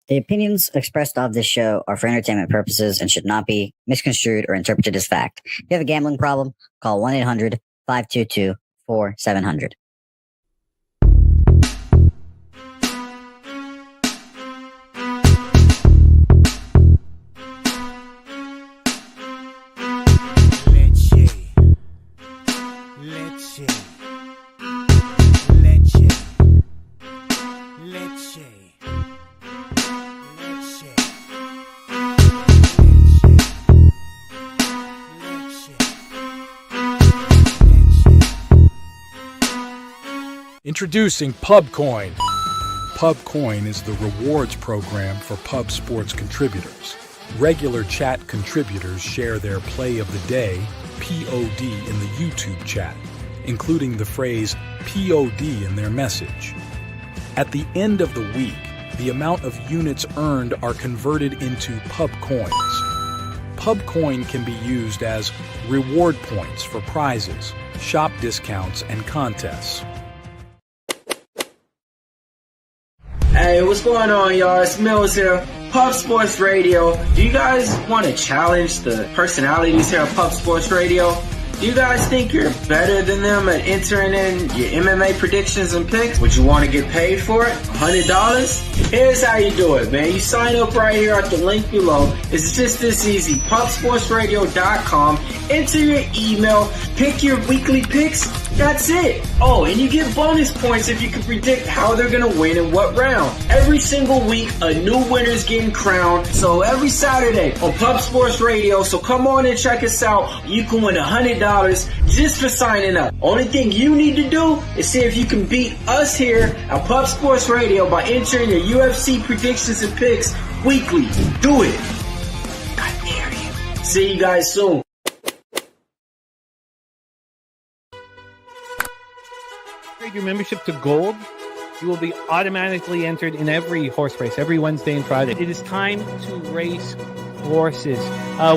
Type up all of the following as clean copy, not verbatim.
The opinions expressed of this show are for entertainment purposes and should not be misconstrued or interpreted as fact. If you have a gambling problem, call 1-800-522-4700. Introducing Pubcoin. Pubcoin is the rewards program for pub sports contributors. Regular chat contributors share their play of the day, POD, in the YouTube chat, including the phrase POD in their message. At the end of the week, the amount of units earned are converted into Pubcoins. Pubcoin can be used as reward points for prizes, shop discounts, and contests. Hey, what's going on, y'all? It's Mills here, Pub Sports Radio. Do you guys want to challenge the personalities here at Pub Sports Radio? Do you guys think you're better than them at entering in your MMA predictions and picks? Would you want to get paid for it? $100? Here's how you do it, man. You sign up right here at the link below. It's just this easy. PubSportsRadio.com. Enter your email. Pick your weekly picks. That's it. Oh, and you get bonus points if you can predict how they're going to win in what round. Every single week, a new winner's getting crowned. So every Saturday on Pub Sports Radio. So come on and check us out. You can win $100 just for signing up. Only thing you need to do is see if you can beat us here at Pub Sports Radio by entering your UFC predictions and picks weekly. Do it. I dare you. See you guys soon. Your membership to Gold, you will be automatically entered in every horse race, every Wednesday and Friday. It is time to race horses.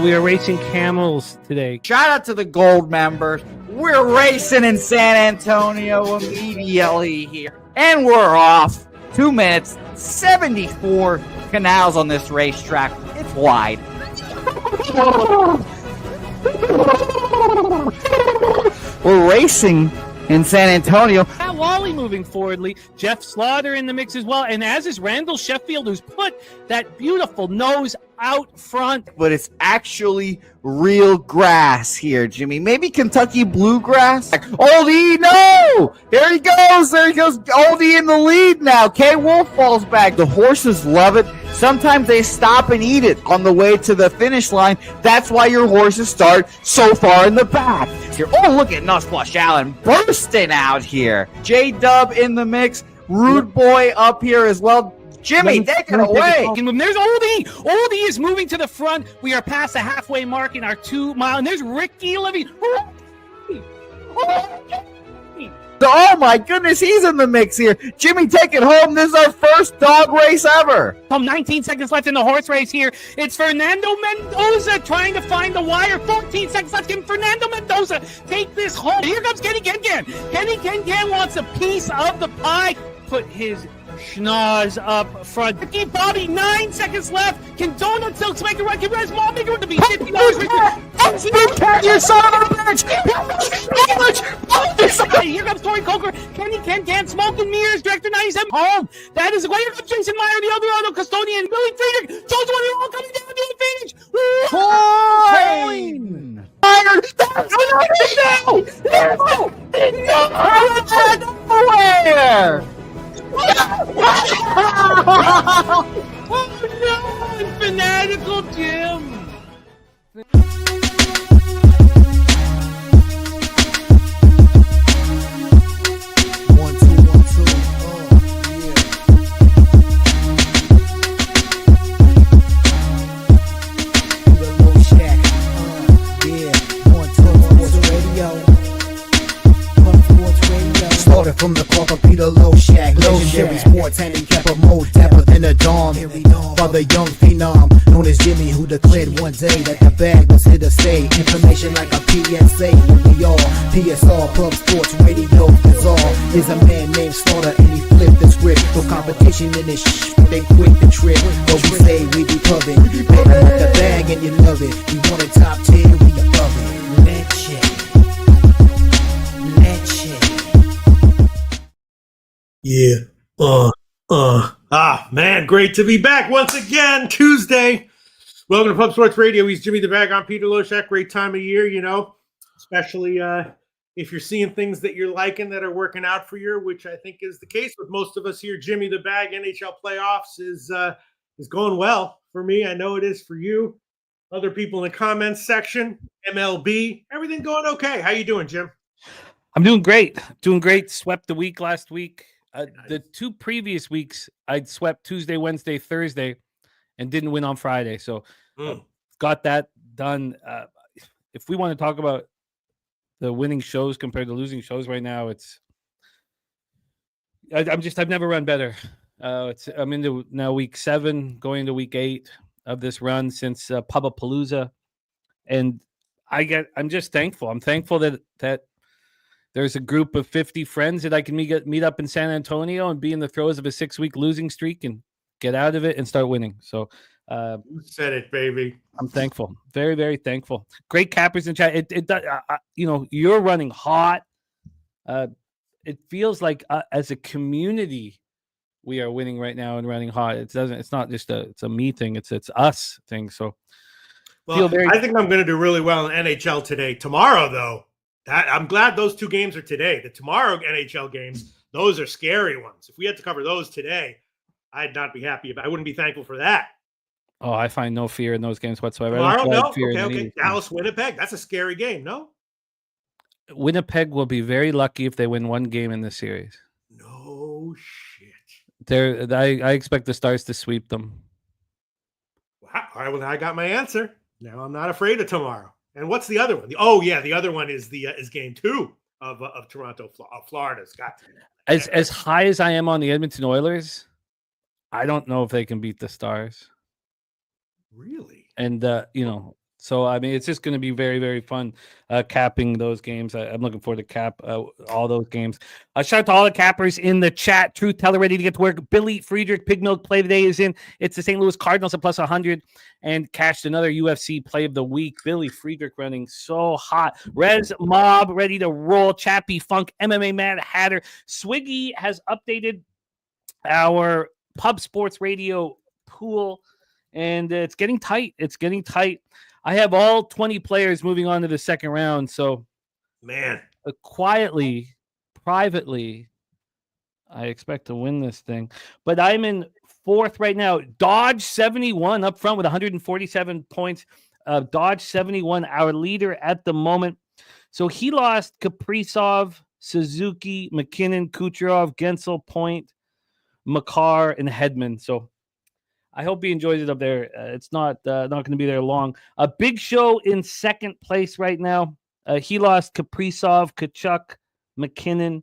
We are racing camels today. Shout out to the Gold members. We're racing in San Antonio immediately here. And we're off. 2 minutes, 74 canals on this racetrack. It's wide. We're racing in San Antonio. Matt Wally moving forwardly. Jeff Slaughter in the mix as well. And as is Randall Sheffield, who's put that beautiful nose out front. But it's actually real grass here, Jimmy. Maybe Kentucky bluegrass. Oldie, no! There he goes. Oldie in the lead now. K. Wolf falls back. The horses love it. Sometimes they stop and eat it on the way to the finish line. That's why your horses start so far in the back. Here, oh, look at Nussflush Allen bursting out here. J-Dub in the mix. Rude Boy up here as well. Jimmy, take it away. There's Oldie. Oldie is moving to the front. We are past the halfway mark in our 2 mile. And there's Ricky Levy. Oh my goodness, he's in the mix here. Jimmy, take it home. This is our first dog race ever. 19 seconds left in the horse race here. It's Fernando Mendoza trying to find the wire. 14 seconds left. Can Fernando Mendoza take this home? Here comes Kenny Kengan. Kenny Kengan wants a piece of the pie. Put his schnoz up front. Ricky Bobby, 9 seconds left. Can Donut Silks make a run? Can Res Mall make a run to be $50? You son of a bitch! Here comes Tori Coker. Kenny Kengan, Smoke and Mirrors, Director 97 home. That is the way. Here comes Jason Meyer, the Eldorado Custodian, Billy Friedrich, Jones one, all coming down to the finish. Coin! Nowhere! Oh no! Fanatical Jim! From the corporate Peter Loshak, legendary sports handicapper, more dapper than in the dorm. By the young phenom known as Jimmy, who declared one day that the bag was here to stay. Information like a PSA, and we all PSR, Pub Sports Radio Bizarre. Is a man named Slaughter, and he flipped the script. No competition in this they quit the trip. But we say we be pubbing. Better with the bag and you love it. We want a top 10, we above it. Let's check. Man, great to be back once again. Tuesday. Welcome to Pub Sports Radio. He's Jimmy the Bag. I'm Peter Loshak. Great time of year, especially if you're seeing things that you're liking that are working out for you, which I think is the case with most of us here. Jimmy the Bag, NHL playoffs is going well for me. I know it is for you. Other people in the comments section, MLB, everything going okay. How you doing, Jim? I'm doing great. Swept the week last week. The 2 previous weeks, I'd swept Tuesday, Wednesday, Thursday, and didn't win on Friday. So got that done. If we want to talk about the winning shows compared to losing shows right now, I've never run better. I'm into now week 7, going into week 8 of this run since Pubapalooza, and I'm just thankful. I'm thankful that there's a group of 50 friends that I can meet up in San Antonio and be in the throes of a 6-week losing streak and get out of it and start winning. So you said it, baby. I'm thankful. Very, very thankful. Great cappers in chat. You're running hot. It feels like as a community, we are winning right now and running hot. It's not just it's a me thing. It's us thing. So I think I'm going to do really well in NHL today. Tomorrow, though, I'm glad those 2 games are today. The tomorrow NHL games, those are scary ones. If we had to cover those today, I'd not be happy. I wouldn't be thankful for that. Oh, I find no fear in those games whatsoever. Tomorrow, no? Okay. Dallas, Winnipeg, that's a scary game, no? Winnipeg will be very lucky if they win 1 game in this series. No shit. I expect the Stars to sweep them. Wow. All right, well, I got my answer. Now I'm not afraid of tomorrow. And what's the other one? The other one is is game 2 of Toronto, Florida's got. As high as I am on the Edmonton Oilers, I don't know if they can beat the Stars. Really? And so I mean, it's just going to be very, very fun capping those games. I'm looking forward to cap all those games. Shout out to all the cappers in the chat. Truth Teller ready to get to work. Billy Friedrich, Pig Milk play today is in. It's the St. Louis Cardinals at plus 100 and cashed another UFC play of the week. Billy Friedrich running so hot. Rez Mob ready to roll. Chappie Funk, MMA Mad Hatter. Swiggy has updated our Pub Sports Radio pool, and it's getting tight. I have all 20 players moving on to the second round. So, man, quietly, privately, I expect to win this thing. But I'm in 4th right now. Dodge 71 up front with 147 points. Dodge 71, our leader at the moment. So he lost Kaprizov, Suzuki, McKinnon, Kucherov, Gensel, Point, Makar, and Hedman. So I hope he enjoys it up there. It's not going to be there long. A Big Show in 2nd place right now. He lost Kaprizov, Kachuk, McKinnon,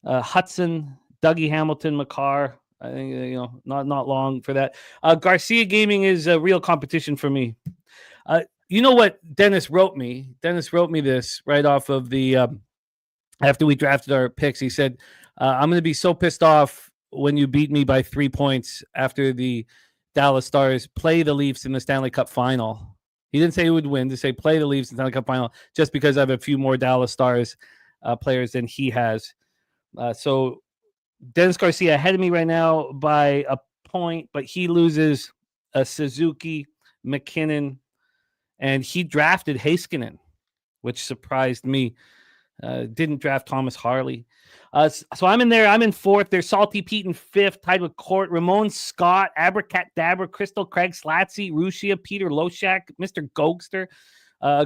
Hudson, Dougie Hamilton, Makar. I think not long for that. Garcia Gaming is a real competition for me. You know what Dennis wrote me? Dennis wrote me this right off of the after we drafted our picks. He said, "I'm going to be so pissed off when you beat me by 3 points after the Dallas Stars play the Leafs in the Stanley Cup final." He didn't say who would win, to say play the Leafs in the Stanley Cup final, just because I have a few more Dallas Stars players than he has. So Dennis Garcia ahead of me right now by a point, but he loses Suzuki, McKinnon, and he drafted Heiskanen, which surprised me. Didn't draft Thomas Harley. So I'm in there. I'm in 4th. There's Salty Pete in 5th, tied with Court, Ramon Scott, Abracat Dabber, Crystal Craig, Slatsy, Rushia, Peter Loshak, Mr. Gokster.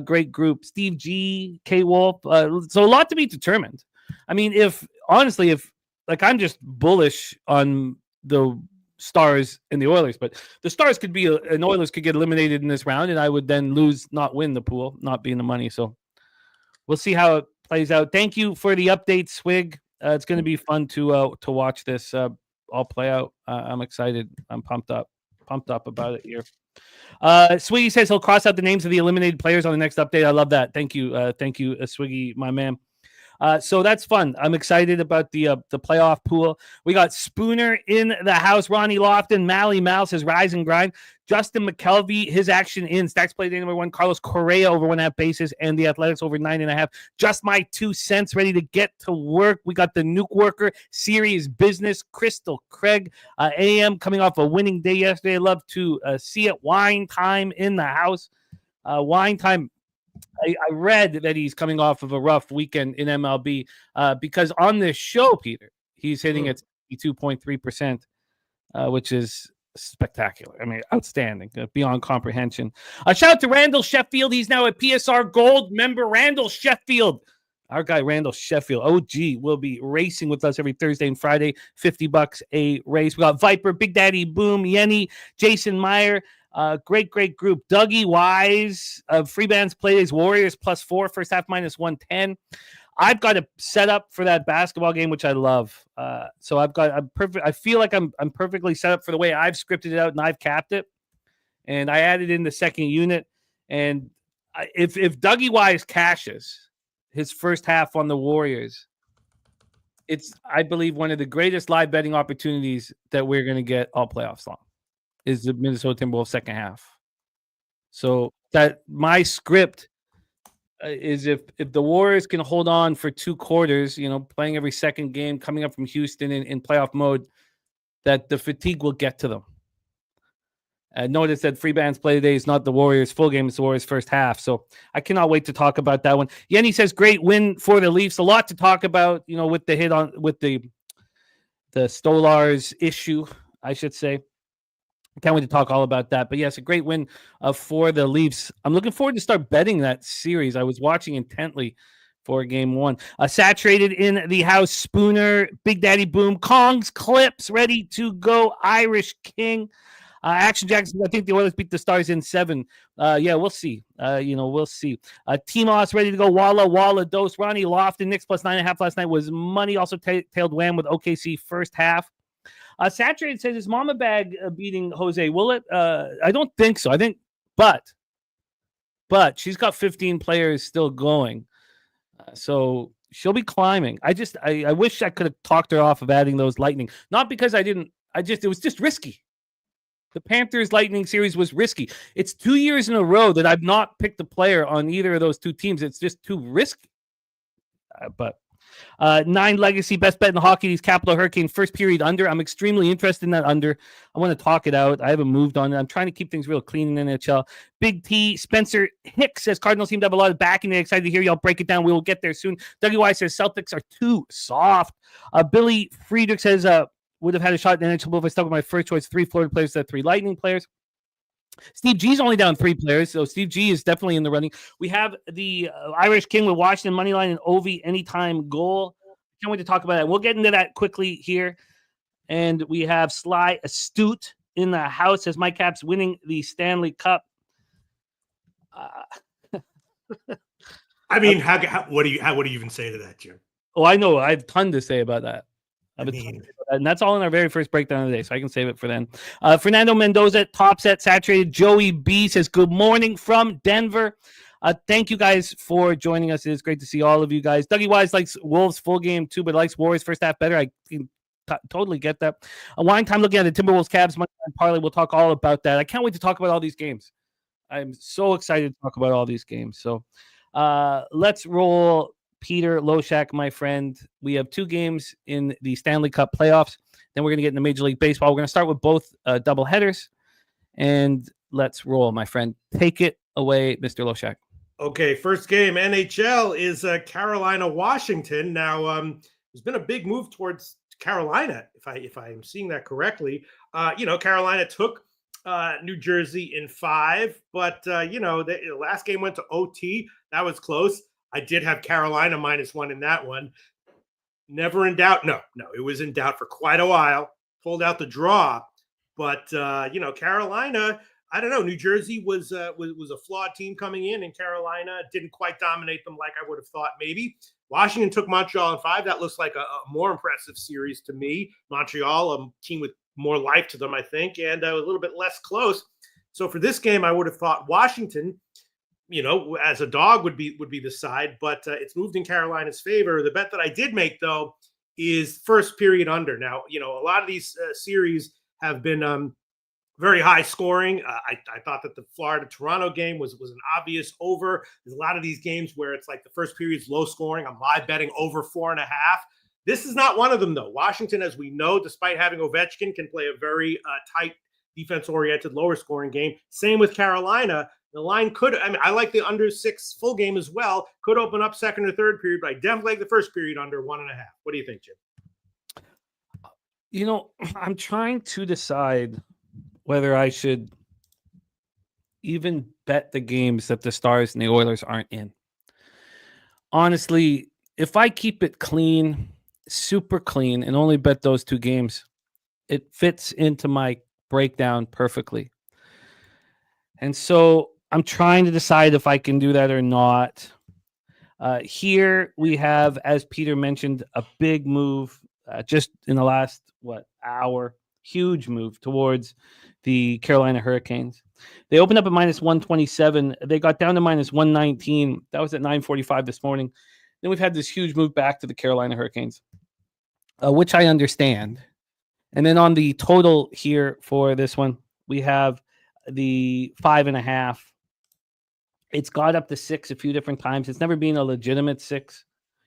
Great group. Steve G, K Wolf. So a lot to be determined. I mean, if I'm just bullish on the Stars and the Oilers, but the Stars could be and Oilers could get eliminated in this round, and I would then not win the pool, not be in the money. So we'll see how it plays out. Thank you for the update, Swig. It's going to be fun to watch this. all play out. I'm excited. I'm pumped up about it here. Swiggy says he'll cross out the names of the eliminated players on the next update. I love that. Thank you, Swiggy, my man. So that's fun. I'm excited about the playoff pool. We got Spooner in the house. Ronnie Lofton, Mally Mal says rise and grind. Justin McKelvey, his action in stacks play day number 1. Carlos Correa over 1.5 bases and the Athletics over 9.5. Just my 2 cents ready to get to work. We got the Nuke Worker, Serious Business, Crystal Craig, AM coming off a winning day yesterday. I love to see it. Wine Time in the house. Wine Time. I read that he's coming off of a rough weekend in MLB because on this show, Peter, he's hitting at 62.3%, which is spectacular. I mean, outstanding, beyond comprehension. Shout out to Randall Sheffield. He's now a PSR Gold member. Randall Sheffield, our guy Randall Sheffield, OG, will be racing with us every Thursday and Friday. $50 a race. We got Viper, Big Daddy Boom, Yenny, Jason Meyer. Great group. Dougie Wise of Free Bands Playdays Warriors +4, first half -110. I've got a set up for that basketball game, which I love. So I'm perfect. I feel like I'm perfectly set up for the way I've scripted it out and I've capped it. And I added in the second unit. And if Dougie Wise cashes his first half on the Warriors, it's, I believe, one of the greatest live betting opportunities that we're going to get all playoffs long. Is the Minnesota Timberwolves second half. So that my script is if the Warriors can hold on for 2 quarters, playing every second game, coming up from Houston in playoff mode, that the fatigue will get to them. Notice that Free Bands Play Today is not the Warriors full game, it's the Warriors first half. So I cannot wait to talk about that one. Yenny says great win for the Leafs. A lot to talk about, with the hit on with the Stolars issue, I should say. I can't wait to talk all about that. But yes, a great win for the Leafs. I'm looking forward to start betting that series. I was watching intently for game 1. Saturated in the house, Spooner, Big Daddy Boom, Kong's Clips, ready to go, Irish King. Action Jackson, I think the Oilers beat the Stars in 7. Yeah, we'll see. We'll see. T-Moss ready to go. Walla Dose. Ronnie Lofton, Knicks +9.5 last night was money. Also tailed Wham with OKC first half. Saturated says, is Mama Bag beating Jose? Will it? I don't think so. I think, but she's got 15 players still going. So she'll be climbing. I wish I could have talked her off of adding those Lightning. Not because it was just risky. The Panthers Lightning series was risky. It's 2 years in a row that I've not picked a player on either of those 2 teams. It's just too risky. But 9 legacy best bet in hockey. These Capital Hurricane first period under. I'm extremely interested in that under. I want to talk it out. I haven't moved on it. I'm trying to keep things real clean in NHL. Big T Spencer Hicks says Cardinals seem to have a lot of backing. They're excited to hear y'all break it down. We will get there soon. Dougie White says Celtics are too soft. Billy Friedrich says would have had a shot in the NHL if I stuck with my first choice 3 Florida players to 3 Lightning players. Steve G's only down 3 players, so Steve G is definitely in the running. We have the Irish King with Washington moneyline and Ovi anytime goal. Can't wait to talk about that. We'll get into that quickly here. And we have Sly Astute in the house as my Caps winning the Stanley Cup. I mean, what do you even say to that, Jim? Oh, I know. I have a ton to say about that. And that's all in our very first breakdown of the day, so I can save it for then. Fernando Mendoza, top set, saturated. Joey B says, good morning from Denver. Thank you guys for joining us. It is great to see all of you guys. Dougie Wise likes Wolves full game too, but likes Warriors first half better. I can totally get that. Wine time looking at the Timberwolves Cavs money line parlay. We'll talk all about that. I can't wait to talk about all these games. I'm so excited to talk about all these games. So let's roll. Peter Loshak, my friend. We have 2 games in the Stanley Cup playoffs. Then we're going to get into Major League Baseball. We're going to start with both double headers. And let's roll, my friend. Take it away, Mr. Loshak. Okay, first game, NHL, is Carolina, Washington. Now, there's been a big move towards Carolina, if I am seeing that correctly. Carolina took New Jersey in 5, but, the last game went to OT. That was close. I did have Carolina -1 in that one. Never in doubt. No, it was in doubt for quite a while. Pulled out the draw. But, Carolina, I don't know. New Jersey was a flawed team coming in, and Carolina didn't quite dominate them like I would have thought maybe. Washington took Montreal in 5. That looks like a more impressive series to me. Montreal, a team with more life to them, I think, and a little bit less close. So for this game, I would have thought Washington, as a dog would be the side, but it's moved in Carolina's favor. The bet that I did make, though, is first period under. Now, a lot of these series have been very high scoring. I thought that the Florida-Toronto game was an obvious over. There's a lot of these games where it's like the first period's low scoring. I'm live betting over 4.5. This is not one of them, though. Washington, as we know, despite having Ovechkin, can play a very tight, defense-oriented, lower-scoring game. Same with Carolina. The line I like the under 6 full game as well. Could open up second or third period, but I definitely like the first period under 1.5. What do you think, Jim? I'm trying to decide whether I should even bet the games that the Stars and the Oilers aren't in. Honestly, if I keep it clean, super clean, and only bet those 2 games, it fits into my breakdown perfectly. And so I'm trying to decide if I can do that or not. Here we have, as Peter mentioned, a big move just in the last, hour. Huge move towards the Carolina Hurricanes. They opened up at minus 127. They got down to minus 119. That was at 9:45 this morning. Then we've had this huge move back to the Carolina Hurricanes, which I understand. And then on the total here for this one, we have the 5.5. It's got up to 6 a few different times. It's never been a legitimate 6.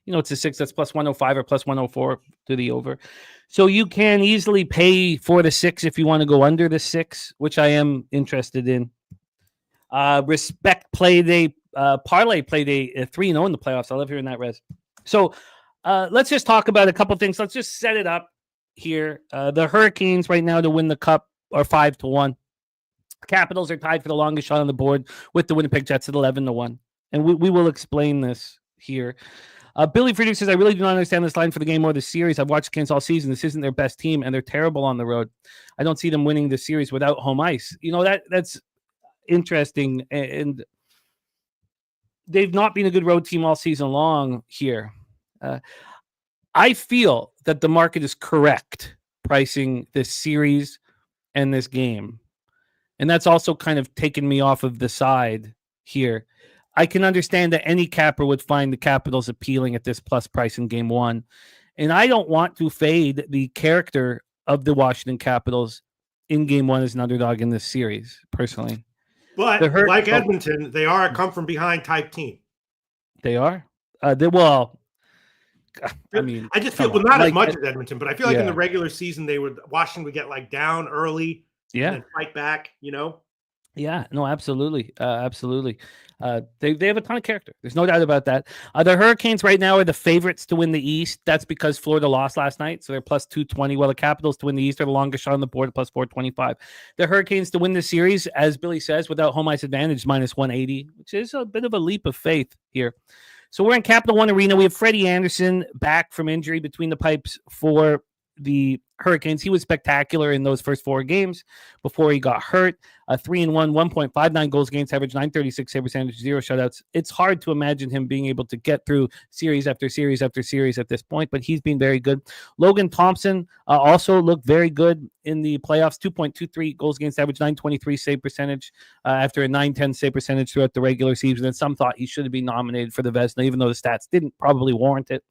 It's a 6 that's plus 105 or plus 104 to the over. So you can easily pay for the 6 if you want to go under the 6, which I am interested in. Respect played parlay played a 3-0 in the playoffs. I love hearing that, Rez. So let's just talk about a couple things. Let's just set it up here. The Hurricanes right now to win the Cup are 5-1. Capitals are tied for the longest shot on the board with the Winnipeg Jets at 11-1. And we will explain this here. Billy Friedrich says, I really do not understand this line for the game or the series. I've watched the Canes all season. This isn't their best team, and they're terrible on the road. I don't see them winning the series without home ice. That's interesting, and they've not been a good road team all season long here. I feel that the market is correct pricing this series and this game. And that's also kind of taken me off of the side here. I can understand that any capper would find the Capitals appealing at this plus price in game 1. And I don't want to fade the character of the Washington Capitals in game 1 as an underdog in this series, personally. But like Edmonton, they are a come-from-behind type team. They are? I just feel, not as much as Edmonton, but I feel like in the regular season, Washington would get down early. Yeah. And fight back, Yeah, no, absolutely. Absolutely. They have a ton of character. There's no doubt about that. The Hurricanes right now are the favorites to win the East. That's because Florida lost last night, so they're plus 220. While the Capitals to win the East are the longest shot on the board, plus 425. The Hurricanes to win the series, as Billy says, without home ice advantage, minus 180, which is a bit of a leap of faith here. So we're in Capital One Arena. We have Freddie Anderson back from injury between the pipes for the Hurricanes. He was spectacular in those first 4 games before he got hurt. 3-1, 1.59 goals against average, 936 save percentage, 0 shutouts. It's hard to imagine him being able to get through series after series after series at this point, but he's been very good. Logan Thompson also looked very good in the playoffs. 2.23 goals against average, 923 save percentage after a 910 save percentage throughout the regular season. And some thought he should have been nominated for the Vezina, even though the stats didn't probably warrant it.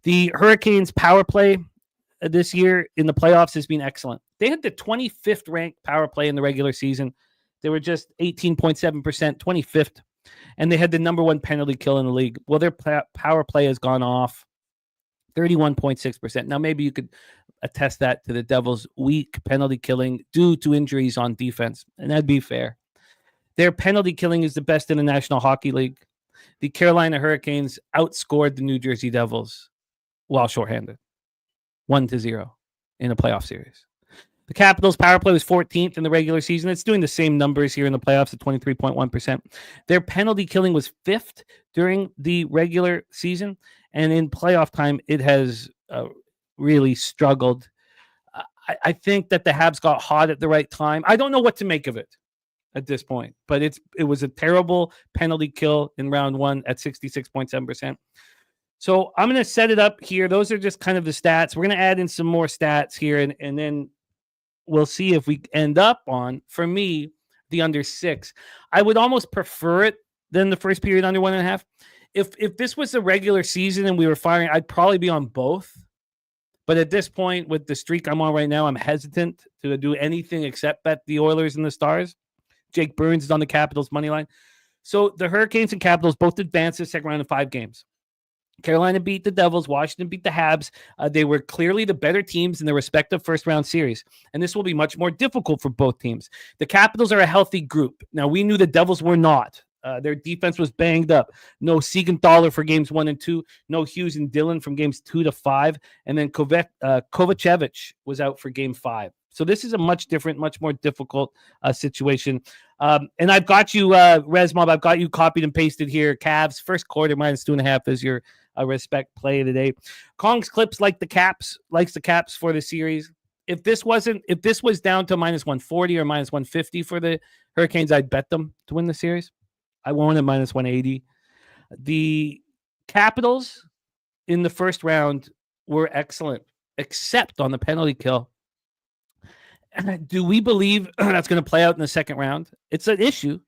The Hurricanes power play this year in the playoffs has been excellent. They had the 25th ranked power play in the regular season. They were just 18.7%, 25th. And they had the number 1 penalty kill in the league. Well, their power play has gone off 31.6%. Now, maybe you could attest that to the Devils' weak penalty killing due to injuries on defense. And that'd be fair. Their penalty killing is the best in the National Hockey League. The Carolina Hurricanes outscored the New Jersey Devils while shorthanded. 1-0 in a playoff series. The Capitals' power play was 14th in the regular season. It's doing the same numbers here in the playoffs at 23.1%. Their penalty killing was 5th during the regular season. And in playoff time, it has really struggled. I think that the Habs got hot at the right time. I don't know what to make of it. at this point. But it was a terrible penalty kill in round one at 66.7%. So I'm going to set it up here. Those are just kind of the stats. We're going to add in some more stats here, and then we'll see if we end up on, for me, the under 6. I would almost prefer it than the first period under 1.5. If this was a regular season and we were firing, I'd probably be on both. But at this point, with the streak I'm on right now, I'm hesitant to do anything except bet the Oilers and the Stars. Jake Burns is on the Capitals money line. So the Hurricanes and Capitals both advanced the second round in 5 games. Carolina beat the Devils. Washington beat the Habs. They were clearly the better teams in their respective first-round series, and this will be much more difficult for both teams. The Capitals are a healthy group. Now, we knew the Devils were not. Their defense was banged up. No Siegenthaler for games 1 and 2. No Hughes and Dillon from games 2 to 5. And then Kovacevic was out for game 5. So this is a much different, much more difficult situation. And I've got you, Resmob, I've got you copied and pasted here. Cavs, first quarter, -2.5 is your respect play of the day. Kong's Clips likes the Caps for the series. If this was down to -140 or -150 for the Hurricanes, I'd bet them to win the series. I won at -180. The Capitals in the first round were excellent, except on the penalty kill. Do we believe that's going to play out in the second round? It's an issue.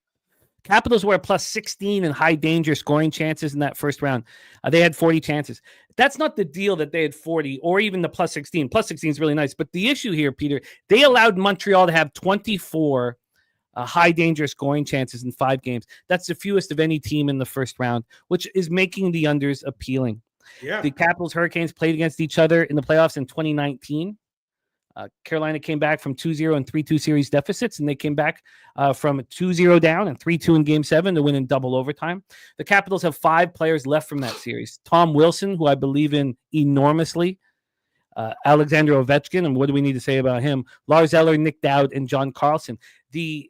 Capitals were a +16 in high danger scoring chances in that first round. They had 40 chances. That's not the deal that they had 40 or even the +16. +16 is really nice. But the issue here, Peter, they allowed Montreal to have 24 high danger scoring chances in 5 games. That's the fewest of any team in the first round, which is making the unders appealing. Yeah. The Capitals Hurricanes played against each other in the playoffs in 2019. Carolina came back from 2-0 and 3-2 series deficits, and they came back from 2-0 down and 3-2 in Game 7 to win in double overtime. The Capitals have 5 players left from that series. Tom Wilson, who I believe in enormously, Alexander Ovechkin, and what do we need to say about him? Lars Eller, Nick Dowd, and John Carlson. The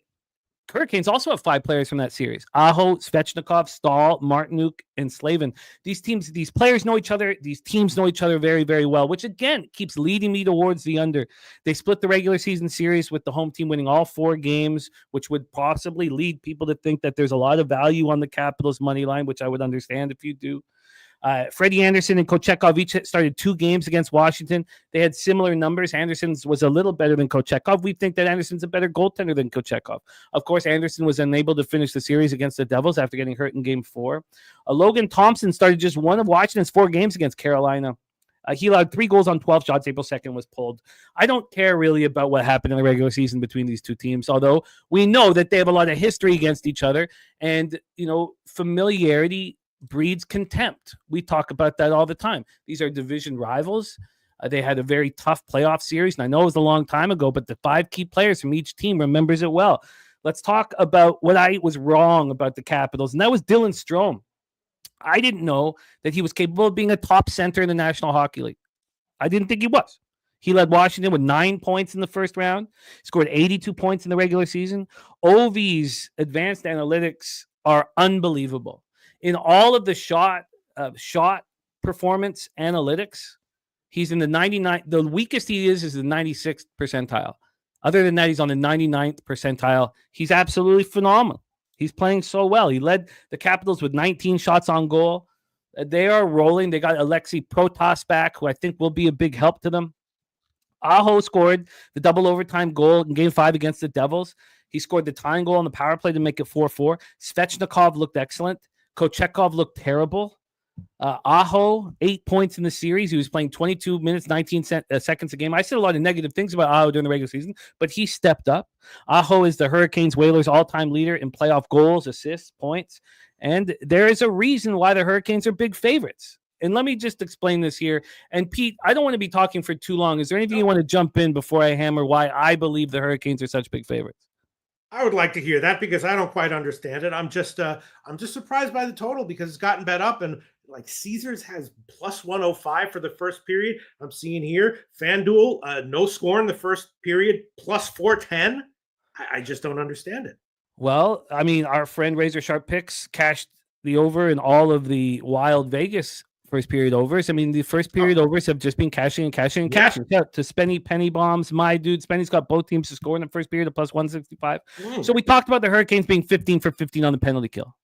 Hurricanes also have 5 players from that series: Aho, Svechnikov, Stahl, Martinuk, and Slavin. These players know each other. These teams know each other very, very well, which again keeps leading me towards the under. They split the regular season series with the home team winning all 4 games, which would possibly lead people to think that there's a lot of value on the Capitals money line, which I would understand if you do. Freddie Anderson and Kochekov each started 2 games against Washington. They had similar numbers. Anderson's was a little better than Kochekov. We think that Anderson's a better goaltender than Kochekov. Of course, Anderson was unable to finish the series against the Devils after getting hurt in Game 4. Logan Thompson started just 1 of Washington's 4 games against Carolina. He allowed 3 goals on 12 shots. April 2nd was pulled. I don't care really about what happened in the regular season between these 2 teams, although we know that they have a lot of history against each other. And, familiarity breeds contempt. We talk about that all the time. These are division rivals. They had a very tough playoff series, and I know it was a long time ago, but the 5 key players from each team remembers it well. Let's talk about what I was wrong about the Capitals, and that was Dylan Strome. I didn't know that he was capable of being a top center in the National Hockey League. I didn't think he was. He led Washington with 9 points in the first round, scored 82 points in the regular season. Ovi's advanced analytics are unbelievable. In all of the shot performance analytics, he's in the 99th. The weakest he is the 96th percentile. Other than that, he's on the 99th percentile. He's absolutely phenomenal. He's playing so well. He led the Capitals with 19 shots on goal. They are rolling. They got Alexei Protas back, who I think will be a big help to them. Aho scored the double overtime goal in Game 5 against the Devils. He scored the tying goal on the power play to make it 4-4. Svechnikov looked excellent. Kochekov looked terrible. Aho, 8 points in the series. He was playing 22 minutes, 19 seconds a game. I said a lot of negative things about Aho during the regular season, but he stepped up. Aho is the Hurricanes Whalers all-time leader in playoff goals, assists, points, and there is a reason why the Hurricanes are big favorites. And let me just explain this here. And Pete, I don't want to be talking for too long. Is there anything you want to jump in before I hammer why I believe the Hurricanes are such big favorites? I would like to hear that because I don't quite understand it. I'm just surprised by the total because it's gotten bet up, and like Caesars has +105 for the first period. I'm seeing here FanDuel no score in the first period +410. I just don't understand it. Well, I mean, our friend Razor Sharp Picks cashed the over in all of the wild Vegas first period overs. I mean, the first period overs have just been cashing and cashing and cashing. Yeah, to Spenny penny bombs. My dude, Spenny's got both teams to score in the first period of plus 165. So we talked about the Hurricanes being 15 for 15 on the penalty kill.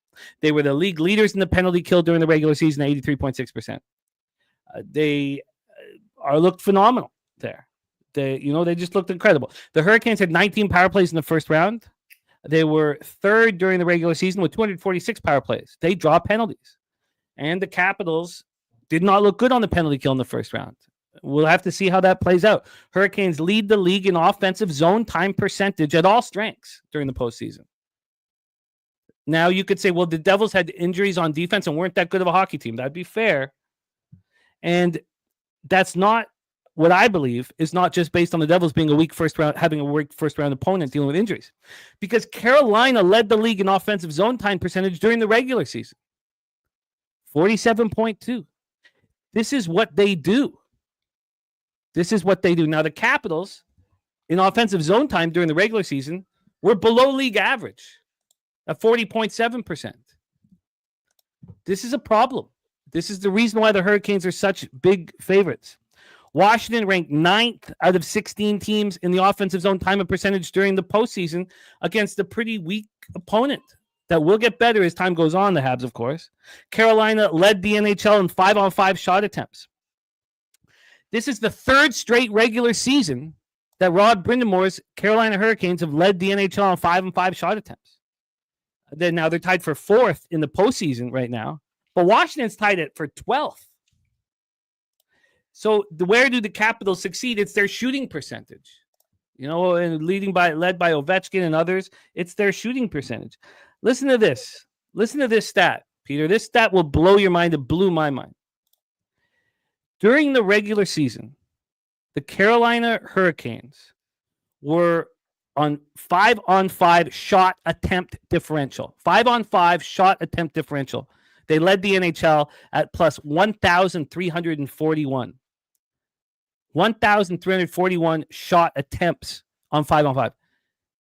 They were the league leaders in the penalty kill during the regular season, 83.6%. They looked phenomenal there. They just looked incredible. The Hurricanes had 19 power plays in the first round. They were third during the regular season with 246 power plays. They draw penalties. And the Capitals did not look good on the penalty kill in the first round. We'll have to see how that plays out. Hurricanes lead the league in offensive zone time percentage at all strengths during the postseason. Now, you could say, well, the Devils had injuries on defense and weren't that good of a hockey team. That'd be fair. And that's not what I believe is not just based on the Devils being a weak first round, having a weak first round opponent dealing with injuries. Because Carolina led the league in offensive zone time percentage during the regular season. 47.2. This is what they do. Now, the Capitals in offensive zone time during the regular season were below league average at 40.7%. This is a problem. This is the reason why the Hurricanes are such big favorites. Washington ranked 9th out of 16 teams in the offensive zone time and percentage during the postseason against a pretty weak opponent that will get better as time goes on, the Habs, of course. Carolina led the NHL in 5-on-5 shot attempts. This is the third straight regular season that Rod Brindamore's Carolina Hurricanes have led the NHL on 5-on-5 shot attempts. Now they're tied for 4th in the postseason right now, but Washington's tied it for 12th. So where do the Capitals succeed? It's their shooting percentage. And led by Ovechkin and others, it's their shooting percentage. Listen to this. Listen to this stat, Peter. This stat will blow your mind. It blew my mind. During the regular season, the Carolina Hurricanes were on 5-on-5 shot attempt differential. 5-on-5 shot attempt differential. They led the NHL at plus 1,341. 1,341 shot attempts on 5-on-5.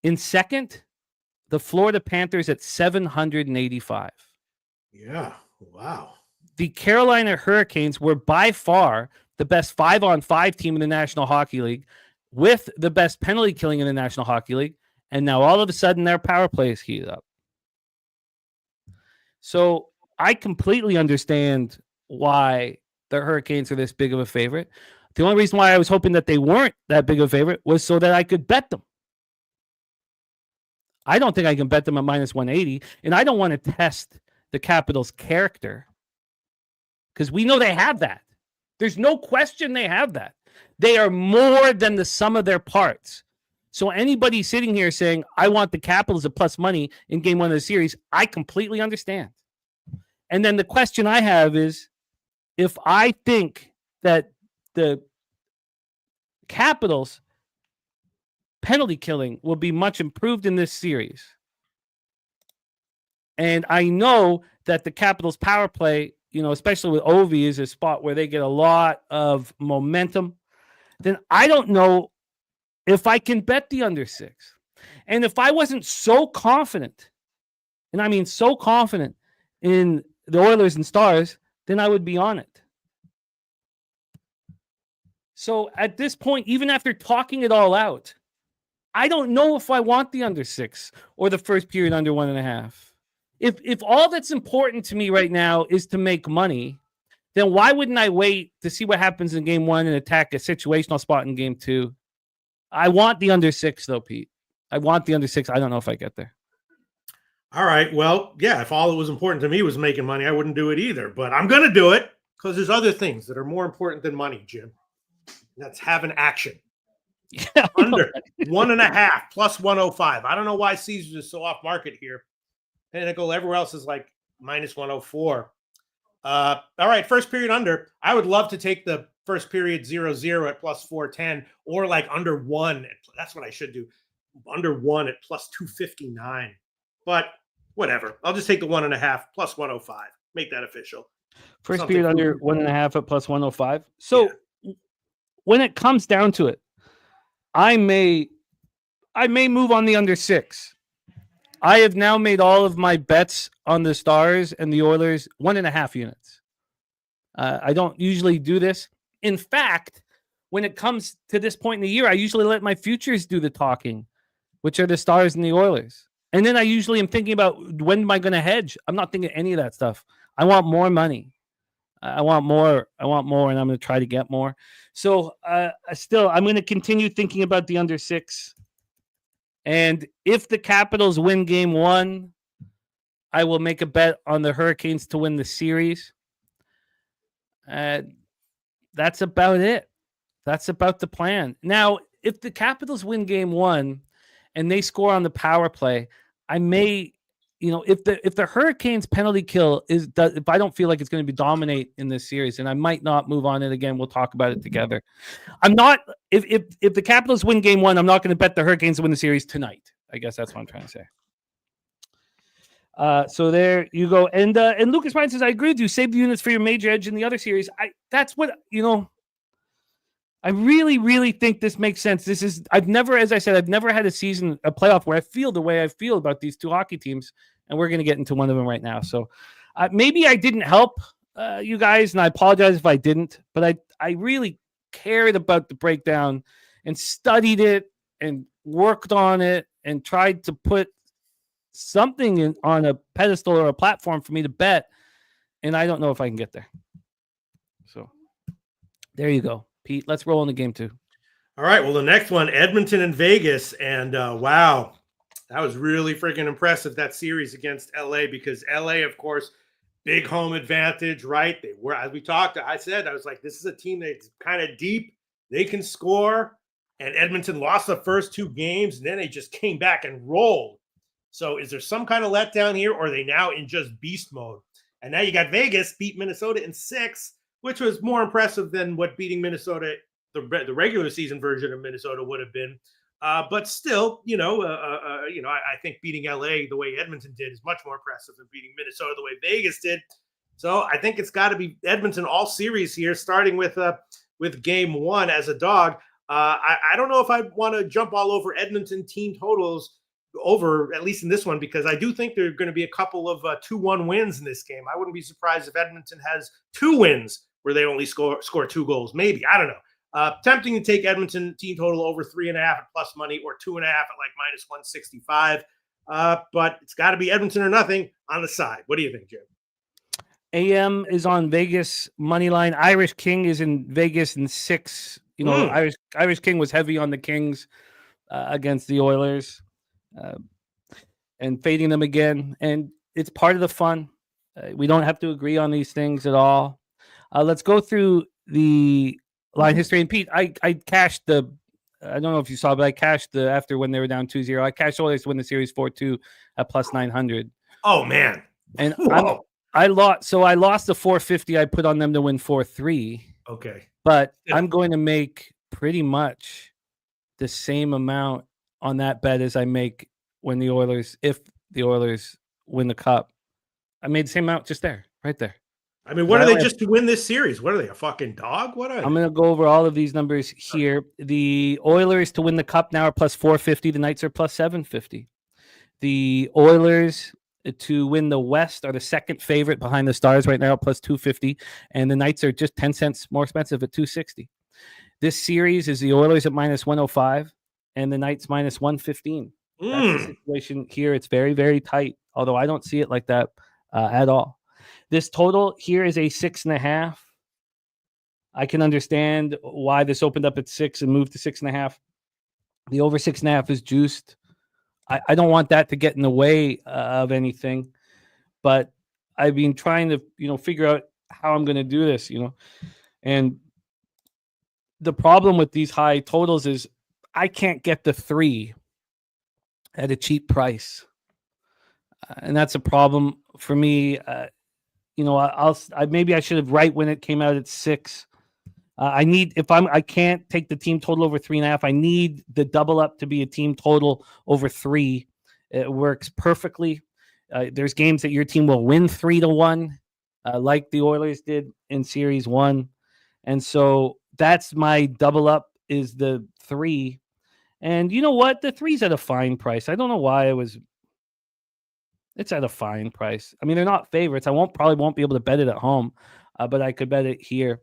In second, the Florida Panthers at 785. Yeah. Wow. The Carolina Hurricanes were by far the best 5-on-5 team in the National Hockey League with the best penalty killing in the National Hockey League. And now all of a sudden their power play is heated up. So I completely understand why the Hurricanes are this big of a favorite. The only reason why I was hoping that they weren't that big of a favorite was so that I could bet them. I don't think I can bet them at minus 180, and I don't want to test the Capitals' character because we know they have that. There's no question they have that. They are more than the sum of their parts. So anybody sitting here saying, I want the Capitals at plus money in game 1 of the series, I completely understand. And then the question I have is, if I think that the Capitals penalty killing will be much improved in this series, and I know that the Capitals power play, especially with Ovi, is a spot where they get a lot of momentum, then I don't know if I can bet the under 6. And if I wasn't so confident, and I mean so confident in the Oilers and Stars, then I would be on it. So at this point, even after talking it all out, I don't know if I want the under 6 or the first period under 1.5. If all that's important to me right now is to make money, then why wouldn't I wait to see what happens in game 1 and attack a situational spot in game 2? I want the under 6, though, Pete. I want the under 6. I don't know if I get there. All right. Well, yeah, if all that was important to me was making money, I wouldn't do it either. But I'm going to do it because there's other things that are more important than money, Jim. That's having action. Yeah, under 1.5 plus 105. I don't know why Caesars is so off market here. Pinnacle, everywhere else is like minus 104. All right, first period under. I would love to take the first period 0-0 at plus 410 or like under 1. That's what I should do. Under 1 at plus 259. But whatever. I'll just take the 1.5 plus 105. Make that official. First Something period under 1.5 at plus 105. So when it comes down to it, I may move on the under 6. I have now made all of my bets on the Stars and the Oilers 1.5 units. I don't usually do this. In fact, when it comes to this point in the year, I usually let my futures do the talking, which are the Stars and the Oilers. And then I usually am thinking about when am I going to hedge? I'm not thinking any of that stuff. I want more money. I want more, and I'm going to try to get more. So I'm going to continue thinking about the under 6. And if the Capitals win game 1, I will make a bet on the Hurricanes to win the series. That's about it. That's about the plan. Now, if the Capitals win game 1 and they score on the power play, I may, if the Hurricanes penalty kill if I don't feel like it's going to be dominate in this series, and I might not move on it again, we'll talk about it together. I'm not, if the Capitals win game 1, I'm not going to bet the Hurricanes to win the series tonight. I guess that's what I'm trying to say. So there you go. And Lucas Ryan says, I agree with you. Save the units for your major edge in the other series. That's what, I really, really think this makes sense. I've never had a playoff where I feel the way I feel about these two hockey teams, and we're going to get into one of them right now. So maybe I didn't help you guys, and I apologize if I didn't, but I really cared about the breakdown and studied it and worked on it and tried to put something on a pedestal or a platform for me to bet, and I don't know if I can get there. So there you go. Pete, let's roll into game 2. All right. Well, the next one, Edmonton and Vegas. And wow, that was really freaking impressive, that series against LA, because LA, of course, big home advantage, right? They were, as we talked, I was like, this is a team that's kind of deep. They can score. And Edmonton lost the first 2 games, and then they just came back and rolled. So is there some kind of letdown here, or are they now in just beast mode? And now you got Vegas beat Minnesota in 6, which was more impressive than what beating Minnesota, the regular season version of Minnesota, would have been. But still, I think beating LA the way Edmonton did is much more impressive than beating Minnesota the way Vegas did. So I think it's got to be Edmonton all series here, starting with game 1 as a dog. I don't know if I want to jump all over Edmonton team totals over, at least in this one, because I do think there are going to be a couple of 2-1 wins in this game. I wouldn't be surprised if Edmonton has 2 wins where they only score 2 goals. Maybe. I don't know. Tempting to take Edmonton team total over 3.5 at plus money, or 2.5 at like minus 165. But it's got to be Edmonton or nothing on the side. What do you think, Jim? AM is on Vegas money line. Irish King is in Vegas in 6. Irish King was heavy on the Kings against the Oilers, and fading them again. And it's part of the fun. We don't have to agree on these things at all. Let's go through the line history. And Pete, I cashed I don't know if you saw, but I cashed after when they were down 2-0. I cashed Oilers to win the series 4-2 at plus 900. Oh, man. And I lost the 450 I put on them to win 4-3. Okay. But I'm going to make pretty much the same amount on that bet as I make if the Oilers win the cup. I made the same amount just there, right there. I mean, what are they just to win this series? What are they, a fucking dog? What are they? I'm going to go over all of these numbers here. The Oilers to win the cup now are plus 450. The Knights are plus 750. The Oilers to win the West are the second favorite behind the Stars right now at plus 250. And the Knights are just 10 cents more expensive at 260. This series is the Oilers at minus 105 and the Knights minus 115. That's the situation here. It's very, very tight, although I don't see it like that at all. This total here is a 6.5. I can understand why this opened up at 6 and moved to 6.5. The over 6.5 is juiced. I don't want that to get in the way of anything, but I've been trying to, figure out how I'm going to do this, and the problem with these high totals is I can't get the 3 at a cheap price. And that's a problem for me. Maybe I should have right when it came out at 6. I can't take the team total over 3.5. I need the double up to be a team total over 3. It works perfectly. There's games that your team will win 3-1, like the Oilers did in Series 1. And so that's my double up is the 3. And you know what? The 3's at a fine price. I don't know why it's at a fine price. I mean, they're not favorites. I probably won't be able to bet it at home. but I could bet it here.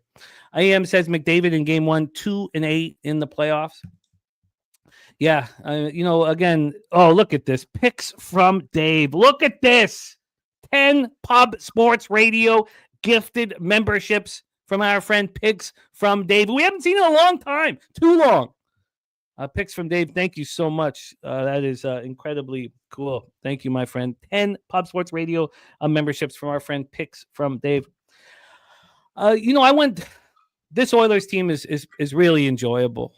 AM says McDavid in game 1, 2-8 in the playoffs. Yeah, again, look at this. Picks from Dave. Look at this. 10 Pub Sports Radio gifted memberships from our friend Picks from Dave. We haven't seen it in a long time. Too long. Picks from Dave, thank you so much. That is incredibly cool. Thank you, my friend. 10 Pub Sports Radio memberships from our friend Picks from Dave. This Oilers team is really enjoyable.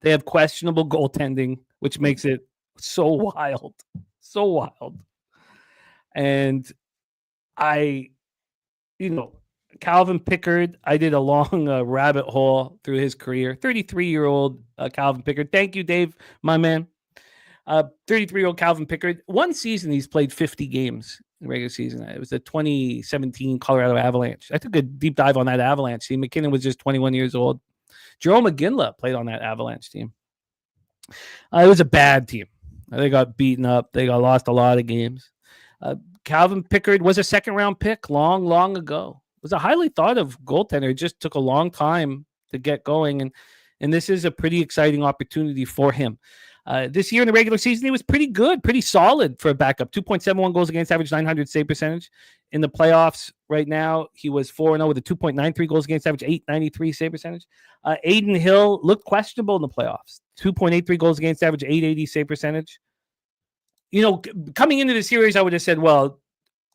They have questionable goaltending, which makes it so wild. So wild. And Calvin Pickard, I did a long rabbit hole through his career. 33-year-old Calvin Pickard. Thank you, Dave, my man. 33-year-old Calvin Pickard. One season, he's played 50 games in regular season. It was the 2017 Colorado Avalanche. I took a deep dive on that Avalanche team. McKinnon was just 21 years old. Jerome McGinley played on that Avalanche team. It was a bad team. They got beaten up. They got lost a lot of games. Calvin Pickard was a second-round pick long ago. Was a highly thought of goaltender. It just took a long time to get going, and this is a pretty exciting opportunity for him. This year in the regular season, he was pretty good, pretty solid for a backup. 2.71 goals against average, 900 save percentage. In the playoffs right now, he was 4-0 with a 2.93 goals against average, 893 save percentage. Aiden Hill looked questionable in the playoffs. 2.83 goals against average, 880 save percentage. Coming into the series, I would have said, well,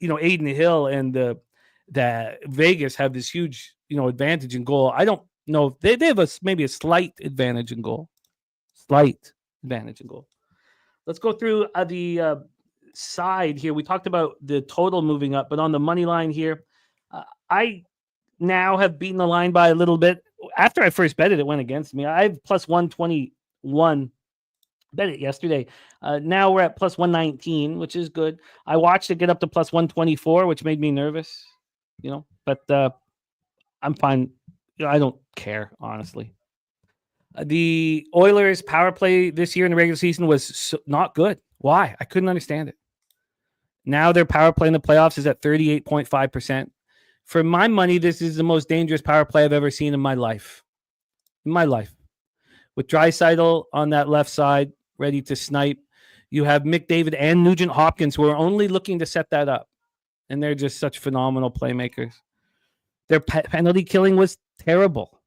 Aiden Hill and that Vegas have this huge, advantage in goal. I don't know. They have maybe a slight advantage in goal. Slight advantage in goal. Let's go through the side here. We talked about the total moving up, but on the money line here, I now have beaten the line by a little bit. After I first bet it went against me. I have plus 121. Bet it yesterday. Now we're at plus 119, which is good. I watched it get up to plus 124, which made me nervous, but I'm fine. I don't care, honestly. The Oilers' power play this year in the regular season was not good. Why? I couldn't understand it. Now their power play in the playoffs is at 38.5%. For my money, this is the most dangerous power play I've ever seen in my life. With Draisaitl on that left side, ready to snipe. You have McDavid and Nugent Hopkins, who are only looking to set that up. And they're just such phenomenal playmakers. Their penalty killing was terrible.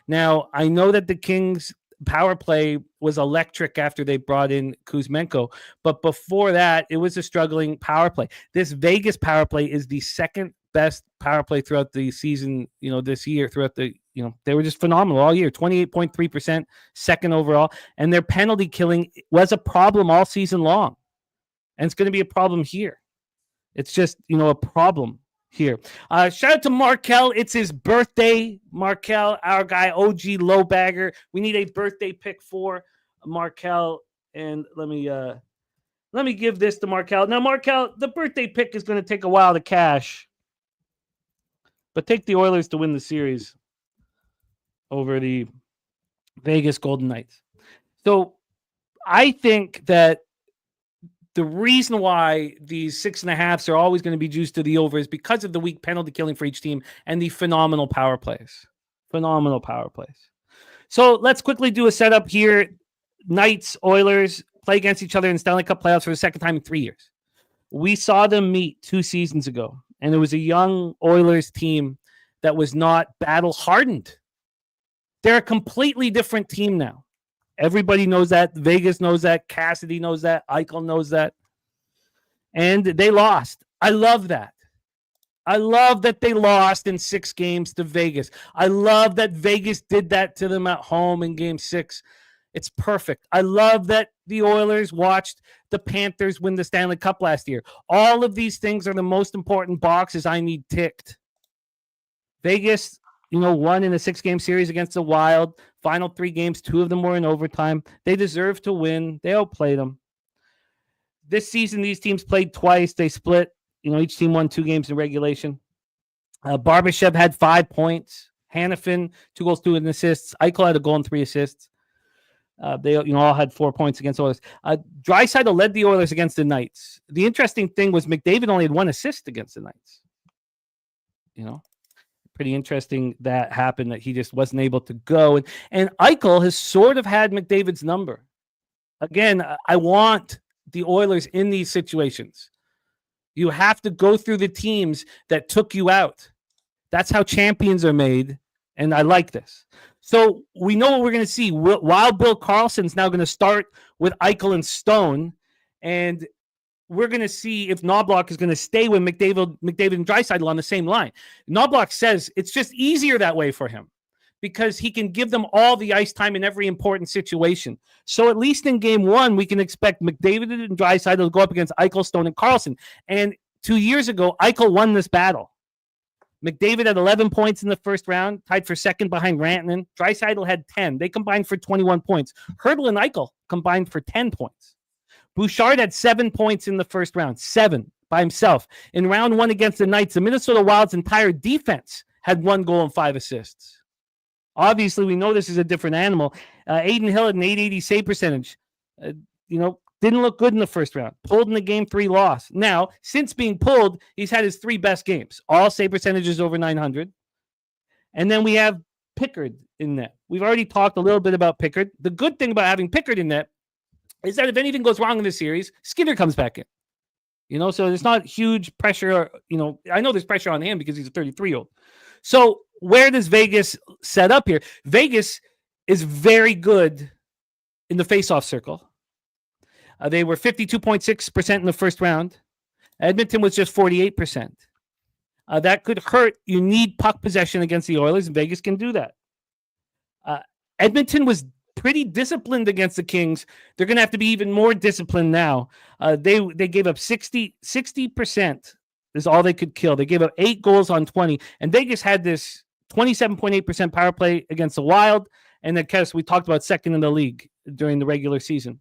Now, I know that the Kings' power play was electric after they brought in Kuzmenko, but before that, it was a struggling power play. This Vegas power play is the second best power play throughout the season, this year, they were just phenomenal all year. 28.3%, second overall. And their penalty killing was a problem all season long. And it's going to be a problem here. It's just, a problem here. Shout out to Markel. It's his birthday. Markel, our guy, OG Lowbagger. We need a birthday pick for Markel. And let me give this to Markel. Now, Markel, the birthday pick is going to take a while to cash. But take the Oilers to win the series over the Vegas Golden Knights. So I think that the reason why these 6.5s are always going to be juiced to the over is because of the weak penalty killing for each team and the phenomenal power plays. So let's quickly do a setup here. Knights, Oilers play against each other in Stanley Cup playoffs for the second time in 3 years. We saw them meet 2 seasons ago, and it was a young Oilers team that was not battle-hardened. They're a completely different team now. Everybody knows that. Vegas knows that. Cassidy knows that. Eichel knows that. And they lost. I love that. I love that they lost in 6 games to Vegas. I love that Vegas did that to them at home in Game 6. It's perfect. I love that the Oilers watched the Panthers win the Stanley Cup last year. All of these things are the most important boxes I need ticked. Vegas, won in a 6-game series against the Wild. Final 3 games, 2 of them were in overtime. They deserve to win. They outplayed them. This season, these teams played twice. They split. Each team won 2 games in regulation. Barbashev had 5 points. Hannafin, 2 goals, 2 assists. Eichel had a goal and 3 assists. They all had 4 points against the Oilers. Draisaitl led the Oilers against the Knights. The interesting thing was McDavid only had 1 assist against the Knights. Pretty interesting that happened, that he just wasn't able to go. And Eichel has sort of had McDavid's number. Again, I want the Oilers in these situations. You have to go through the teams that took you out. That's how champions are made, and I like this. So we know what we're going to see. While Bill Karlsson's now going to start with Eichel and Stone, and we're going to see if Knobloch is going to stay with McDavid and Draisaitl on the same line. Knobloch says it's just easier that way for him because he can give them all the ice time in every important situation. So at least in game one, we can expect McDavid and Draisaitl to go up against Eichel, Stone, and Karlsson. And 2 years ago, Eichel won this battle. McDavid had 11 points in the first round, tied for second behind Rantanen. Draisaitl had 10. They combined for 21 points. Hertl and Eichel combined for 10 points. Bouchard had 7 points in the first round, 7 by himself. In round one against the Knights, the Minnesota Wild's entire defense had 1 goal and 5 assists. Obviously, we know this is a different animal. Aiden Hill had an .880 save percentage. Didn't look good in the first round. Pulled in the game 3 loss. Now, since being pulled, he's had his 3 best games. All save percentages over 900. And then we have Pickard in net. We've already talked a little bit about Pickard. The good thing about having Pickard in net is that if anything goes wrong in the series, Skinner comes back in. So there's not huge pressure. I know there's pressure on him because he's a 33-year-old. So where does Vegas set up here? Vegas is very good in the faceoff circle. They were 52.6% in the first round. Edmonton was just 48%. That could hurt. You need puck possession against the Oilers, and Vegas can do that. Edmonton was pretty disciplined against the Kings. They're going to have to be even more disciplined now. They gave up 60% is all they could kill. They gave up 8 goals on 20, and Vegas had this 27.8% power play against the Wild, and then we talked about second in the league during the regular season.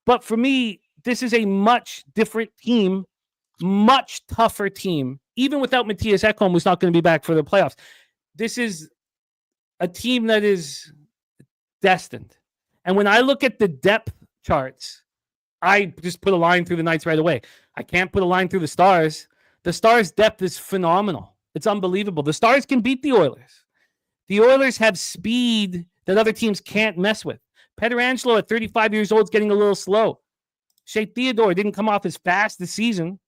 But for me, this is a much different team, much tougher team, even without Matthias Ekholm, who's not going to be back for the playoffs. This is a team that is destined. And when I look at the depth charts, I just put a line through the Knights right away. I can't put a line through the Stars. The Stars' depth is phenomenal. It's unbelievable. The Stars can beat the Oilers. The Oilers have speed that other teams can't mess with. Pietrangelo at 35 years old is getting a little slow. Shea Theodore didn't come off as fast this season.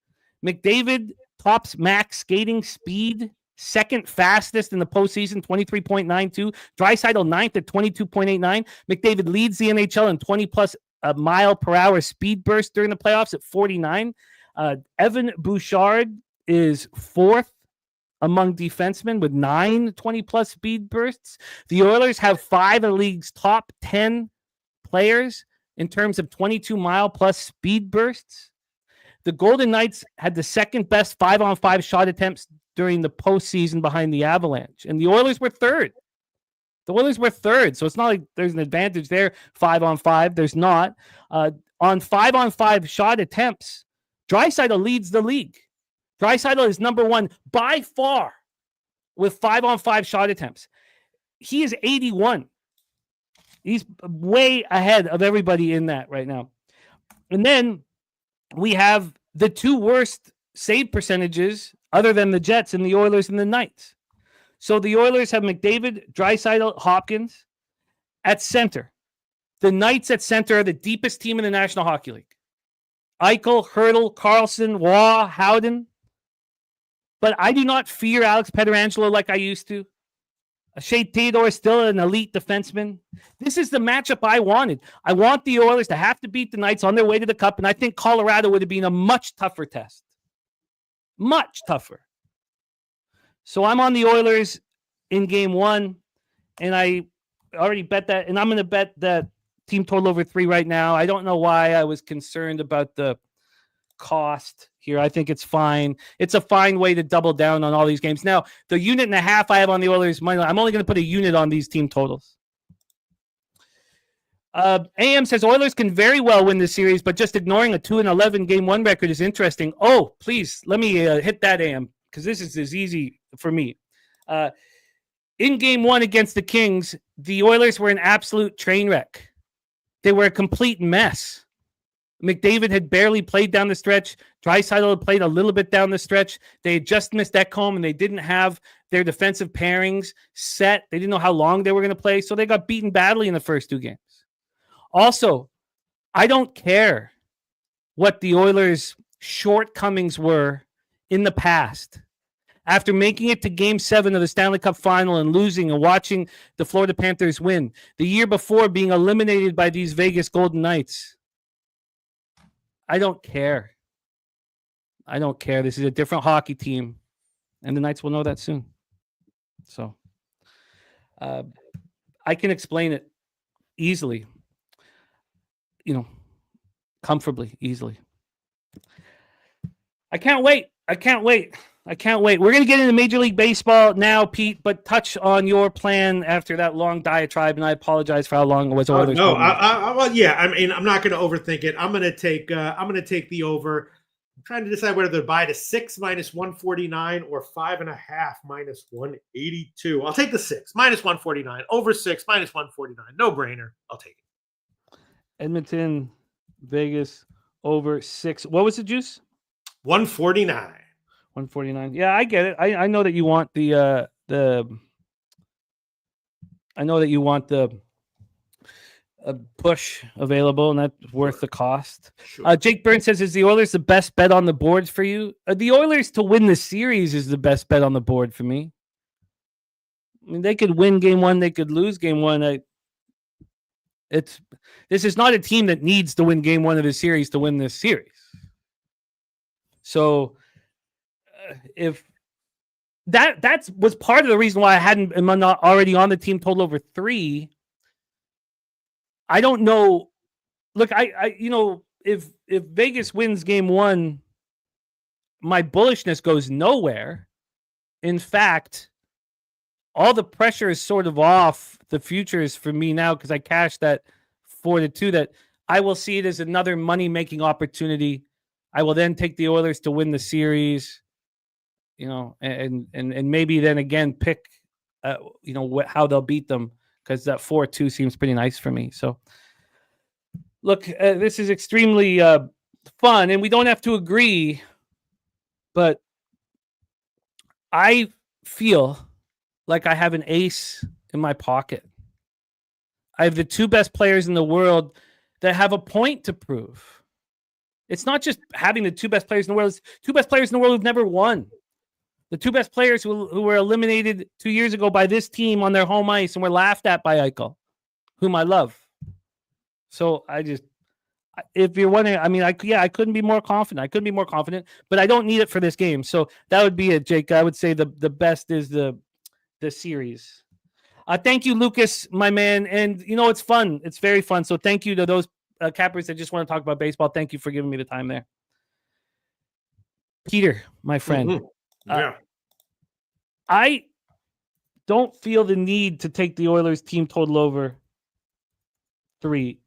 McDavid tops max skating speed, second fastest in the postseason, 23.92. Draisaitl ninth at 22.89. McDavid leads the NHL in 20-plus mile per hour speed burst during the playoffs at 49. Evan Bouchard is 4th among defensemen with 9 20-plus speed bursts. The Oilers have 5 of the league's top 10 players in terms of 22-mile-plus speed bursts. The Golden Knights had the second best 5-on-5 shot attempts during the postseason behind the Avalanche, and the Oilers were 3rd. So it's not like there's an advantage there, 5-on-5. There's not. On 5-on-5 shot attempts, Draisaitl leads the league. Draisaitl is number 1 by far with 5-on-5 shot attempts. He is 81. He's way ahead of everybody in that right now. And then we have the 2 worst save percentages other than the Jets and the Oilers and the Knights. So the Oilers have McDavid, Draisaitl, Hopkins at center. The Knights at center are the deepest team in the National Hockey League. Eichel, Hertl, Karlsson, Waugh, Howden. But I do not fear Alex Pietrangelo like I used to. Shea Theodore is still an elite defenseman. This is the matchup I wanted. I want the Oilers to have to beat the Knights on their way to the Cup, and I think Colorado would have been a much tougher test. Much tougher. So I'm on the Oilers in game 1, and I already bet that, and I'm going to bet that team total over 3 right now. I don't know why I was concerned about the cost here. I think it's fine. It's a fine way to double down on all these games. Now, the 1.5 units I have on the Oilers money line, I'm only going to put a unit on these team totals. AM says Oilers can very well win this series, but just ignoring a 2-11 game 1 record is interesting. Oh, please let me hit that, AM, because this is as easy for me. In game 1 against the Kings, the Oilers were an absolute train wreck. They were a complete mess. McDavid had barely played down the stretch. Draisaitl had played a little bit down the stretch. They had just missed Ekholm, and they didn't have their defensive pairings set. They didn't know how long they were going to play, so they got beaten badly in the first 2 games. Also, I don't care what the Oilers' shortcomings were in the past. After making it to Game 7 of the Stanley Cup Final and losing and watching the Florida Panthers win, the year before being eliminated by these Vegas Golden Knights, I don't care. I don't care. This is a different hockey team, and the Knights will know that soon. So I can explain it easily, comfortably, easily. I can't wait. We're going to get into Major League Baseball now, Pete, but touch on your plan after that long diatribe, and I apologize for how long it was. Well, yeah. I mean, I'm not going to overthink it. I'm going to take the over. I'm trying to decide whether to buy the 6 minus 149 or 5.5 minus 182. I'll take the 6 minus 149 over 6 minus 149. No brainer. I'll take it. Edmonton, Vegas over 6. What was the juice? 149. 149. Yeah, I get it. I know that you want the push available, and that's worth the cost. Sure. Jake Burns says, is the Oilers the best bet on the board for you? The Oilers to win the series is the best bet on the board for me. I mean, they could win Game 1, they could lose Game 1. This is not a team that needs to win Game 1 of the series to win this series. So if that was part of the reason why I'm not already on the team total over 3. I don't know. Look, if Vegas wins Game 1, my bullishness goes nowhere. In fact, all the pressure is sort of off the futures for me now because I cashed that 4-2. That I will see it as another money-making opportunity. I will then take the Oilers to win the series, and maybe then again pick, how they'll beat them, because that 4-2 seems pretty nice for me. So, look, this is extremely fun, and we don't have to agree, but I feel like I have an ace in my pocket. I have the 2 best players in the world that have a point to prove. It's not just having the 2 best players in the world. It's 2 best players in the world who've never won. The 2 best players who were eliminated 2 years ago by this team on their home ice and were laughed at by Eichel, whom I love. So if you're wondering, I mean, I couldn't be more confident. But I don't need it for this game. So that would be it, Jake. I would say the best is the series. Thank you, Lucas, my man. And, it's fun. It's very fun. So thank you to those cappers that just want to talk about baseball. Thank you for giving me the time there. Peter, my friend. Mm-hmm. Yeah. I don't feel the need to take the Oilers team total over 3,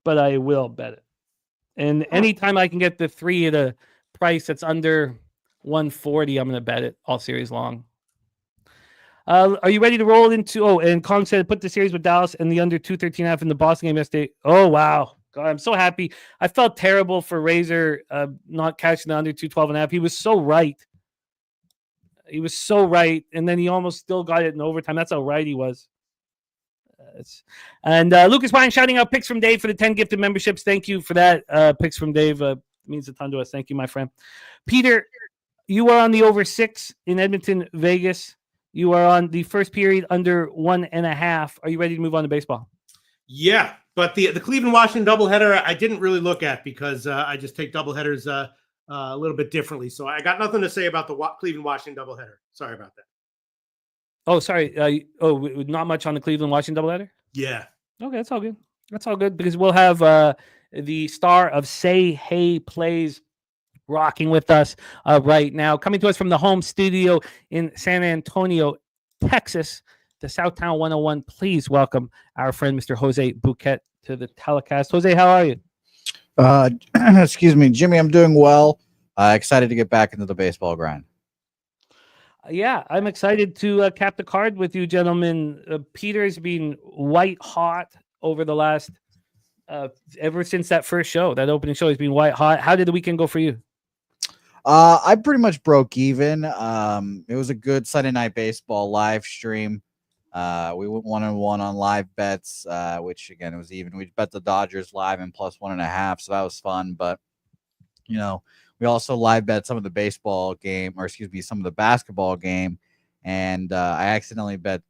but I will bet it. And anytime I can get the 3 at a price that's under 140, I'm going to bet it all series long. Are you ready to roll into? Oh, and Kong said put the series with Dallas and the under 213.5 in the Boston game yesterday. Oh wow, God, I'm so happy. I felt terrible for Razor not catching the under 212.5. He was so right. And then he almost still got it in overtime. That's how right he was. Lucas Bryan shouting out picks from Dave for the 10 gifted memberships. Thank you for that. Picks from Dave means a ton to us. Thank you, my friend. Peter, you are on the over 6 in Edmonton, Vegas. You are on the first period under 1.5. Are you ready to move on to baseball? Yeah, but the Cleveland-Washington doubleheader I didn't really look at because I just take doubleheaders a little bit differently. So I got nothing to say about the Cleveland-Washington doubleheader. Sorry about that. Oh, sorry. Not much on the Cleveland-Washington doubleheader? Yeah. Okay, that's all good. That's all good because we'll have the star of Say Hey Plays rocking with us right now. Coming to us from the home studio in San Antonio, Texas, the Southtown 101. Please welcome our friend, Mr. Jose Bouquet, to the telecast. Jose, how are you? Excuse me, Jimmy. I'm doing well. Excited to get back into the baseball grind. Yeah, I'm excited to cap the card with you, gentlemen. Peter's been white hot over the last ever since that first show, that opening show, he's been white hot. How did the weekend go for you? I pretty much broke even. It was a good Sunday Night Baseball live stream. We went 1-1 on live bets, which again, it was even. We bet the Dodgers live and +1.5, so that was fun. But we also live bet some of the baseball game, or excuse me, some of the basketball game, and I accidentally bet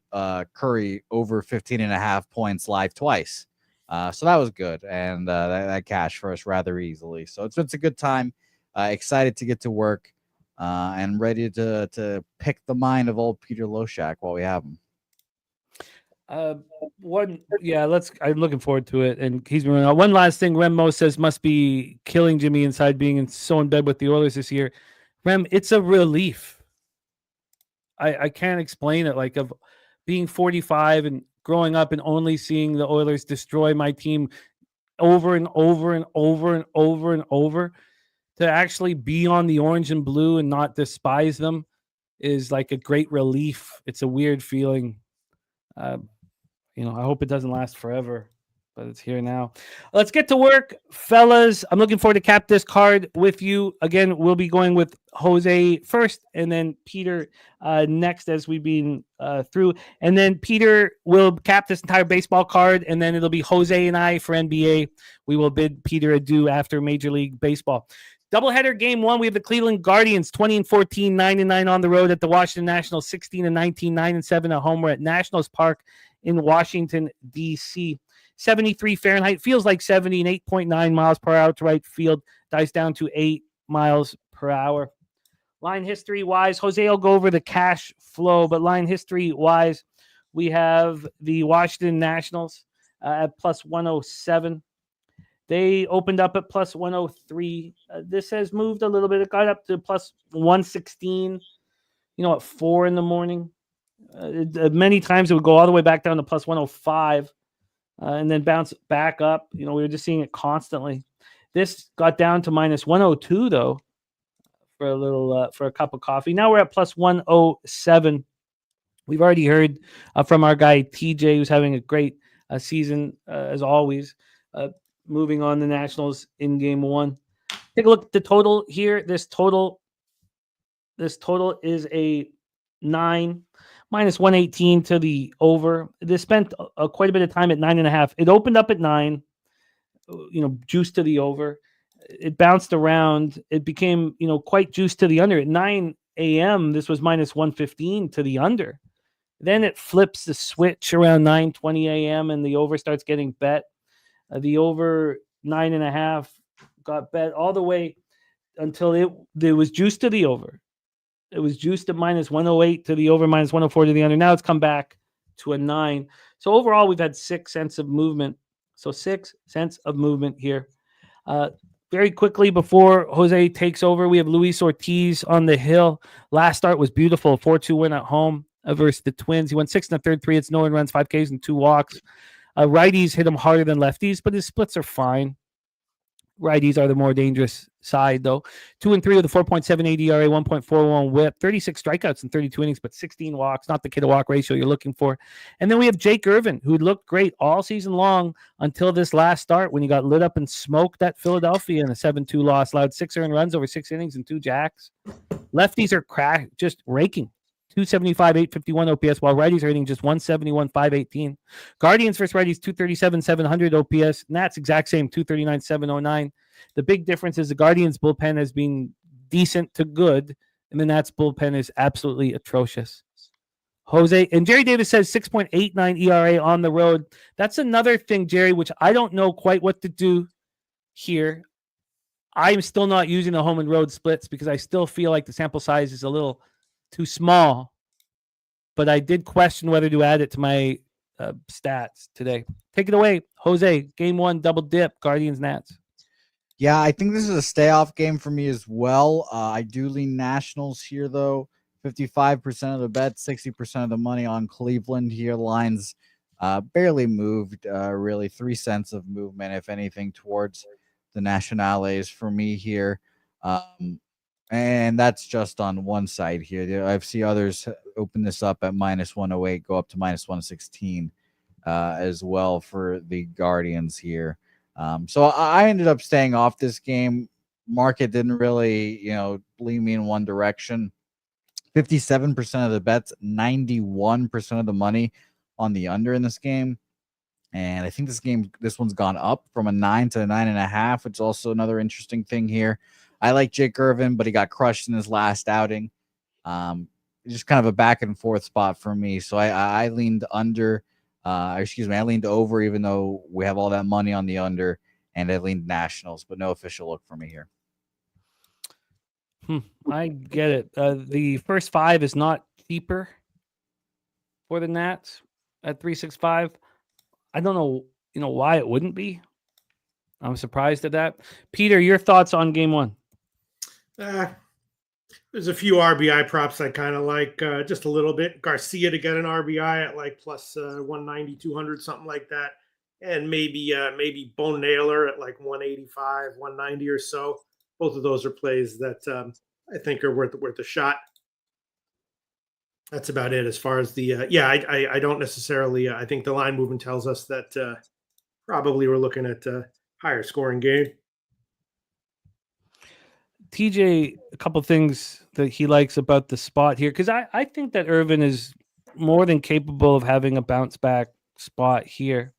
Curry over 15.5 points live twice. So that was good, and that cashed for us rather easily. So it's a good time. Excited to get to work, and ready to pick the mind of old Peter Loshak while we have him. I'm looking forward to it. And he's been running. One last thing, Remo says must be killing Jimmy inside being so in bed with the Oilers this year. Rem, it's a relief. I can't explain it. Like, of being 45 and growing up and only seeing the Oilers destroy my team over and over and over and over and over, to actually be on the orange and blue and not despise them is like a great relief. It's a weird feeling. I hope it doesn't last forever, but it's here now. Let's get to work, fellas. I'm looking forward to cap this card with you. Again, we'll be going with Jose first and then Peter next as we've been through. And then Peter will cap this entire baseball card, and then it'll be Jose and I for NBA. We will bid Peter adieu after Major League Baseball. Doubleheader game 1, we have the Cleveland Guardians 20-14, 9-9 on the road at the Washington Nationals, 16-19, 9-7 at home. We're at Nationals Park in Washington, D.C. 73 Fahrenheit, feels like 70, and 8.9 miles per hour to right field, dies down to 8 miles per hour. Line history-wise, Jose will go over the cash flow, but line history-wise, we have the Washington Nationals at +107. They opened up at +103. This has moved a little bit. It got up to +116, at 4 in the morning. Many times it would go all the way back down to +105 and then bounce back up. We were just seeing it constantly. This got down to -102, though, for a cup of coffee. Now we're at +107. We've already heard from our guy TJ, who's having a great season as always. Moving on the Nationals in game 1. Take a look at the total here. This total is a 9, -118 to the over. This spent quite a bit of time at 9.5. It opened up at 9, juiced to the over. It bounced around. It became, quite juiced to the under. At 9 a.m., this was -115 to the under. Then it flips the switch around 9:20 a.m. and the over starts getting bet. The over 9.5 got bet all the way until it was juiced to the over. It was juiced at -108 to the over, -104 to the under. Now it's come back to a 9. So overall, we've had 6 cents of movement. So 6 cents of movement here. Very quickly before Jose takes over, we have Luis Ortiz on the hill. Last start was beautiful. 4-2 win at home versus the Twins. He went 6 1/3, 3 hits, no one runs, 5 Ks, and 2 walks. Righties hit him harder than lefties, but his splits are fine. Righties are the more dangerous side, though. 2 and 3 with a 4.78 ERA, 1.41 WHIP, 36 strikeouts in 32 innings, but 16 walks. Not the kid-to-walk ratio you're looking for. And then we have Jake Irvin, who looked great all season long until this last start when he got lit up and smoked at Philadelphia in a 7-2 loss. Allowed 6 earned runs over 6 innings and 2 jacks. Lefties are just raking. 275, 851 OPS, while righties are hitting just 171, 518. Guardians versus righties, 237, 700 OPS. Nats exact same, 239, 709. The big difference is the Guardians bullpen has been decent to good, and the Nats bullpen is absolutely atrocious. Jose and Jerry Davis says 6.89 ERA on the road. That's another thing, Jerry, which I don't know quite what to do here. I'm still not using the home and road splits because I still feel like the sample size is a little too small, but I did question whether to add it to my stats today. Take it away, Jose. Game 1, double dip, Guardians, Nats. Yeah, I think this is a stay-off game for me as well. I do lean Nationals here, though. 55% of the bet, 60% of the money on Cleveland here. Lines barely moved, really 3 cents of movement, if anything, towards the Nationales for me here. And that's just on one side here. I've seen others open this up at -108, go up to -116 as well for the Guardians here. So I ended up staying off this game. Market didn't really, lead me in one direction. 57% of the bets, 91% of the money on the under in this game. And I think this one's gone up from a 9 to a 9.5, which is also another interesting thing here. I like Jake Irvin, but he got crushed in his last outing. Just kind of a back and forth spot for me. So I leaned under, I leaned over, even though we have all that money on the under, and I leaned Nationals, but no official look for me here. I get it. The first 5 is not cheaper for the Nats at 365. I don't know, why it wouldn't be. I'm surprised at that. Peter, your thoughts on game 1? There's a few RBI props I kind of like, just a little bit. Garcia to get an RBI at like plus 190, 200, something like that. And maybe Bone Naylor at like 185, 190 or so. Both of those are plays that I think are worth a shot. That's about it as far as the I don't necessarily I think the line movement tells us that probably we're looking at a higher scoring game. TJ, a couple things that he likes about the spot here, because I think that Irvin is more than capable of having a bounce back spot here.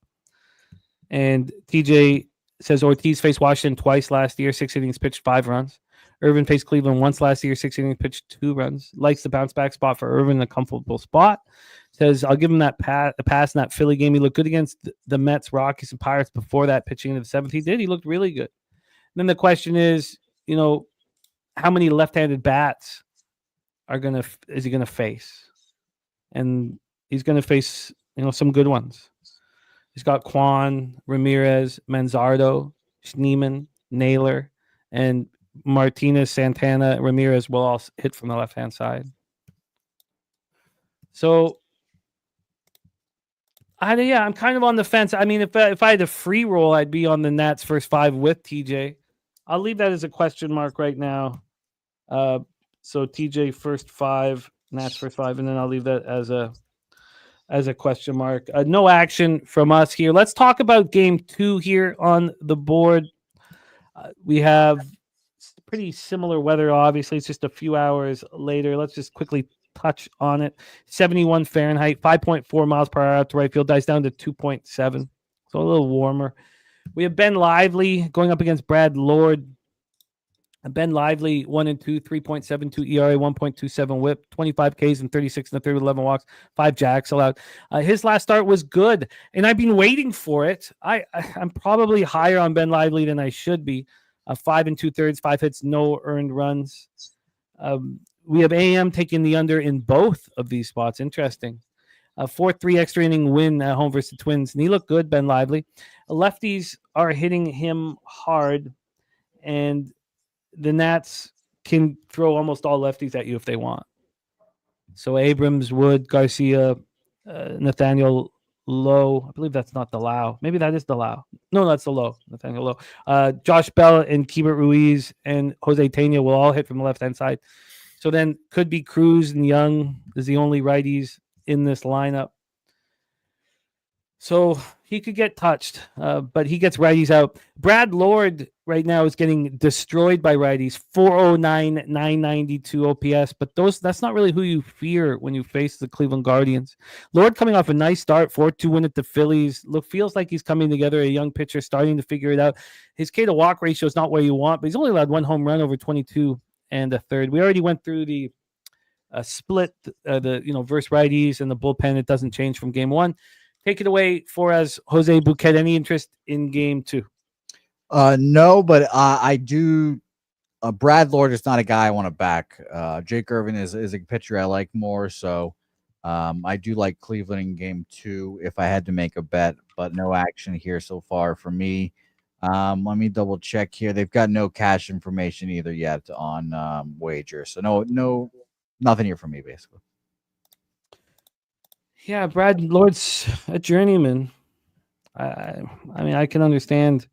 And TJ says Ortiz faced Washington twice last year, 6 innings pitched, 5 runs. Irvin faced Cleveland once last year, 6 innings pitched, 2 runs. Likes the bounce back spot for Irvin, a comfortable spot. Says, I'll give him that pass in that Philly game. He looked good against the Mets, Rockies, and Pirates before that, pitching into the 7th. He did. He looked really good. And then the question is, how many left-handed bats is he gonna face? And he's gonna face, some good ones. He's got Kwan, Ramirez, Manzardo, Schneemann, Naylor, and Martinez, Santana, Ramirez will all hit from the left-hand side. So, I'm kind of on the fence. I mean, if I had a free roll, I'd be on the Nats first 5 with TJ. I'll leave that as a question mark right now. So TJ first 5, Nats first 5, and then I'll leave that as a question mark. No action from us here. Let's talk about game 2 here on the board. We have pretty similar weather, obviously. It's just a few hours later. Let's just quickly touch on it. 71 Fahrenheit, 5.4 miles per hour out to right field, dies down to 2.7. So a little warmer. We have Ben Lively going up against Brad Lord. Ben Lively, 1-2, 3.72 ERA, 1.27 whip, 25 Ks and 36 in the third with 11 walks, 5 jacks allowed. His last start was good, and I've been waiting for it. I'm probably higher on Ben Lively than I should be. 5 2/3, 5 hits, no earned runs. We have AM taking the under in both of these spots. Interesting. 4-3 extra inning win at home versus the Twins, and he looked good, Ben Lively. Lefties are hitting him hard, and the Nats can throw almost all lefties at you if they want. So Abrams, Wood, Garcia, Nathaniel Lowe. I believe that's not the Lau. Maybe that is the Lau. No, that's the Lowe. Nathaniel Lowe. Josh Bell and Keibert Ruiz and Jose Tena will all hit from the left-hand side. So then could be Cruz and Young is the only righties in this lineup. So he could get touched, but he gets righties out. Brad Lord right now is getting destroyed by righties. 409, 992 OPS, but that's not really who you fear when you face the Cleveland Guardians. Lord coming off a nice start, 4-2 win at the Phillies. Feels like he's coming together, a young pitcher starting to figure it out. His K to walk ratio is not where you want, but he's only allowed 1 home run over 22 and a third. We already went through the split, versus righties and the bullpen. It doesn't change from game 1. Take it away for us, Jose Bouquet. Any interest in game 2? No, but I do. Brad Lord is not a guy I want to back. Jake Irvin is a pitcher I like more. So I do like Cleveland in game 2 if I had to make a bet, but no action here so far for me. Let me double check here. They've got no cash information either yet on wager. So no, nothing here for me, basically. Yeah, Brad Lord's a journeyman. I mean, I can understand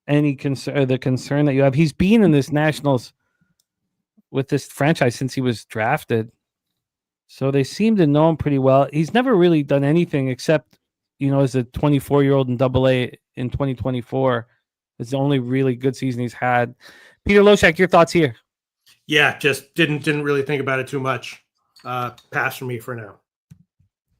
any the concern that you have. He's been in this Nationals with this franchise since he was drafted, so they seem to know him pretty well. He's never really done anything except as a 24-year-old in AA in 2024. It's the only really good season he's had. Peter Loshak, your thoughts here? Yeah, just didn't really think about it too much. Pass for me for now.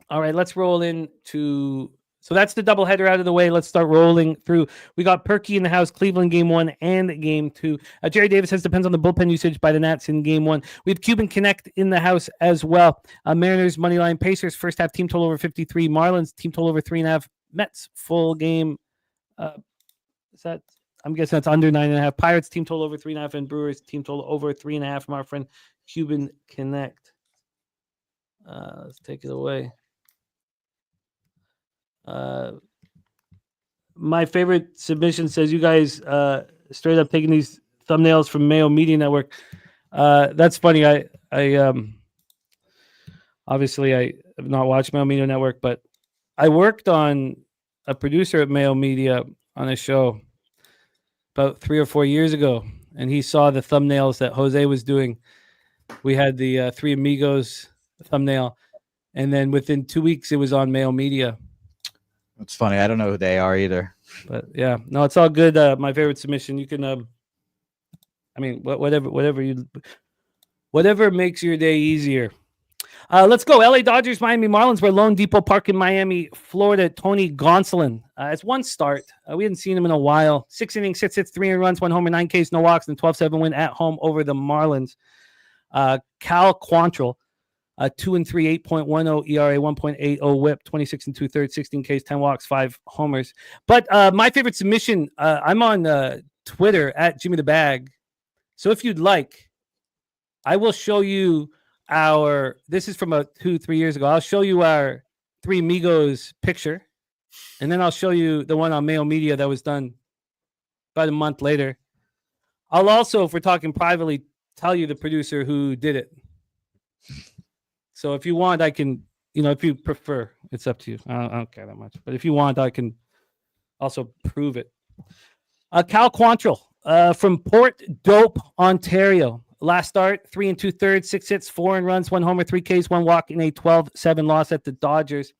All right, let's roll into. So that's the doubleheader out of the way. Let's start rolling through. We got Perky in the house, Cleveland game 1 and game 2. Jerry Davis says depends on the bullpen usage by the Nats in game 1. We have Cuban Connect in the house as well. Mariners money line, Pacers first half team total over 53. Marlins team total over 3.5. Mets full game. Is that? I'm guessing that's under 9.5. Pirates team total over 3.5, and Brewers team total over 3.5 from our friend Cuban Connect. Let's take it away. My favorite submission says you guys straight up taking these thumbnails from Mayo Media Network. That's funny. I obviously I have not watched Mayo Media Network, but I worked on a producer at Mayo Media on a show about 3 or 4 years ago, and he saw the thumbnails that Jose was doing. We had the Three Amigos thumbnail, and then within 2 weeks it was on Mayo Media. It's funny. I don't know who they are either. But yeah, no, it's all good. My favorite submission. You can, I mean, whatever makes your day easier. Let's go. LA Dodgers, Miami Marlins. We're Lone Depot Park in Miami, Florida. Tony Gonsolin. It's one start. We hadn't seen him in a while. 6 innings, 6 hits, 3 runs, 1 homer, 9 Ks, no walks, and 12-7 win at home over the Marlins. Cal Quantrill. 2-3, 8.10 ERA, 1.80 WHIP, 26 2/3, 16 Ks, 10 walks, 5 homers. But my favorite submission, I'm on Twitter at Jimmy the Bag. So if you'd like, I will show you this is from 2-3 years ago. I'll show you our Three Amigos picture, and then I'll show you the one on Mayo Media that was done about a month later. I'll also, if we're talking privately, tell you the producer who did it. So if you want, I can, if you prefer, it's up to you. I don't care that much. But if you want, I can also prove it. Cal Quantrill from Port Dope, Ontario. Last start, 3 2/3, 6 hits, 4 runs, 1 homer, 3 Ks, 1 walk in a 12-7 loss at the Dodgers.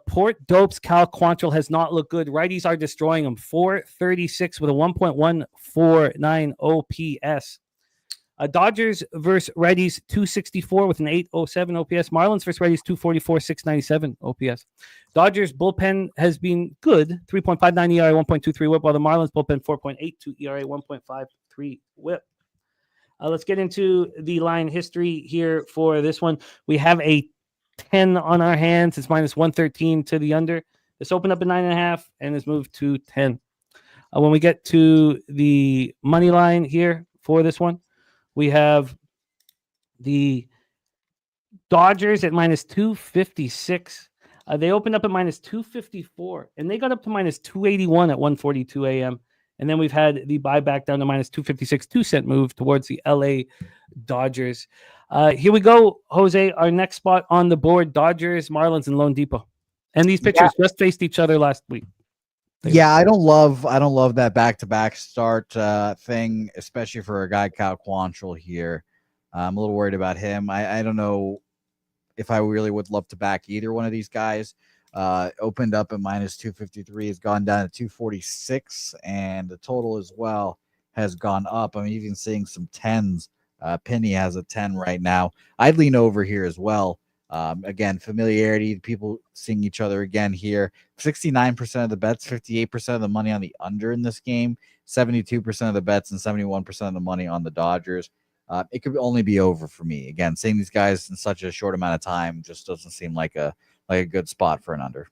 Port Dope's Cal Quantrill has not looked good. Righties are destroying him. 436 with a 1.149 OPS. Dodgers versus righties 264 with an 807 OPS. Marlins versus righties 244, 697 OPS. Dodgers bullpen has been good, 3.59 ERA, 1.23 WHIP, while the Marlins bullpen 4.82 ERA, 1.53 WHIP. Let's get into the line history here for this one. We have a 10 on our hands. It's minus 113 to the under. This opened up at 9.5 and has moved to 10. When we get to the money line here for this one, we have the Dodgers at minus 256. They opened up at minus 254, and they got up to minus 281 at 1:42 a.m. And then we've had the buyback down to minus 256, 2-cent move towards the LA Dodgers. Here we go, Jose. Our next spot on the board: Dodgers, Marlins, and Lone Depot. And these pitchers just faced each other last week. Yeah, I don't love that back-to-back start thing, especially for a guy Cal Quantrill here. I'm a little worried about him. I don't know if I really would love to back either one of these guys. Opened up at minus 253, has gone down to 246, and the total as well has gone up. I'm even seeing some 10s. Penny has a 10 right now. I'd lean over here as well. Again, familiarity, people seeing each other again here. 69% of the bets, 58% of the money on the under in this game, 72% of the bets, and 71% of the money on the Dodgers. It could only be over for me. Again, seeing these guys in such a short amount of time just doesn't seem like a good spot for an under.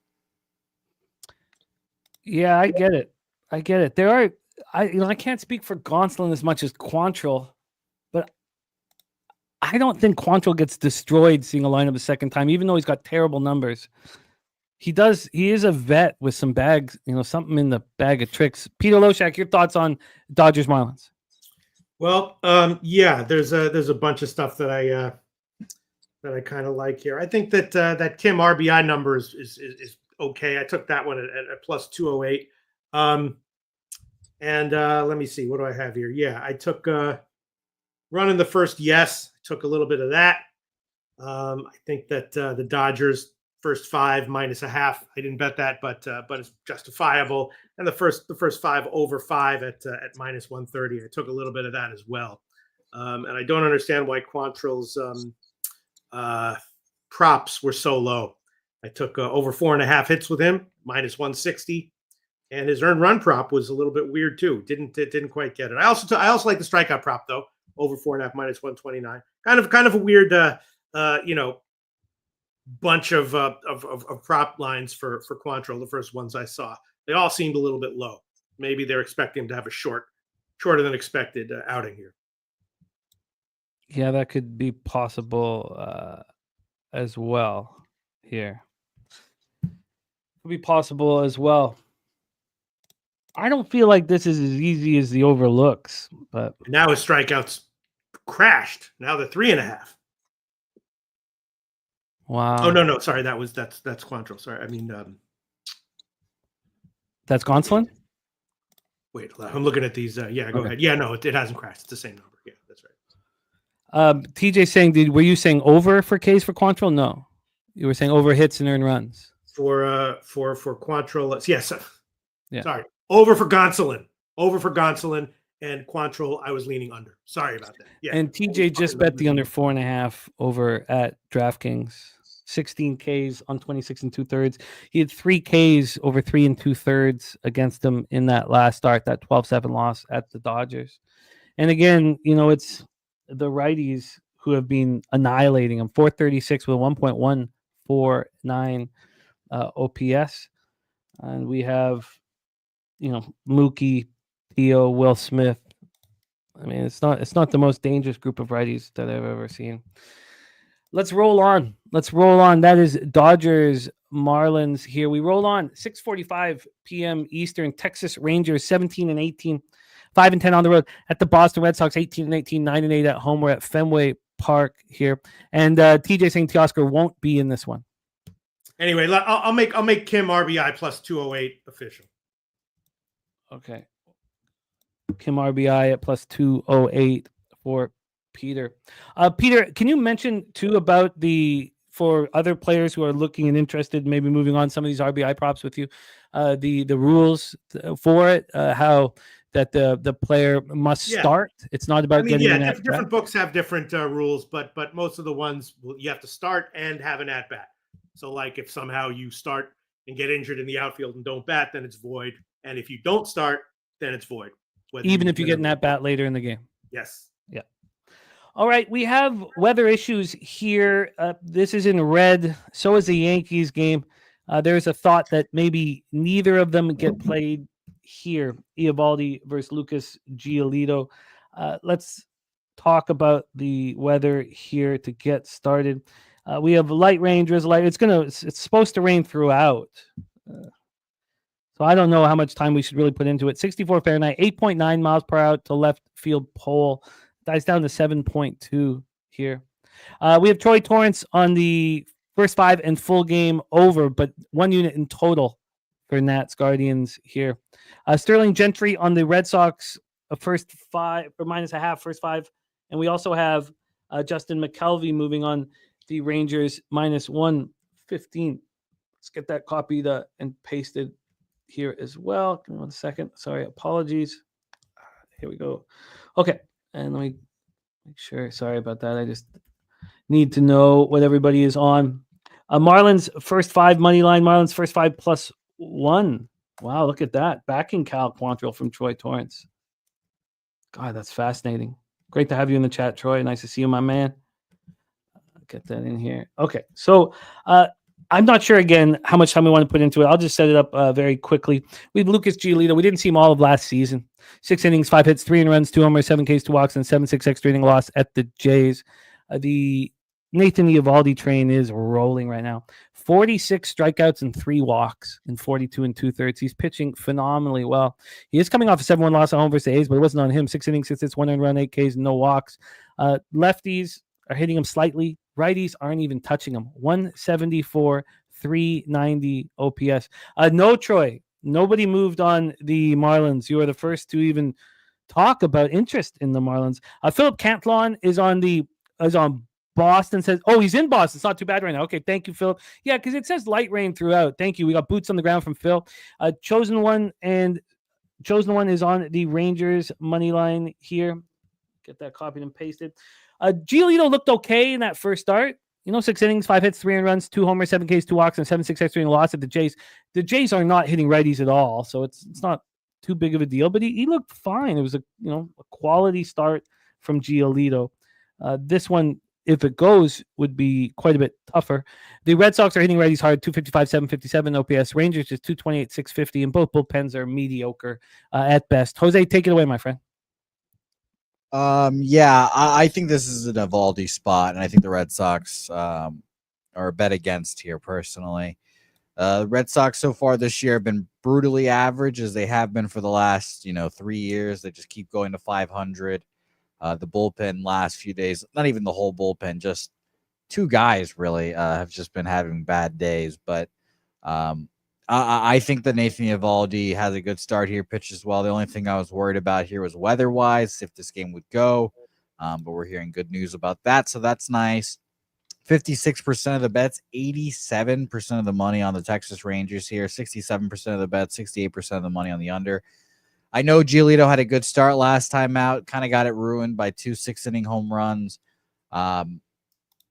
Yeah, I get it. There are, I can't speak for Gonsolin as much as Quantrill, but I don't think Quantrill gets destroyed seeing a lineup a second time, even though he's got terrible numbers. He is a vet with some bags, something in the bag of tricks. Peter Loshak, your thoughts on Dodgers Marlins? Well, yeah, there's a bunch of stuff that I kind of like here. I think that Kim RBI number is okay. I took that one at plus 208. And let me see, what do I have here? Yeah, I took running the first. Yes, took a little bit of that. I think that the Dodgers first 5 minus a half. I didn't bet that, but it's justifiable. And the first 5 over 5 at minus 130. I took a little bit of that as well. And I don't understand why Quantrill's props were so low. I took over 4.5 hits with him, minus 160. And his earned run prop was a little bit weird too. Didn't quite get it. I also like the strikeout prop though, over 4.5 minus 129. Kind of a weird bunch of prop lines for Quantrill. The first ones I saw, they all seemed a little bit low. Maybe they're expecting him to have a shorter than expected outing here. Yeah, that could be possible as well here. Could be possible as well. I don't feel like this is as easy as the over looks, but now his strikeouts crashed. Now they're 3.5. Wow. Oh no, sorry, that's Quantrill. Sorry, I mean that's Gonsolin. Wait, I'm looking at these. Go ahead. Yeah, no, it hasn't crashed. It's the same number. Yeah, that's right. TJ saying, were you saying over for K's for Quantrill? No, you were saying over hits and earned runs for Quantrill. Yes, yeah. Sorry. Over for Gonsolin, and Quantrill, I was leaning under. Sorry about that. Yeah. And TJ just bet the under 4.5 over at DraftKings. 16 Ks on 26 2/3. He had 3 Ks over 3 2/3 against him in that last start, that 12-7 loss at the Dodgers. And again, it's the righties who have been annihilating him. 436 with a 1.149 OPS. And we have Mookie, Theo, Will Smith. I mean, it's not the most dangerous group of righties that I've ever seen. Let's roll on. That is Dodgers Marlins here. We roll on 6:45 p.m. Eastern. Texas Rangers 17-18, 5-10 on the road at the Boston Red Sox. 18-18, 9-8 at home. We're at Fenway Park here, and TJ saying Teoscar won't be in this one. Anyway, I'll make Kim RBI plus 208 official. Okay. Kim RBI at plus 208 for Peter. Peter, can you mention too about for other players who are looking and interested, maybe moving on some of these RBI props with you, the rules for it, how that the player must start. It's not about getting an at-bat. Different books have different rules, but most of the ones you have to start and have an at-bat. So like if somehow you start and get injured in the outfield and don't bat, then it's void. And if you don't start, then it's void. Even if you get an at-bat later in the game. Yes. Yeah. All right. We have weather issues here. This is in red. So is the Yankees game. There's a thought that maybe neither of them get played here. Eovaldi versus Lucas Giolito. Let's talk about the weather here to get started. We have light rain, drizzle, light. It's supposed to rain throughout. So I don't know how much time we should really put into it. 64 Fahrenheit, 8.9 miles per hour to left field pole. Dies down to 7.2 here. We have Troy Torrance on the first 5 and full game over, but 1 unit in total for Nats Guardians here. Sterling Gentry on the Red Sox, first 5 or minus a half, first 5. And we also have Justin McKelvey moving on the Rangers minus 115. Let's get that copied and pasted here as well. Give me 1 second. Sorry, apologies. Here we go. Okay, and let me make sure. Sorry about that. I just need to know what everybody is on. Marlins first 5 money line. Marlins first 5 plus 1. Wow, look at that. Backing Cal Quantrill from Troy Torrance. God, that's fascinating. Great to have you in the chat, Troy. Nice to see you, my man. Get that in here. Okay, so I'm not sure, again, how much time we want to put into it. I'll just set it up very quickly. We have Lucas Giolito. We didn't see him all of last season. 6 innings, 5 hits, 3 runs, 2 homers, 7 Ks, 2 walks, and 7.6 extra inning loss at the Jays. The Nathan Eovaldi train is rolling right now. 46 strikeouts and 3 walks in 42 2/3. He's pitching phenomenally well. He is coming off a 7-1 loss at home versus the A's, but it wasn't on him. 6 innings, 6 hits, 1 earned run, 8 Ks, no walks. Lefties are hitting him slightly. Righties aren't even touching him. 174, 390 OPS. No, Troy. Nobody moved on the Marlins. You are the first to even talk about interest in the Marlins. Philip Cantlon is on Boston says, oh, he's in Boston. It's not too bad right now. Okay, thank you, Phil. Yeah, because it says light rain throughout. Thank you. We got boots on the ground from Phil. Chosen one is on the Rangers money line here. Get that copied and pasted. Giolito looked okay in that first start. 6 innings, 5 hits, 3 runs, 2 homers, 7 Ks, 2 walks, and 7.6 extra inning loss at the Jays. The Jays are not hitting righties at all, so it's not too big of a deal. But he looked fine. It was a quality start from Giolito. This one, if it goes, would be quite a bit tougher. The Red Sox are hitting righties hard, 255, 757 OPS. Rangers just 228, 650, and both bullpens are mediocre at best. Jose, take it away, my friend. Yeah, I think this is an Eovaldi spot, and I think the Red Sox are a bet against here personally. The Red Sox so far this year have been brutally average, as they have been for the last 3 years. They just keep going to 500. The bullpen last few days, not even the whole bullpen, just 2 guys really have just been having bad days. But I think that Nathan Eovaldi has a good start here, pitches well. The only thing I was worried about here was weather-wise, if this game would go. But we're hearing good news about that, so that's nice. 56% of the bets, 87% of the money on the Texas Rangers here, 67% of the bets, 68% of the money on the under. I know Giolito had a good start last time out, kind of got it ruined by 2 6-inning home runs. But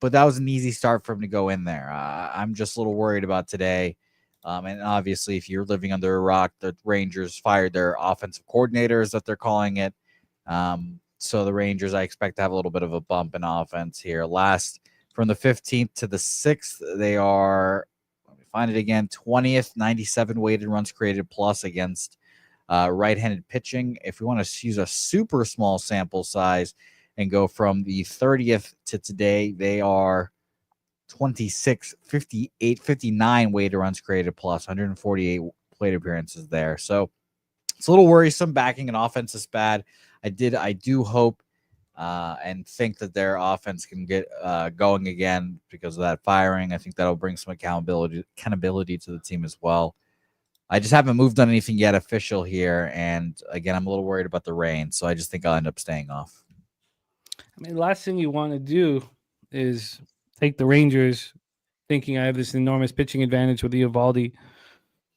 that was an easy start for him to go in there. I'm just a little worried about today. And obviously, if you're living under a rock, the Rangers fired their offensive coordinators that they're calling it. So the Rangers, I expect to have a little bit of a bump in offense here. From the 15th to the 6th, they are, let me find it again, 20th, 97 weighted runs created plus against right-handed pitching. If we want to use a super small sample size and go from the 30th to today, they are 26, 58, 59 weighted runs created plus, 148 plate appearances there. So it's a little worrisome backing an offense this bad. I do hope and think that their offense can get going again because of that firing. I think that'll bring some accountability to the team as well. I just haven't moved on anything yet official here. And again, I'm a little worried about the rain. So I just think I'll end up staying off. I mean, the last thing you want to do is take the Rangers thinking I have this enormous pitching advantage with Eovaldi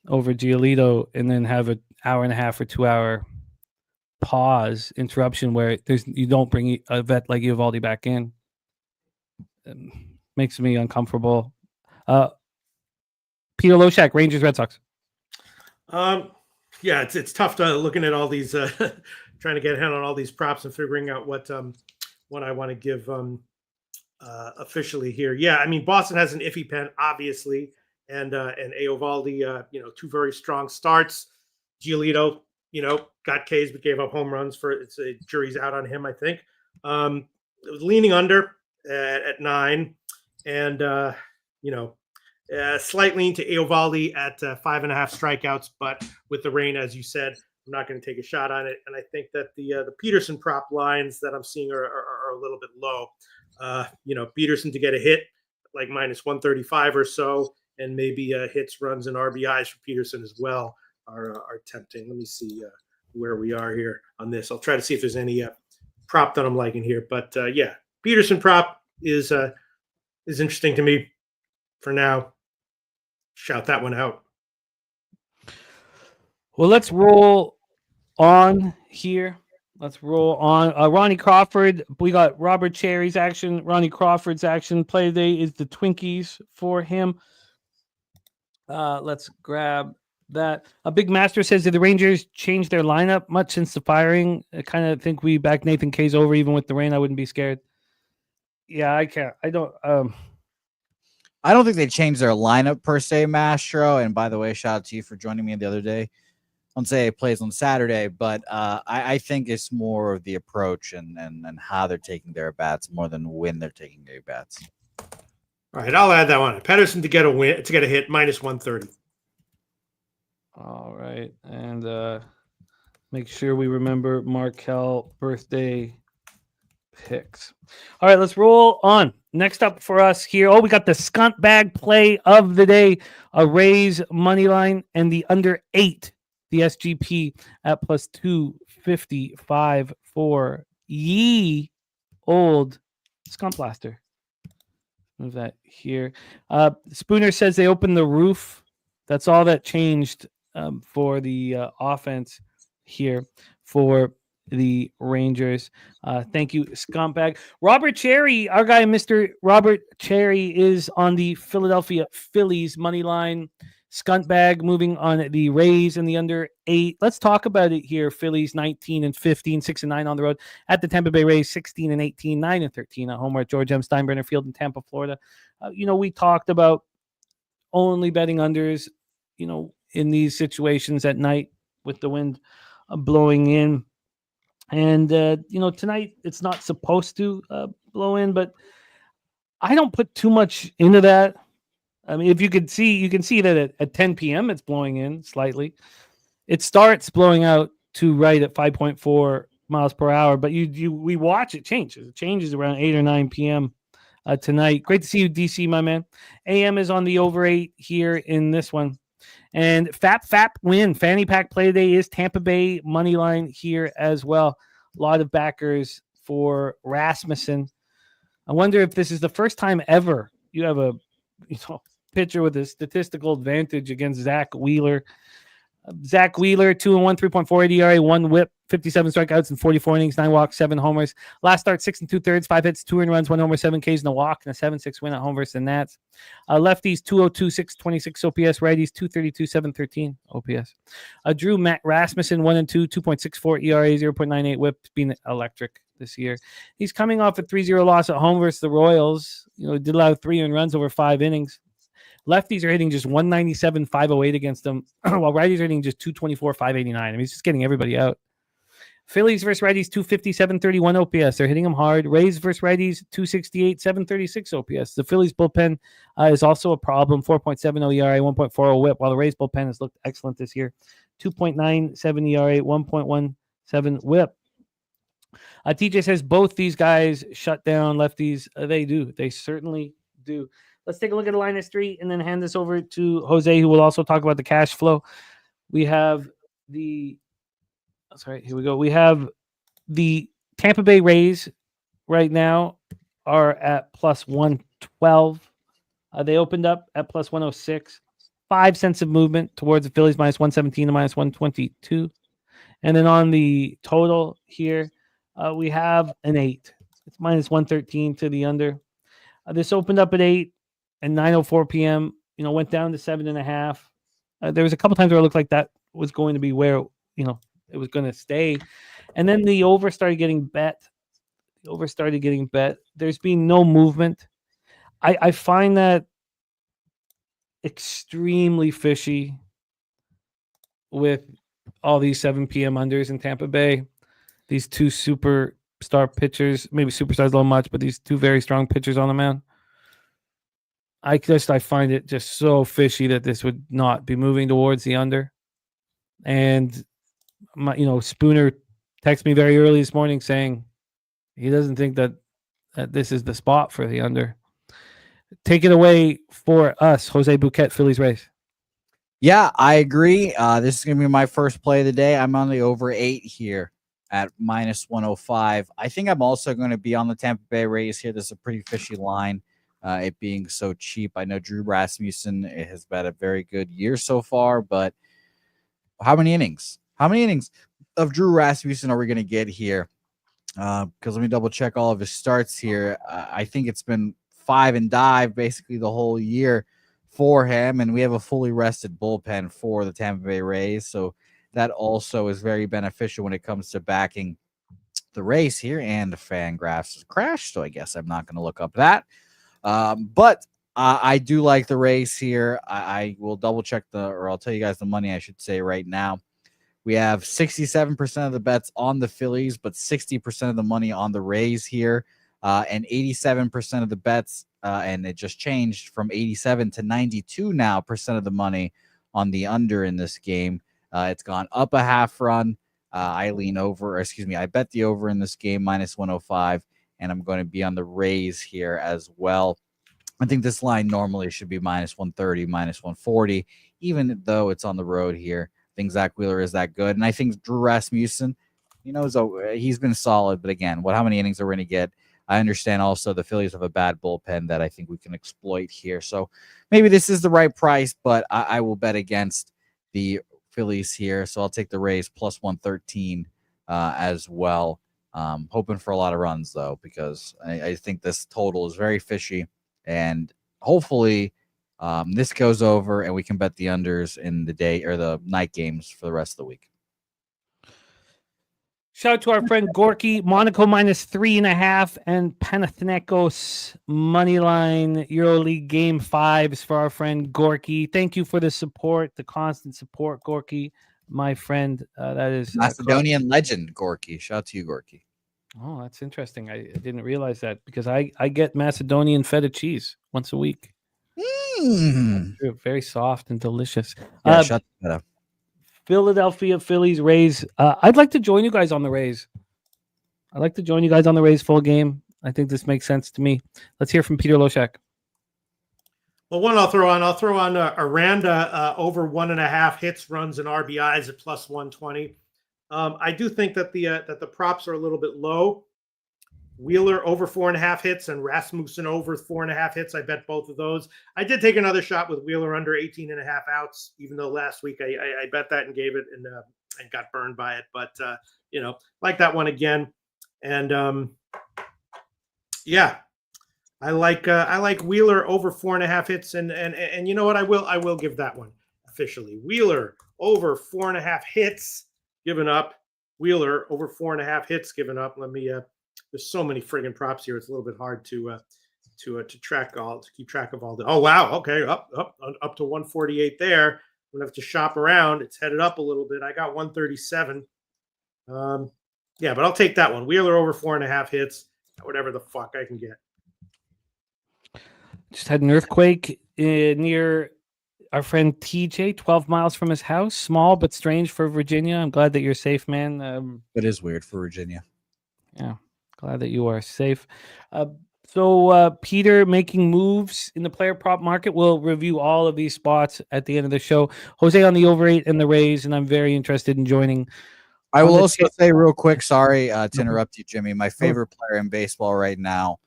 over Giolito and then have an hour and a half or 2 hour interruption where you don't bring a vet like Eovaldi back in. It makes me uncomfortable. Peter Loshak, Rangers, Red Sox. Yeah, it's tough to looking at all these, trying to get a hand on all these props and figuring out what I want to give officially here. Yeah, I mean Boston has an iffy pen, obviously, and Eovaldi, 2 very strong starts. Giolito, got Ks but gave up home runs jury's out on him, I think. It was leaning under at 9, and slight lean to Eovaldi at 5.5 strikeouts, but with the rain, as you said, I'm not going to take a shot on it. And I think that the Peterson prop lines that I'm seeing are a little bit low. Peterson to get a hit like minus 135 or so, and maybe hits, runs, and RBIs for Peterson as well are tempting. Let me see where we are here on this. I'll try to see if there's any prop that I'm liking here. But Peterson prop is interesting to me for now. Shout that one out. Well, let's roll on here. Let's roll on. Ronnie Crawford. We got Robert Cherry's action. Ronnie Crawford's action. Play today is the Twinkies for him. Let's grab that. A Big Master says, did the Rangers change their lineup much since the firing? I kind of think we back Nathan K's over even with the rain. I wouldn't be scared. Yeah, I can't. I don't think they changed their lineup per se, Mastro. And by the way, shout out to you for joining me the other day. I don't say it plays on Saturday, but I think it's more of the approach and how they're taking their bats more than when they're taking their bats. All right, I'll add that one. Pedersen to get a hit, minus 130. All right, and make sure we remember Markel birthday picks. All right, let's roll on. Next up for us here, we got the Skunt Bag play of the day, a Rays money line, and the under 8, the SGP at plus 255 for ye old Skunt Blaster. Move that here. Spooner says they opened the roof. That's all that changed for the offense here for the Rangers. Thank you, Scumbag. Robert Cherry, our guy, Mr. Robert Cherry, is on the Philadelphia Phillies money line. Scumbag moving on the Rays in the under 8. Let's talk about it here. Phillies 19 and 15, 6 and 9 on the road. At the Tampa Bay Rays 16 and 18, 9 and 13 at home at George M. Steinbrenner Field in Tampa, Florida. We talked about only betting unders, in these situations at night with the wind blowing in. And, tonight it's not supposed to blow in, but I don't put too much into that. I mean, if you can see that at 10 p.m. it's blowing in slightly. It starts blowing out to right at 5.4 miles per hour, but we watch it changes. It changes around 8 or 9 p.m. Tonight. Great to see you, DC, my man. AM is on the over 8 here in this one. And FAP win. Fanny Pack play today is Tampa Bay money line here as well. A lot of backers for Rasmussen. I wonder if this is the first time ever you have a pitcher with a statistical advantage against Zach Wheeler. Zach Wheeler, 2-1, 3.48 ERA, 1 whip, 57 strikeouts in 44 innings, 9 walks, 7 homers. Last start, 6 2/3, 5 hits, 2 earned runs, 1 homer, 7 Ks, and a walk, and a 7-6 win at home versus the Nats. Lefties, 202, 626 OPS. Righties, 232, 713 OPS. Drew Rasmussen, 1-2, 2.64 ERA, 0.98 whip, being electric this year. He's coming off a 3-0 loss at home versus the Royals. Did allow 3 earned runs over 5 innings. Lefties are hitting just 197, 508 against them, while righties are hitting just 224, 589. I mean, he's just getting everybody out. Phillies versus righties, 250, 731 OPS. They're hitting them hard. Rays versus righties, 268, 736 OPS. The Phillies bullpen is also a problem, 4.70 ERA, 1.40 whip, while the Rays bullpen has looked excellent this year, 2.97 ERA, 1.17 whip. TJ says both these guys shut down lefties. They do. They certainly do. Let's take a look at the line of 3 and then hand this over to Jose, who will also talk about the cash flow. We have here we go. We have the Tampa Bay Rays right now are at plus 112. They opened up at plus 106. 5 cents of movement towards the Phillies, minus 117 to minus 122. And then on the total here, we have an 8. It's minus 113 to the under. This opened up at 8 and 9:04 p.m. Went down to 7.5. There was a couple times where it looked like that was going to be where it was going to stay, and then the over started getting bet. There's been no movement. I find that extremely fishy with all these 7 p.m. unders in Tampa Bay. These 2 superstar pitchers, maybe superstars a little much, but these 2 very strong pitchers on the mound. I find it just so fishy that this would not be moving towards the under. And Spooner texted me very early this morning saying he doesn't think that this is the spot for the under. Take it away for us, Jose Bouquet, Phillies Rays. Yeah, I agree. This is going to be my first play of the day. I'm on the over 8 here at minus 105. I think I'm also going to be on the Tampa Bay Rays here. This is a pretty fishy line. It being so cheap. I know Drew Rasmussen has had a very good year so far, but how many innings? How many innings of Drew Rasmussen are we going to get here? Because let me double check all of his starts here. I think it's been 5 and dive basically the whole year for him, and we have a fully rested bullpen for the Tampa Bay Rays, so that also is very beneficial when it comes to backing the race here. And the fan graphs has crashed, so I guess I'm not going to look up that. But I do like the race here. I will double check or I'll tell you guys the money, I should say right now. We have 67% of the bets on the Phillies, but 60% of the money on the Rays here, and 87% of the bets, and it just changed from 87 to 92 now % of the money on the under in this game. It's gone up a half run. I bet the over in this game, minus 105. And I'm going to be on the Rays here as well. I think this line normally should be minus 130, minus 140, even though it's on the road here. I think Zach Wheeler is that good. And I think Drew Rasmussen, he's been solid. But again, how many innings are we going to get? I understand also the Phillies have a bad bullpen that I think we can exploit here. So maybe this is the right price, but I will bet against the Phillies here. So I'll take the Rays plus 113 as well. Hoping for a lot of runs, though, because I think this total is very fishy. And hopefully this goes over and we can bet the unders in the day or the night games for the rest of the week. Shout out to our friend Gorky, Monaco minus 3.5, and Panathinaikos moneyline EuroLeague game 5s for our friend Gorky. Thank you for the support, the constant support, Gorky, my friend. That is Macedonian legend, Gorky. Shout out to you, Gorky. Oh, that's interesting. I didn't realize that because I get Macedonian feta cheese once a week. Very soft and delicious. Yeah, shut that up. Philadelphia Phillies Rays. I'd like to join you guys on the Rays. I'd like to join you guys on the Rays full game. I think this makes sense to me. Let's hear from Peter Loshak. Well, one I'll throw on Aranda over 1.5 hits, runs, and RBIs at plus 120. I do think that the props are a little bit low. Wheeler over 4.5 hits and Rasmussen over 4.5 hits. I bet both of those. I did take another shot with Wheeler under 18.5 outs, even though last week I bet that and gave it and got burned by it. But like that one again. And yeah, I like Wheeler over 4.5 hits and you know what, I will give that one officially. Wheeler over 4.5 hits given up. Wheeler over 4.5 hits given up. Let me there's so many friggin' props here. It's a little bit hard to keep track of all the. Oh wow, okay, up to 148 there. I'm gonna have to shop around. It's headed up a little bit. I got 137. Yeah, but I'll take that one. Wheeler over 4.5 hits. Whatever the fuck I can get. Just had an earthquake near our friend TJ, 12 miles from his house. Small but strange for Virginia. I'm glad that you're safe, man. It is weird for Virginia. Yeah. Glad that you are safe. So Peter making moves in the player prop market. We'll review all of these spots at the end of the show. Jose on the over 8 and the Rays, and I'm very interested in joining. I will also say real quick, sorry to interrupt you, Jimmy. My favorite player in baseball right now,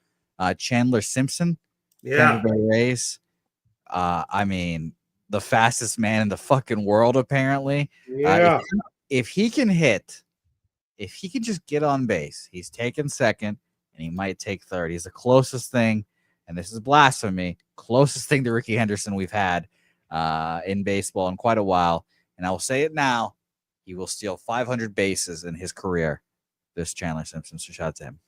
Chandler Simpson. Yeah. Rays. I mean, the fastest man in the fucking world, apparently. Yeah. If he can hit. If he could just get on base, he's taking second, and he might take third. He's the closest thing, and this is blasphemy, closest thing to Ricky Henderson we've had in baseball in quite a while. And I will say it now, he will steal 500 bases in his career, this Chandler Simpson. So shout out to him.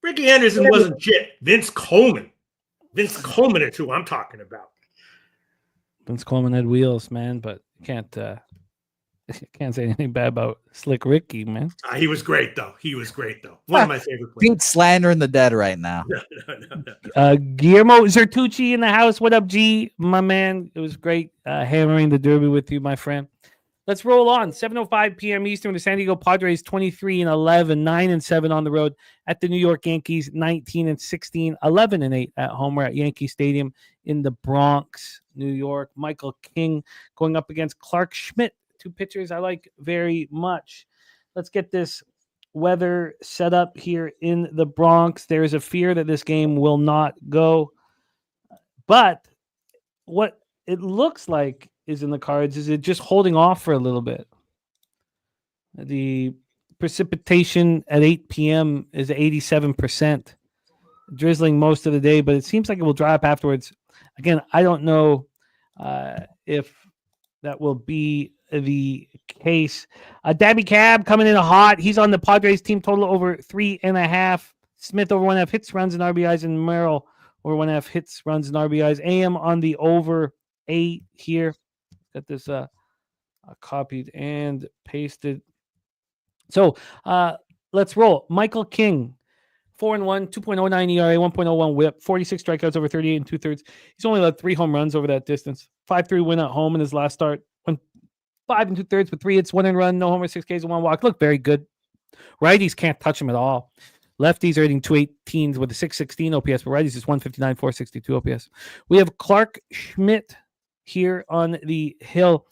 Ricky Henderson wasn't shit. Vince Coleman is who I'm talking about. Vince Coleman had wheels, man, but you can't say anything bad about Slick Ricky, man. He was great, though. One of my favorite players. Beat slandering the dead right now. No. Guillermo Zertucci in the house. What up, G, my man? It was great hammering the derby with you, my friend. Let's roll on. 7:05 p.m. Eastern. The San Diego Padres 23-11, 9-7 on the road at the New York Yankees 19-16, 11-8 at home. We're at Yankee Stadium in the Bronx, New York. Michael King going up against Clark Schmidt. Two pitchers I like very much. Let's get this weather set up here in the Bronx. There is a fear that this game will not go. But what it looks like is in the cards is it just holding off for a little bit. The precipitation at 8 p.m. is 87%. Drizzling most of the day, but it seems like it will dry up afterwards. Again, I don't know if that will be the case. Dabby Cab coming in hot. He's on the Padres team total over 3.5. Smith over 1.5 hits, runs, and RBIs, and Merrill over 1.5 hits, runs, and RBIs. AM on the over 8 here. Got this copied and pasted. So let's roll. Michael King, 4-1, 2.09 ERA, 1.01 WHIP, 46 strikeouts over 38 2/3. He's only allowed 3 home runs over that distance. 5-3 win at home in his last start. 5 2/3 with 3 hits, 1 run, no homer, 6 Ks, and 1 walk. Look very good. Righties can't touch him at all. Lefties are hitting 218s with a 616 OPS, but righties is 159, 462 OPS. We have Clark Schmidt here on the hill.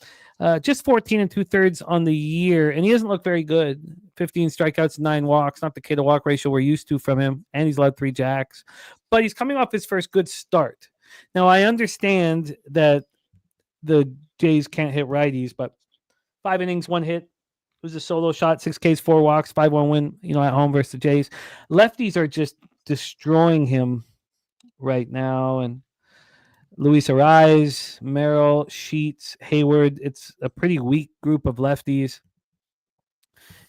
Just 14 2/3 on the year, and he doesn't look very good. 15 strikeouts, 9 walks. Not the K to walk ratio we're used to from him. And he's allowed 3 jacks. But he's coming off his first good start. Now, I understand that the Jays can't hit righties, but 5 innings, 1 hit. It was a solo shot, 6 Ks, 4 walks, 5-1 win, at home versus the Jays. Lefties are just destroying him right now. And Luis Ariz, Merrill, Sheets, Hayward. It's a pretty weak group of lefties.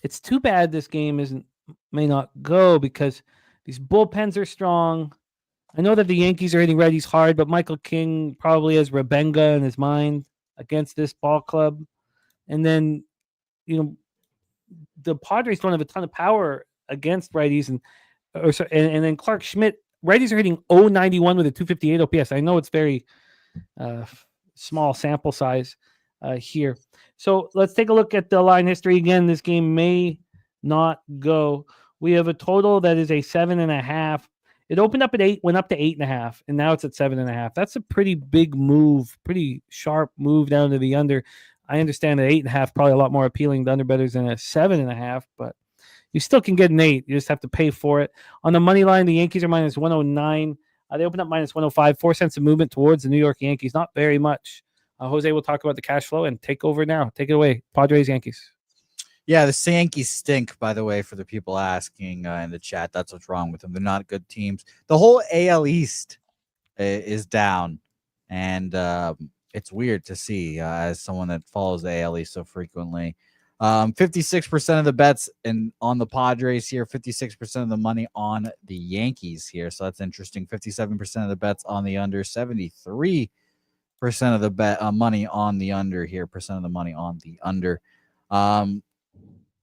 It's too bad this game may not go because these bullpens are strong. I know that the Yankees are hitting righties hard, but Michael King probably has Rebenga in his mind against this ball club. And then, the Padres don't have a ton of power against righties, and then Clark Schmidt. Righties are hitting 0.91 with a 258 OPS. I know it's very small sample size here. So let's take a look at the line history again. This game may not go. We have a total that is a 7.5. It opened up at 8, went up to 8.5, and now it's at 7.5. That's a pretty big move, pretty sharp move down to the under. I understand that 8.5 probably a lot more appealing to underbettors than a 7.5, but you still can get an 8. You just have to pay for it. On the money line, the Yankees are minus 109. They open up minus 105, 4 cents of movement towards the New York Yankees. Not very much. Jose will talk about the cash flow and take over now. Take it away. Padres, Yankees. Yeah, the Yankees stink, by the way, for the people asking in the chat. That's what's wrong with them. They're not good teams. The whole AL East is down, and it's weird to see as someone that follows the AL East so frequently. 56% of the bets on the Padres here, 56% of the money on the Yankees here. So that's interesting. 57% of the bets on the under, 73% of the bet money on the under here, percent of the money on the under.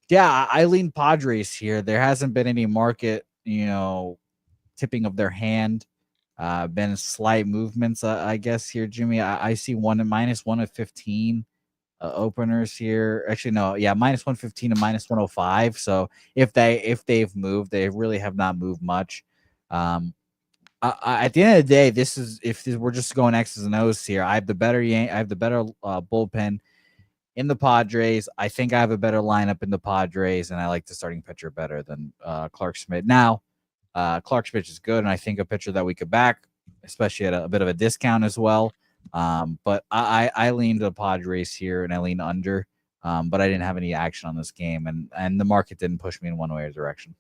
Yeah, I lean Padres here. There hasn't been any market, tipping of their hand. Been slight movements, I guess here, Jimmy. I see minus 1 of 15. Openers here. Actually, no, yeah, minus 115 and minus 105. So if they've moved, they really have not moved much. At the end of the day, we're just going X's and O's here. I have the better bullpen in the Padres. I think I have a better lineup in the Padres, and I like the starting pitcher better than Clark Schmidt. Now, Clark Schmidt is good, and I think a pitcher that we could back, especially at a bit of a discount as well. But I leaned the Padres here, and I lean under. But I didn't have any action on this game, and the market didn't push me in one way or direction.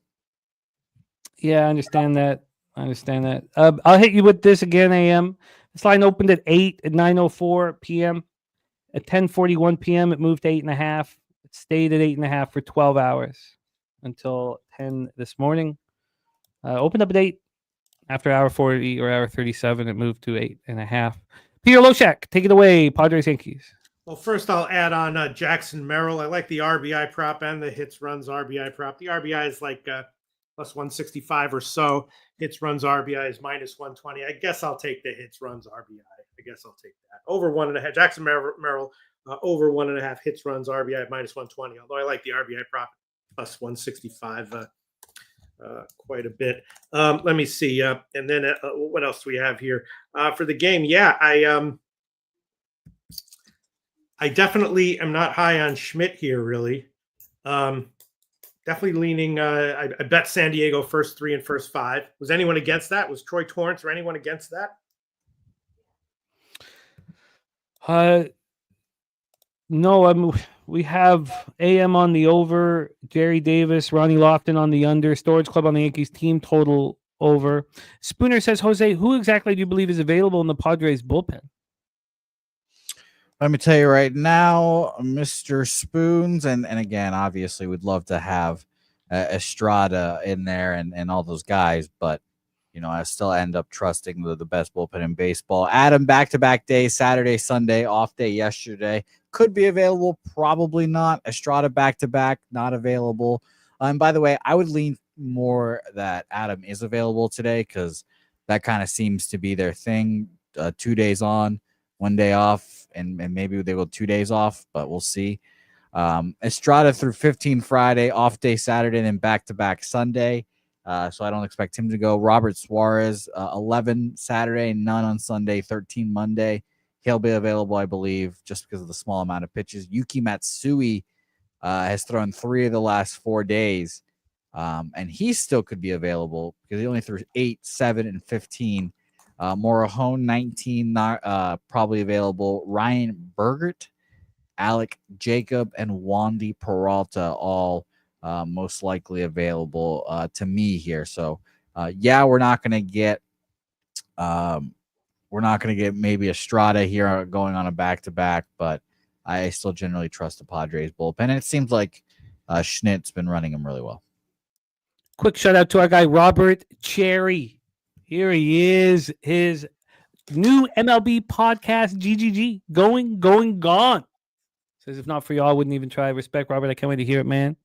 Yeah, I understand that. I'll hit you with this again, AM. This line opened at 8 at 9:04 p.m. At 10:41 p.m., it moved to 8.5. It stayed at 8.5 for 12 hours until 10 this morning. Opened up at 8. After hour 40 or hour 37, it moved to 8.5. Peter Loshak, take it away. Padres, Yankees. Well, first I'll add on Jackson Merrill. I like the RBI prop and the hits runs RBI prop. The RBI is like plus 165 or so. Hits runs RBI is minus 120. I guess I'll take the hits runs RBI. I guess I'll take that. Over 1.5. Jackson Merrill over 1.5 hits runs RBI minus 120. Although I like the RBI prop plus 165 quite a bit. Let me see. And then what else do we have here for the game? Yeah, I definitely am not high on Schmidt here, really. Definitely leaning. I bet San Diego first 3 and first 5. Was anyone against that? Was Troy Torrance or anyone against that? No, we have AM on the over, Jerry Davis, Ronnie Lofton on the under, Storage Club on the Yankees, team total over. Spooner says, Jose, who exactly do you believe is available in the Padres bullpen? Let me tell you right now, Mr. Spoons, and again, obviously, we'd love to have Estrada in there and all those guys, but I still end up trusting the best bullpen in baseball. Adam, back-to-back days, Saturday, Sunday, off day yesterday. Could be available, probably not. Estrada back-to-back, not available. And by the way, I would lean more that Adam is available today because that kind of seems to be their thing. 2 days on, 1 day off, and maybe they go 2 days off, but we'll see. Estrada through 15 Friday, off day Saturday, then back-to-back Sunday. So I don't expect him to go. Robert Suarez, 11 Saturday, none on Sunday, 13 Monday. He'll be available, I believe, just because of the small amount of pitches. Yuki Matsui has thrown 3 of the last 4 days. And he still could be available because he only threw 8, 7, and 15. Morahone, 19, not probably available. Ryan Bergert, Alec Jacob, and Wandy Peralta, all most likely available to me here. So, we're not going to get maybe Estrada here going on a back-to-back, but I still generally trust the Padres bullpen. And it seems like Schnitt's been running him really well. Quick shout out to our guy, Robert Cherry. Here he is, his new MLB podcast, GGG, going, gone. Says, if not for y'all, I wouldn't even try. Respect, Robert. I can't wait to hear it, man.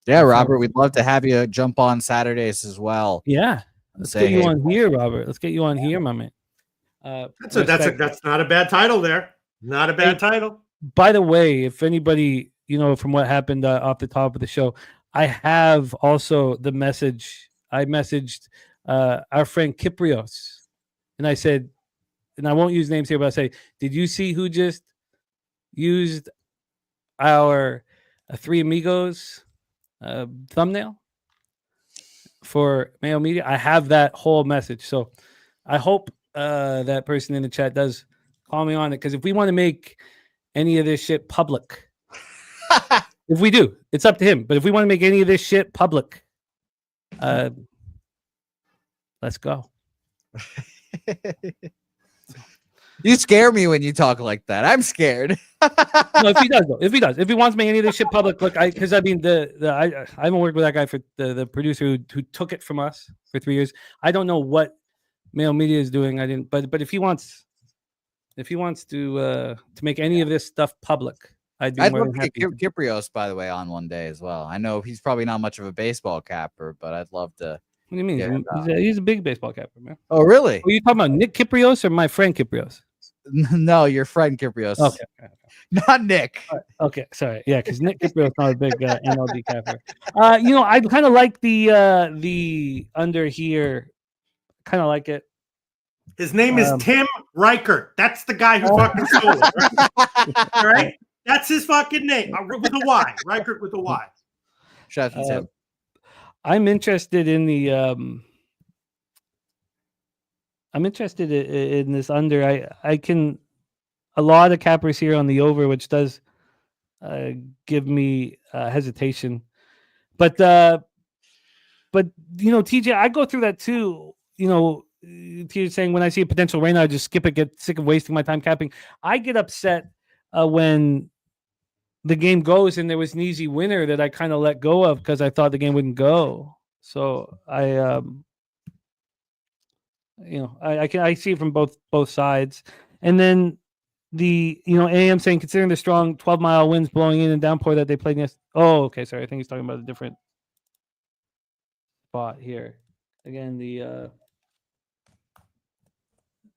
Yeah, Robert, we'd love to have you jump on Saturdays as well. Yeah. Let's get you on here, Robert. Let's get you on here, my man. That's not a bad title there. Not a bad title. By the way, if anybody, from what happened off the top of the show, I have also the message. I messaged our friend Kyprios, and I said, and I won't use names here, but I say, did you see who just used our Three Amigos thumbnail for Mayo Media? I have that whole message. So I hope that person in the chat does call me on it, because if we want to make any of this shit public, if we do, it's up to him. But if we want to make any of this shit public, let's go. You scare me when you talk like that. I'm scared. No, if he does, though. If he wants to make any of this shit public, look, I haven't worked with that guy for the producer who took it from us for 3 years. I don't know what Mail Media is doing. I didn't, but if he wants to make any of this stuff public, I'd more love than to get happy. Kyprios, by the way, on one day as well. I know he's probably not much of a baseball capper, but I'd love to. What do you mean? He's a big baseball capper, man. Oh, really? Are you talking about Nick Kyprios or my friend Kyprios? No, your friend Kyprios. Okay. Not Nick. Okay, sorry. Yeah, because Nick Kyprios not a big MLB capper. I kind of like the under here. Kind of like it. His name is Tim Reichert. That's the guy who fucking stole it. Right? All right? That's his fucking name. With a Y. Reichert with a Y. Shout out to Tim. I'm interested in the I'm interested in this under. I can a lot of cappers here on the over, which does give me hesitation. But TJ, I go through that too. TJ saying when I see a potential rain, I just skip it, get sick of wasting my time capping. I get upset when the game goes and there was an easy winner that I kind of let go of because I thought the game wouldn't go. So I see it from both sides. And then the AM saying, considering the strong 12-mile winds blowing in and downpour that they played against. Oh, okay, sorry. I think he's talking about a different spot here. Again, the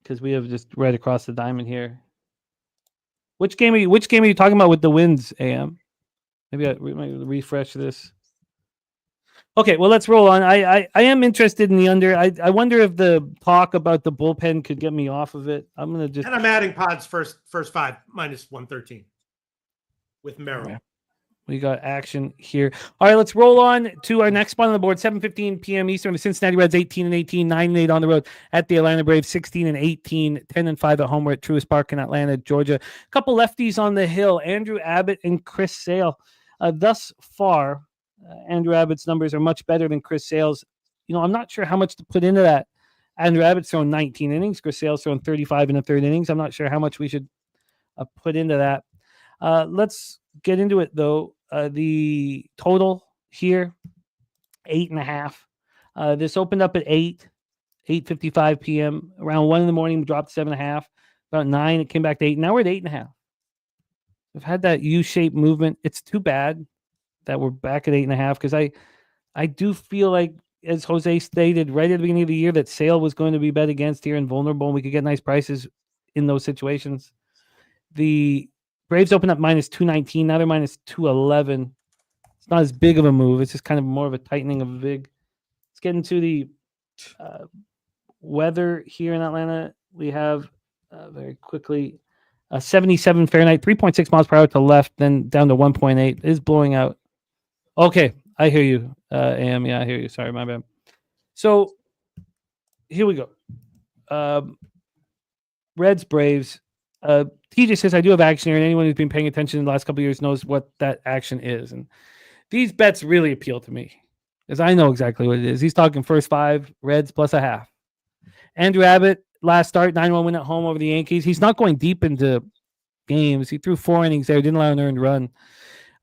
because we have just right across the diamond here. Which game are you talking about with the winds, AM? Maybe we might refresh this. Okay, well, let's roll on. I am interested in the under. I wonder if the talk about the bullpen could get me off of it. I'm gonna just. And I'm adding Pod's first 5 minus 113 with Merrill. Okay. We got action here. All right, let's roll on to our next spot on the board. 7:15 p.m. Eastern. The Cincinnati Reds 18-18, 9-8 on the road at the Atlanta Braves. 16-18, 10-5 at home. We're at Truist Park in Atlanta, Georgia. A couple lefties on the hill: Andrew Abbott and Chris Sale. Thus far, Andrew Abbott's numbers are much better than Chris Sale's. I'm not sure how much to put into that. Andrew Abbott's thrown 19 innings. Chris Sale's thrown 35 in the third innings. I'm not sure how much we should put into that. Let's get into it, though. The total here, 8.5. This opened up at 8:55 p.m. Around 1 in the morning, we dropped 7.5. About 9, it came back to 8. Now we're at 8.5. We've had that U-shaped movement. It's too bad that we're back at 8.5 because I do feel like, as Jose stated right at the beginning of the year, that Sale was going to be bet against here and vulnerable, and we could get nice prices in those situations. The Braves open up minus 219. Now they're minus 211. It's not as big of a move. It's just kind of more of a tightening of a vig. Let's get into the weather here in Atlanta. We have very quickly A 77 Fahrenheit, 3.6 miles per hour to left, then down to 1.8. Is blowing out. Okay, I hear you, AM. Yeah, I hear you. Sorry, my bad. So here we go. Reds, Braves. TJ says, I do have action here, and anyone who's been paying attention in the last couple of years knows what that action is. And these bets really appeal to me, because I know exactly what it is. He's talking first 5, Reds plus a half. Andrew Abbott, last start, 9-1 win at home over the Yankees. He's not going deep into games. He threw 4 innings there, didn't allow an earned run.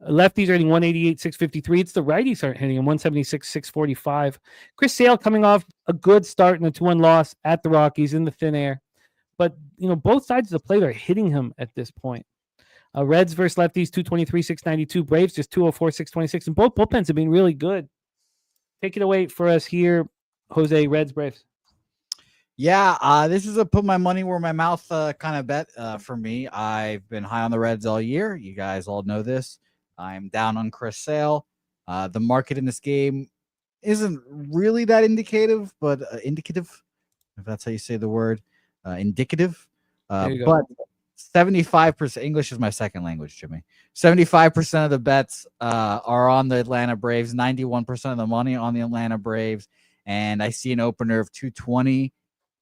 Lefties are hitting 188, 653. It's the righties aren't hitting him, 176, 645. Chris Sale coming off a good start in a 2-1 loss at the Rockies in the thin air. But, both sides of the plate are hitting him at this point. Reds versus lefties, 223, 692. Braves just 204, 626. And both bullpens have been really good. Take it away for us here, Jose. Reds, Braves. Yeah, this is a put my money where my mouth kind of bet for me. I've been high on the Reds all year. You guys all know this. I'm down on Chris Sale. The market in this game isn't really that indicative, but indicative, if that's how you say the word, indicative. But 75%, English is my second language, Jimmy. 75% of the bets are on the Atlanta Braves, 91% of the money on the Atlanta Braves. And I see an opener of 220.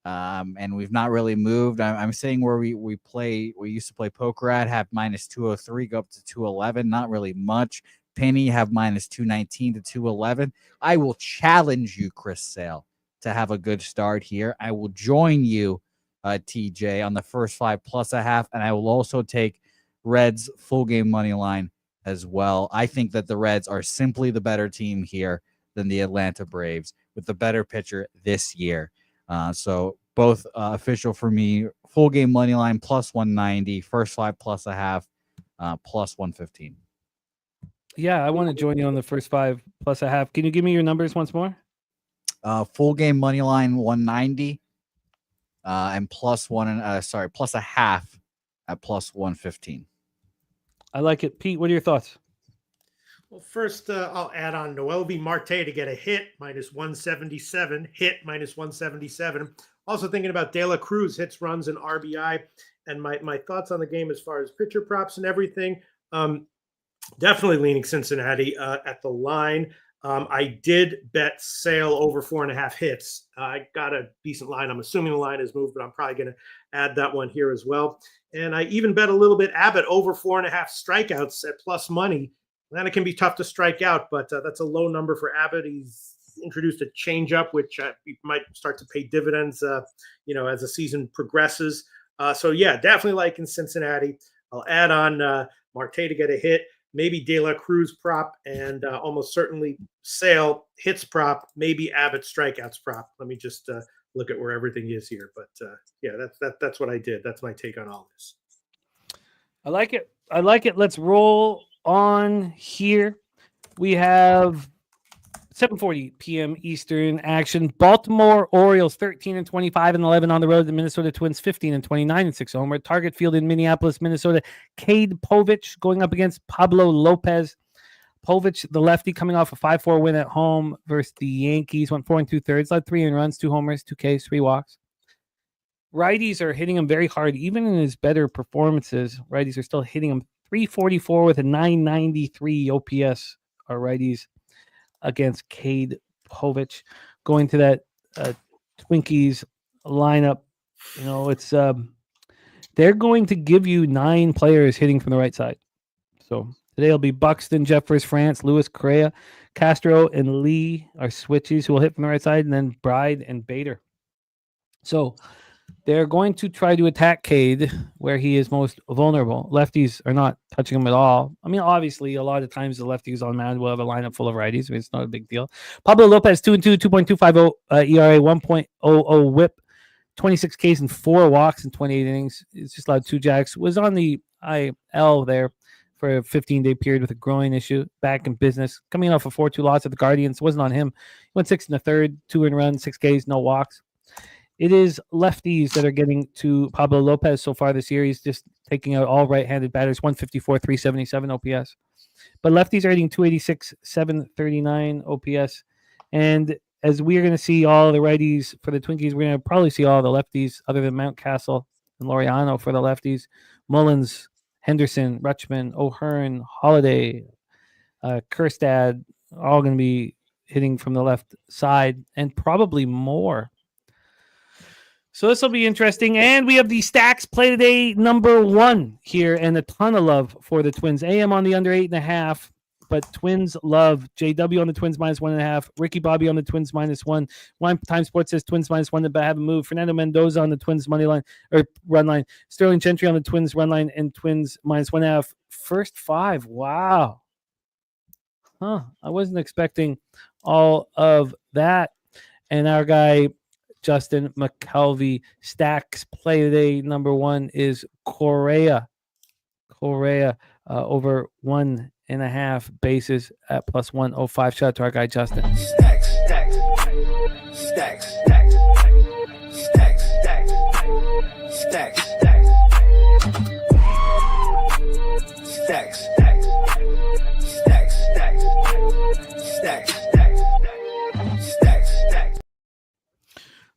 And we've not really moved. I'm saying where we used to play poker at, have minus 203, go up to 211. Not really much. Penny have minus 219 to 211. I will challenge you, Chris Sale, to have a good start here. I will join you, TJ, on the first 5 plus a half, and I will also take Reds full game money line as well. I think that the Reds are simply the better team here than the Atlanta Braves with the better pitcher this year. So both official for me, full game money line plus 190, first 5 plus a half, plus 115. Yeah, I want to join you on the first 5 plus a half. Can you give me your numbers once more? Full game money line 190, and plus a half at plus 115. I like it. Pete, what are your thoughts? Well, first, I'll add on Noelvi Marte to get a hit, minus 177, hit, minus 177. Also thinking about De La Cruz, hits, runs, and RBI. And my thoughts on the game as far as pitcher props and everything, definitely leaning Cincinnati at the line. I did bet Sale over 4.5 hits. I got a decent line. I'm assuming the line has moved, but I'm probably going to add that one here as well. And I even bet a little bit Abbott over 4.5 strikeouts at plus money. Then it can be tough to strike out, but that's a low number for Abbott. He's introduced a changeup, which might start to pay dividends, as the season progresses. So yeah, definitely liking Cincinnati. I'll add on Marte to get a hit, maybe De La Cruz prop, and almost certainly Sale hits prop, maybe Abbott strikeouts prop. Let me just look at where everything is here. But yeah, that's what I did. That's my take on all this. I like it. Let's roll on here. We have 7:40 p.m. Eastern action. Baltimore Orioles 13-25-11 on the road. The Minnesota Twins 15-29-6 home. We're at Target Field in Minneapolis, Minnesota. Cade Povich going up against Pablo Lopez. Povich, the lefty, coming off a 5-4 win at home versus the Yankees. Went 4 2/3, led 3 runs, 2 homers, 2 Ks, 3 walks. Righties are hitting him very hard, even in his better performances. Righties are still hitting him. 344 with a 993 OPS are righties against Cade Povich. Going to that Twinkies lineup, it's they're going to give you 9 players hitting from the right side. So today it'll be Buxton, Jeffers, France, Lewis, Correa, Castro, and Lee are switches who will hit from the right side, and then Bride and Bader. So they're going to try to attack Cade where he is most vulnerable. Lefties are not touching him at all. I mean, obviously, a lot of times the lefties on mound will have a lineup full of righties. I mean, it's not a big deal. Pablo Lopez, 2-2, 2.250 ERA, 1.00 whip, 26 Ks and 4 walks in 28 innings. It's just allowed 2 jacks. Was on the IL there for a 15-day period with a groin issue. Back in business. Coming off a 4-2 loss at the Guardians. It wasn't on him. He went 6 1/3, 2 runs, 6 Ks, no walks. It is lefties that are getting to Pablo Lopez so far this year. He's just taking out all right-handed batters, 154, 377 OPS. But lefties are hitting 286, 739 OPS. And as we're going to see all the righties for the Twinkies, we're going to probably see all the lefties other than Mountcastle and Laureano for the lefties. Mullins, Henderson, Rutschman, O'Hearn, Holiday, Kerstad, all going to be hitting from the left side, and probably more. So this will be interesting. And we have the stacks play today number 1 here, and a ton of love for the Twins. AM on the under 8.5, but Twins love. JW on the Twins -1.5. Ricky Bobby on the Twins -1. Wine Time Sports says Twins -1, but haven't moved. Fernando Mendoza on the Twins money line or run line. Sterling Gentry on the Twins run line and Twins -1.5. First 5. Wow. I wasn't expecting all of that. And our guy Justin McKelvey, stacks play today number 1 is Correa over 1.5 bases at +105. Shout out to our guy Justin. Stacks.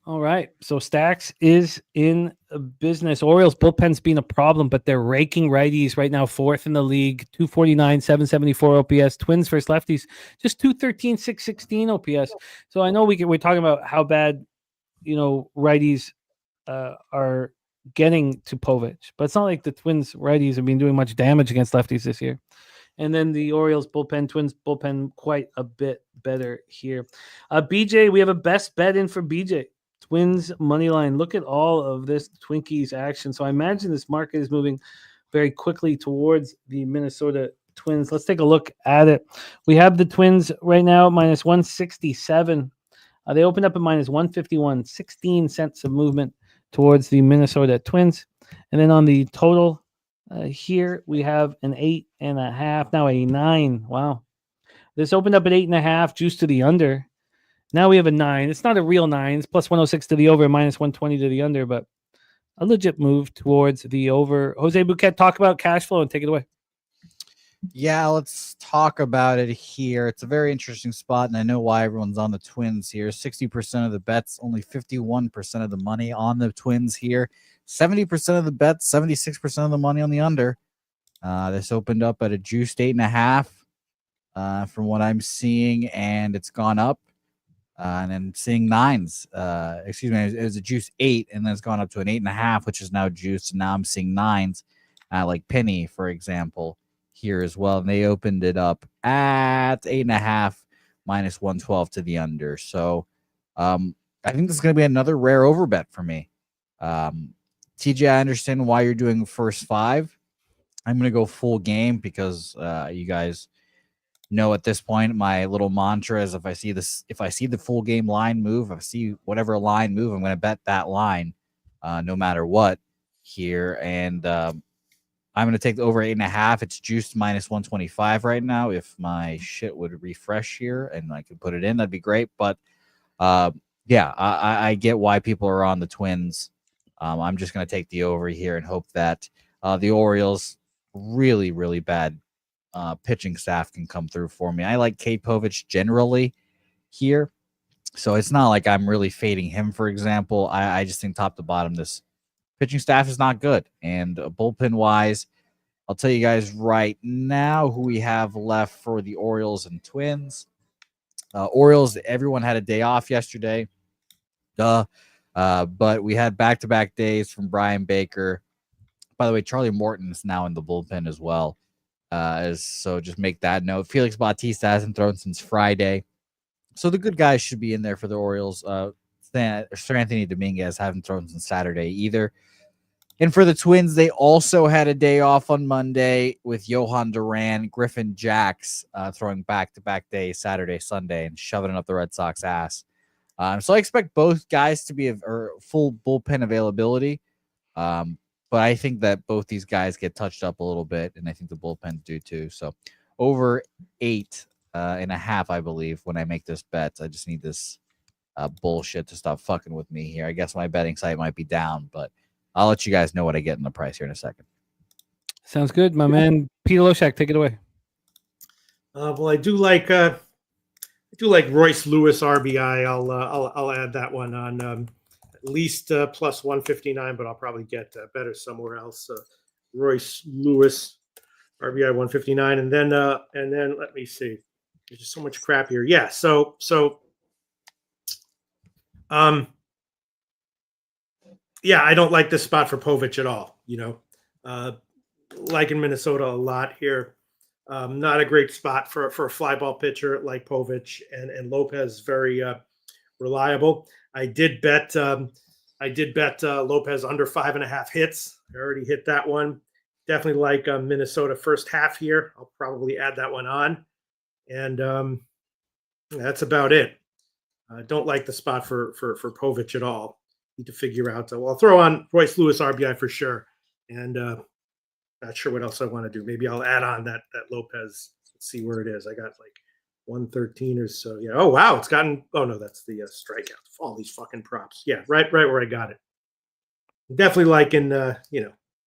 All right, so Stacks is in business. Orioles bullpen's been a problem, but they're raking righties right now, 4th in the league, 249, 774 OPS. Twins versus lefties, just 213, 616 OPS. So I know we're talking about how bad, righties are getting to Povich, but it's not like the Twins righties have been doing much damage against lefties this year. And then the Orioles bullpen, Twins bullpen, quite a bit better here. BJ, we have a best bet in for BJ. Twins money line. Look at all of this Twinkies action. So I imagine this market is moving very quickly towards the Minnesota Twins. Let's take a look at it. We have the Twins right now -167. They opened up at -151, 16 cents of movement towards the Minnesota Twins. And then on the total here, we have an 8.5, now a 9. Wow. This opened up at 8.5, juice to the under. Now we have a 9. It's not a real 9. It's +106 to the over, -120 to the under, but a legit move towards the over. Jose Bouquet, talk about cash flow and take it away. Yeah, let's talk about it here. It's a very interesting spot, and I know why everyone's on the Twins here. 60% of the bets, only 51% of the money on the Twins here. 70% of the bets, 76% of the money on the under. This opened up at a juiced 8.5 from what I'm seeing, and it's gone up. And then seeing 9s. It was a juice 8, and then it's gone up to an 8.5, which is now juiced. And now I'm seeing 9s, like Penny, for example, here as well. And they opened it up at 8.5, -112 to the under. So I think this is going to be another rare overbet for me. TJ, I understand why you're doing first 5. I'm going to go full game because you guys know at this point my little mantra is if I see the full game line move, if I see whatever line move, I'm going to bet that line no matter what here. And I'm going to take the over 8.5. It's juiced -125 right now. If my shit would refresh here and I could put it in, that'd be great. But yeah, I get why people are on the Twins. I'm just going to take the over here and hope that the Orioles really, really bad pitching staff can come through for me. I like Kate Povich generally here, so it's not like I'm really fading him, for example. I just think top to bottom, this pitching staff is not good. And bullpen-wise, I'll tell you guys right now who we have left for the Orioles and Twins. Orioles, everyone had a day off yesterday. But we had back-to-back days from Brian Baker. By the way, Charlie Morton is now in the bullpen as well. So just make that note. Felix Bautista hasn't thrown since Friday. So the good guys should be in there for the Orioles. Sir Anthony Dominguez haven't thrown since Saturday either. And for the Twins, they also had a day off on Monday with Johan Duran, Griffin Jacks throwing back-to-back days, Saturday, Sunday, and shoving it up the Red Sox ass. So I expect both guys to be full bullpen availability. But I think that both these guys get touched up a little bit, and I think the bullpens do too. So over 8.5, I believe, when I make this bet. I just need this bullshit to stop fucking with me here. I guess my betting site might be down, but I'll let you guys know what I get in the price here in a second. Sounds good, my man. Peter Loshak, take it away. Well, I do like Royce Lewis RBI. I'll add that one on. At least plus 159, but I'll probably get better somewhere else. Royce Lewis, RBI 159, and then let me see. There's just so much crap here. Yeah, so yeah, I don't like this spot for Povich at all. Like in Minnesota a lot here. Not a great spot for a fly ball pitcher like Povich, and Lopez very reliable. I did bet Lopez under 5.5 hits. I already hit that one. Definitely like Minnesota first half here. I'll probably add that one on, and that's about it. Don't like the spot for Povich at all. Need to figure out. Well, I'll throw on Royce Lewis RBI for sure, and not sure what else I want to do. Maybe I'll add on that Lopez. Let's see where it is. I got like 113 or so. Yeah. Oh wow, it's gotten. Oh no, that's the strikeout. All these fucking props. Yeah, right where I got it. Definitely like in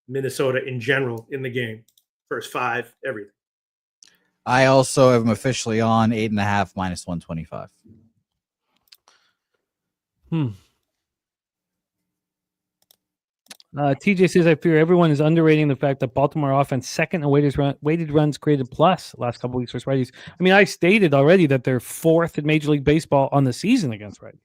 Minnesota in general in the game. First 5, everything. I also am officially on 8.5 minus 125. TJ says, I fear everyone is underrating the fact that Baltimore offense second in weighted runs created plus last couple weeks versus righties. I mean, I stated already that they're 4th in Major League Baseball on the season against righties.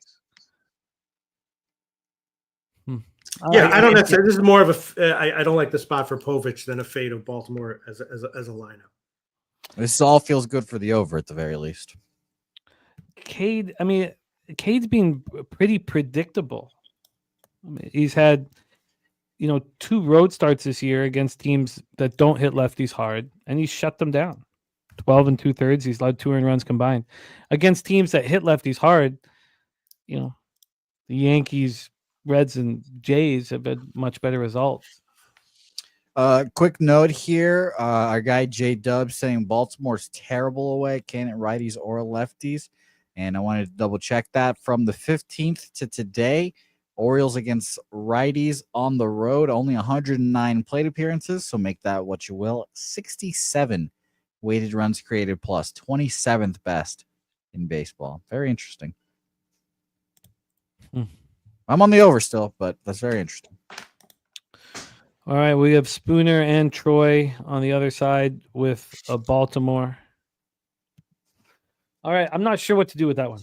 Yeah, I don't necessarily. This is more of I don't like the spot for Povich than a fade of Baltimore as a lineup. This all feels good for the over at the very least. Cade's been pretty predictable. I mean, he's had 2 road starts this year against teams that don't hit lefties hard, and he's shut them down. 12 2/3. He's allowed 2 earned runs combined. Against teams that hit lefties hard, the Yankees, Reds, and Jays have had much better results. Quick note here. Our guy J Dub saying Baltimore's terrible away, can't hit righties or lefties. And I wanted to double check that from the 15th to today. Orioles against righties on the road, only 109 plate appearances, so make that what you will. 67 weighted runs created plus, 27th best in baseball. Very interesting. I'm on the over still, but that's very interesting. All right, we have Spooner and Troy on the other side with Baltimore. All right, I'm not sure what to do with that one.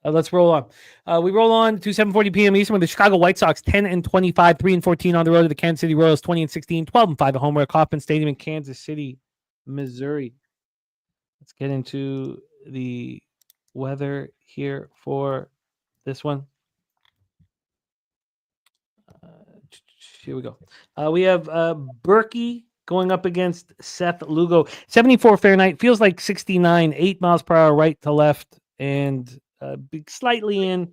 Let's roll on. We roll on to 7:40 p.m. Eastern with the Chicago White Sox 10-25, 3-14 on the road to the Kansas City Royals 20-16, 12-5 at home at Kauffman Stadium in Kansas City, Missouri. Let's get into the weather here for this one. Here we go. We have Berkey going up against Seth Lugo. 74 Fahrenheit, feels like 69, 8 miles per hour right to left, and slightly in.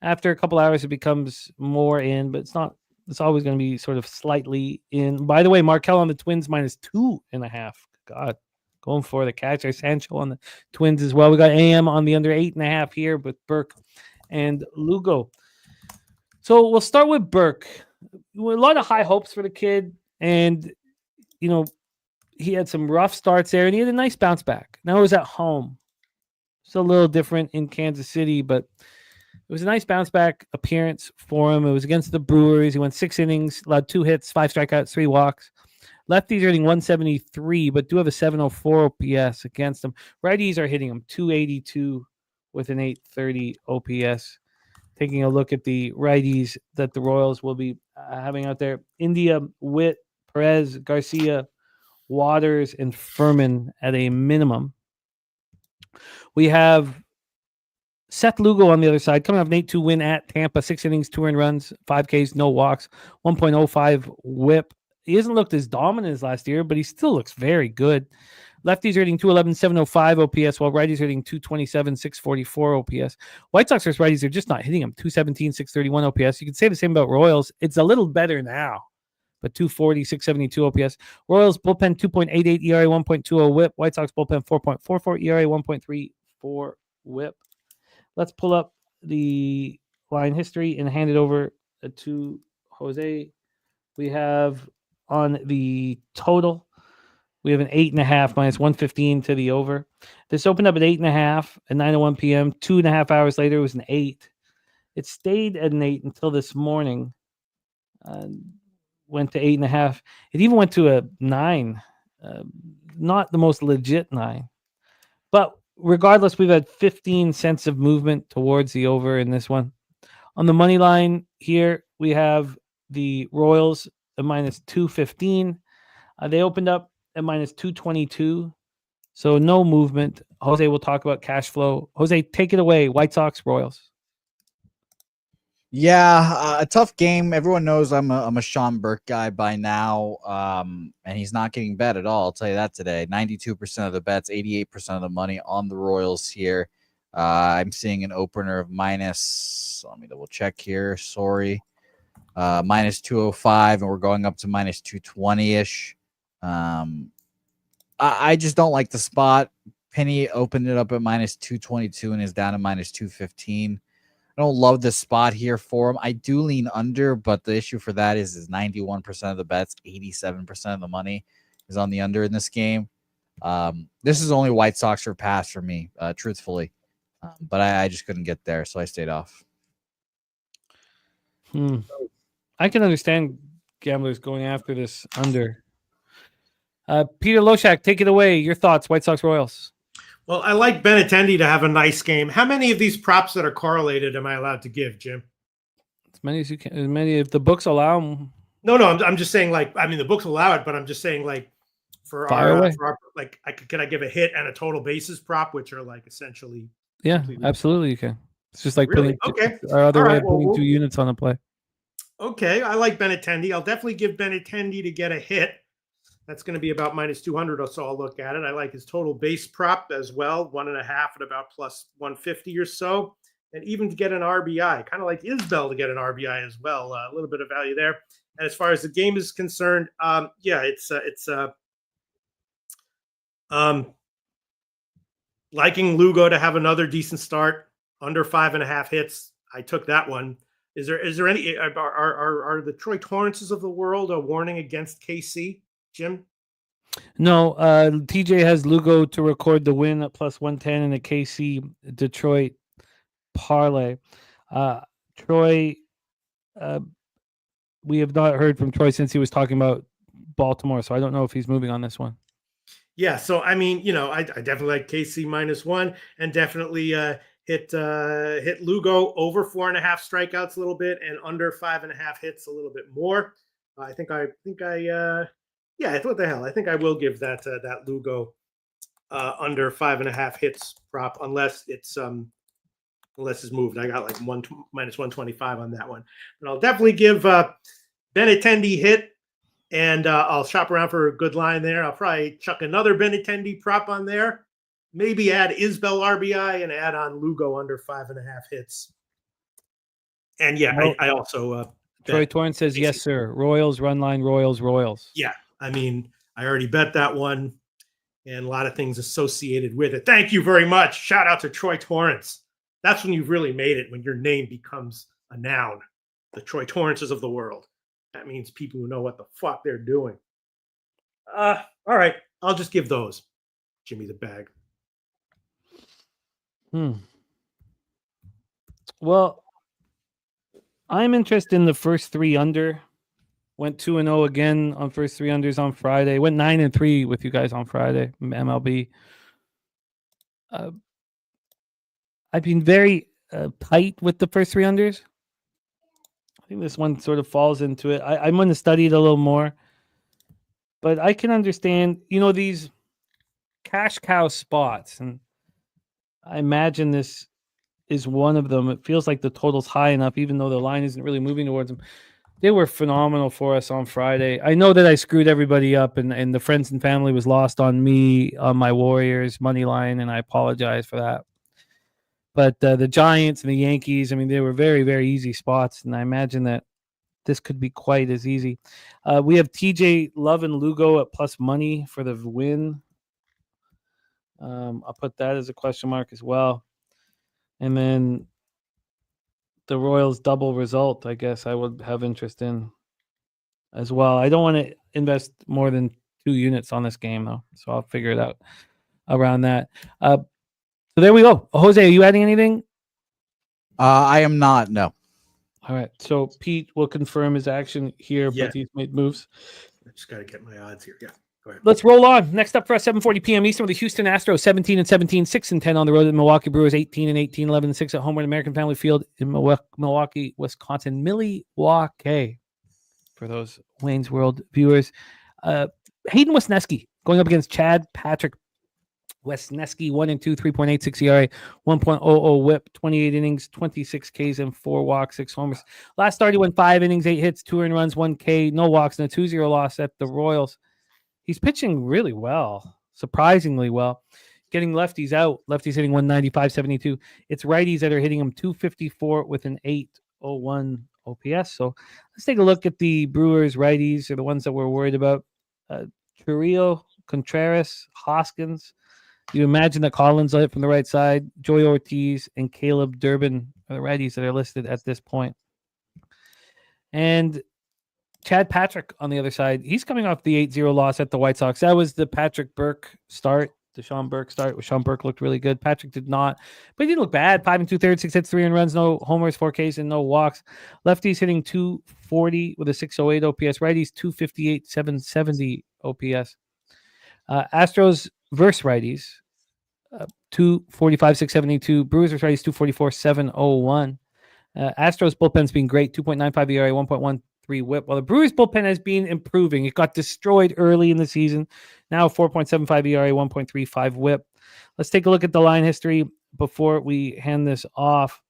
After a couple hours, it becomes more in, but it's not. It's always going to be sort of slightly in. By the way, Markel on the Twins -2.5. God, going for the catcher. Sancho on the Twins as well. We got AM on the under 8.5 here with Burke and Lugo. So we'll start with Burke. A lot of high hopes for the kid, and he had some rough starts there, and he had a nice bounce back. Now it was at home. It's a little different in Kansas City, but it was a nice bounce back appearance for him. It was against the Brewers. He went 6 innings, allowed 2 hits, 5 strikeouts, 3 walks. Lefties are hitting 173, but do have a 704 OPS against them. Righties are hitting him 282 with an 830 OPS. Taking a look at the righties that the Royals will be having out there: India, Witt, Perez, Garcia, Waters, and Furman at a minimum. We have Seth Lugo on the other side, coming off an 8-2 win at Tampa, 6 innings, 2 earned runs, 5 Ks, no walks, 1.05 whip. He hasn't looked as dominant as last year, but he still looks very good. Lefties are hitting 211, 705 OPS, while righties are hitting 227, 644 OPS. White Sox versus righties are just not hitting him. 217, 631 OPS. You can say the same about Royals. It's a little better now, but 240, 672 OPS. Royals bullpen 2.88 ERA, 1.20 whip. White Sox bullpen 4.44 ERA, 1.34 whip. Let's pull up the line history and hand it over to Jose. We have on the total, we have an 8.5 minus 115 to the over. This opened up at 8.5 at 9:01 p.m. 2.5 hours later, it was an 8. It stayed at an 8 until this morning. went to 8.5. It even went to a 9. Not the most legit 9. But regardless, we've had 15 cents of movement towards the over in this one. On the money line here, we have the Royals at minus 215. They opened up at minus 222. So no movement. Jose will talk about cash flow. Jose, take it away. White Sox, Royals. Yeah, a tough game. Everyone knows I'm a Sean Burke guy by now, and he's not getting bet at all. I'll tell you that today. 92% of the bets, 88% of the money on the Royals here. I'm seeing an opener of minus. Let me double check here. Sorry, minus 205, and we're going up to minus 220-ish. I just don't like the spot. Penny opened it up at minus 222 and is down to minus 215. I don't love the spot here for him. I do lean under, but the issue for that is 91% of the bets, 87% of the money is on the under in this game. This is only White Sox or pass for me, truthfully. But I just couldn't get there, so I stayed off. I can understand gamblers going after this under. Peter Loshak, take it away. Your thoughts, White Sox Royals. Well, I like Benintendi to have a nice game. How many of these props that are correlated am I allowed to give, Jim? As many as you can. As many if the books allow them. No, I'm just saying, like, I mean, the books allow it, but I'm just saying, like, for our like, can I give a hit and a total basis prop, which are like essentially. Yeah, absolutely, you can. It's just like really? putting our other way of putting 2 units on a play. Okay, I like Benintendi. I'll definitely give Benintendi to get a hit. That's going to be about minus 200 or so. I'll look at it. I like his total base prop as well, 1.5 at about plus 150 or so. And even to get an RBI, kind of like Isbell to get an RBI as well. A little bit of value there. And as far as the game is concerned, it's liking Lugo to have another decent start, under 5.5 hits. I took that one. Is there any are the Troy Torrances of the world a warning against KC? Jim? No, TJ has Lugo to record the win at plus 110 in the KC Detroit parlay. Troy, we have not heard from Troy since he was talking about Baltimore, so I don't know if he's moving on this one. Yeah, so I mean, I definitely like KC -1 and definitely hit Lugo over 4.5 strikeouts a little bit and under 5.5 hits a little bit more. What the hell? I think I will give that Lugo under 5.5 hits prop unless it's moved. I got like minus 125 on that one, but I'll definitely give Benintendi hit, and I'll shop around for a good line there. I'll probably chuck another Benintendi prop on there, maybe add Isbell RBI and add on Lugo under 5.5 hits. And I also Troy Torrance says yes, sir. Royals run line. Royals. Yeah. I mean, I already bet that one and a lot of things associated with it. Thank you very much. Shout out to Troy Torrance. That's when you've really made it, when your name becomes a noun. The Troy Torrances of the world. That means people who know what the fuck they're doing. All right. I'll just give those. Jimmy the bag. Well, I'm interested in the first 3 under. Went 2-0 again on first 3 unders on Friday. Went 9-3 with you guys on Friday, MLB. I've been very tight with the first 3 unders. I think this one sort of falls into it. I'm going to study it a little more. But I can understand, these cash cow spots. And I imagine this is one of them. It feels like the total's high enough, even though the line isn't really moving towards them. They were phenomenal for us on Friday. I know that I screwed everybody up, and the friends and family was lost on me, on my Warriors money line, and I apologize for that. But the Giants and the Yankees, I mean, they were very, very easy spots, and I imagine that this could be quite as easy. We have TJ Love and Lugo at plus money for the win. I'll put that as a question mark as well. And then the Royals double result, I guess I would have interest in as well. I don't want to invest more than 2 units on this game, though, so I'll figure it out around that. So there we go. Jose, are you adding anything? I am not, no. All right. So Pete will confirm his action here, Yeah. but he's made moves. I just got to get my odds here. Yeah, go ahead. Let's roll on. Next up for us, 7:40 p.m. Eastern, with the Houston Astros 17-17, 6-10 on the road. The Milwaukee Brewers 18-18, 11-6 at home with American Family Field in Milwaukee, Wisconsin. Milwaukee, for those Wayne's World viewers. Hayden Wesneski going up against Chad Patrick. Wesneski 1-2, 3.86 ERA, 1.00 WHIP, 28 innings, 26 Ks, and 4 walks, 6 homers. Last start, he went 5 innings, 8 hits, 2 earned runs, 1 K, no walks, and a 2-0 loss at the Royals. He's pitching really well, surprisingly well. Getting lefties out. Lefties hitting 195, 72. It's righties that are hitting him 254 with an 801 OPS. So let's take a look at the Brewers righties, are the ones that we're worried about. Trujillo, Contreras, Hoskins. You imagine that Collins will hit from the right side. Joey Ortiz and Caleb Durbin are the righties that are listed at this point. And Chad Patrick on the other side, he's coming off the 8-0 loss at the White Sox. That was the Patrick Burke start, the Sean Burke start. Sean Burke looked really good. Patrick did not, but he didn't look bad. 5 2/3, 6 hits, 3 earned runs, no homers, 4 Ks, and no walks. Lefties hitting 240 with a 608 OPS. Righties 258, 770 OPS. Astros versus righties, 245, 672. Brewers versus righties, 244, 701. Astros bullpen's been great, 2.95 ERA, 1.13 WHIP. While the Brewers bullpen has been improving, it got destroyed early in the season. Now 4.75 ERA, 1.35 WHIP. Let's take a look at the line history before we hand this off.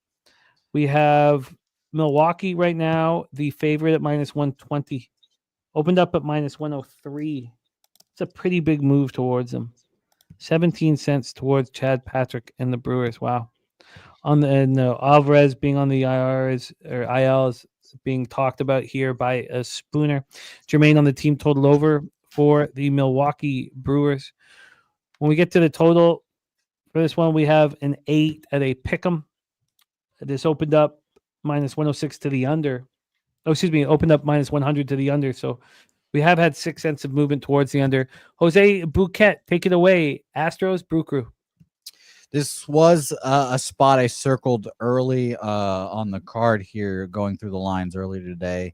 We have Milwaukee right now, the favorite at minus 120. Opened up at minus 103. It's a pretty big move towards them. 17 cents towards Chad Patrick and the Brewers. Wow. Alvarez being on the IRs or ILs being talked about here by a Spooner. Jermaine on the team total over for the Milwaukee Brewers. When we get to the total for this one, we have an 8 at a pick'em. This opened up minus 106 to the under. Oh, excuse me. It opened up minus 100 to the under. So we have had 6 cents of movement towards the under. Jose Bouquet, take it away. Astros, Brew Crew. This was a spot I circled early on the card here, going through the lines earlier today.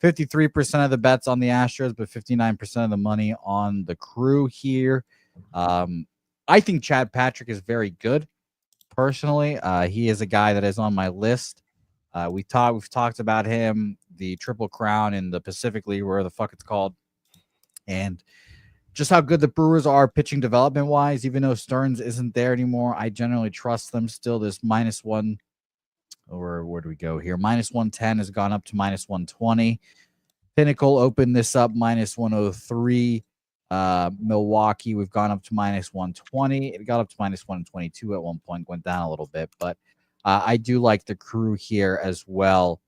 53% of the bets on the Astros, but 59% of the money on the Crew here. I think Chad Patrick is very good. Personally, he is a guy that is on my list. We've talked about him, the Triple Crown in the Pacific League, where the fuck it's called, and just how good the Brewers are pitching development wise. Even though Stearns isn't there anymore, I generally trust them still. This minus 1, or where do we go here? Minus 110 has gone up to minus 120. Pinnacle opened this up minus 103. Milwaukee, we've gone up to minus 120. It got up to minus 122 at one point, went down a little bit, but I do like the Crew here as well.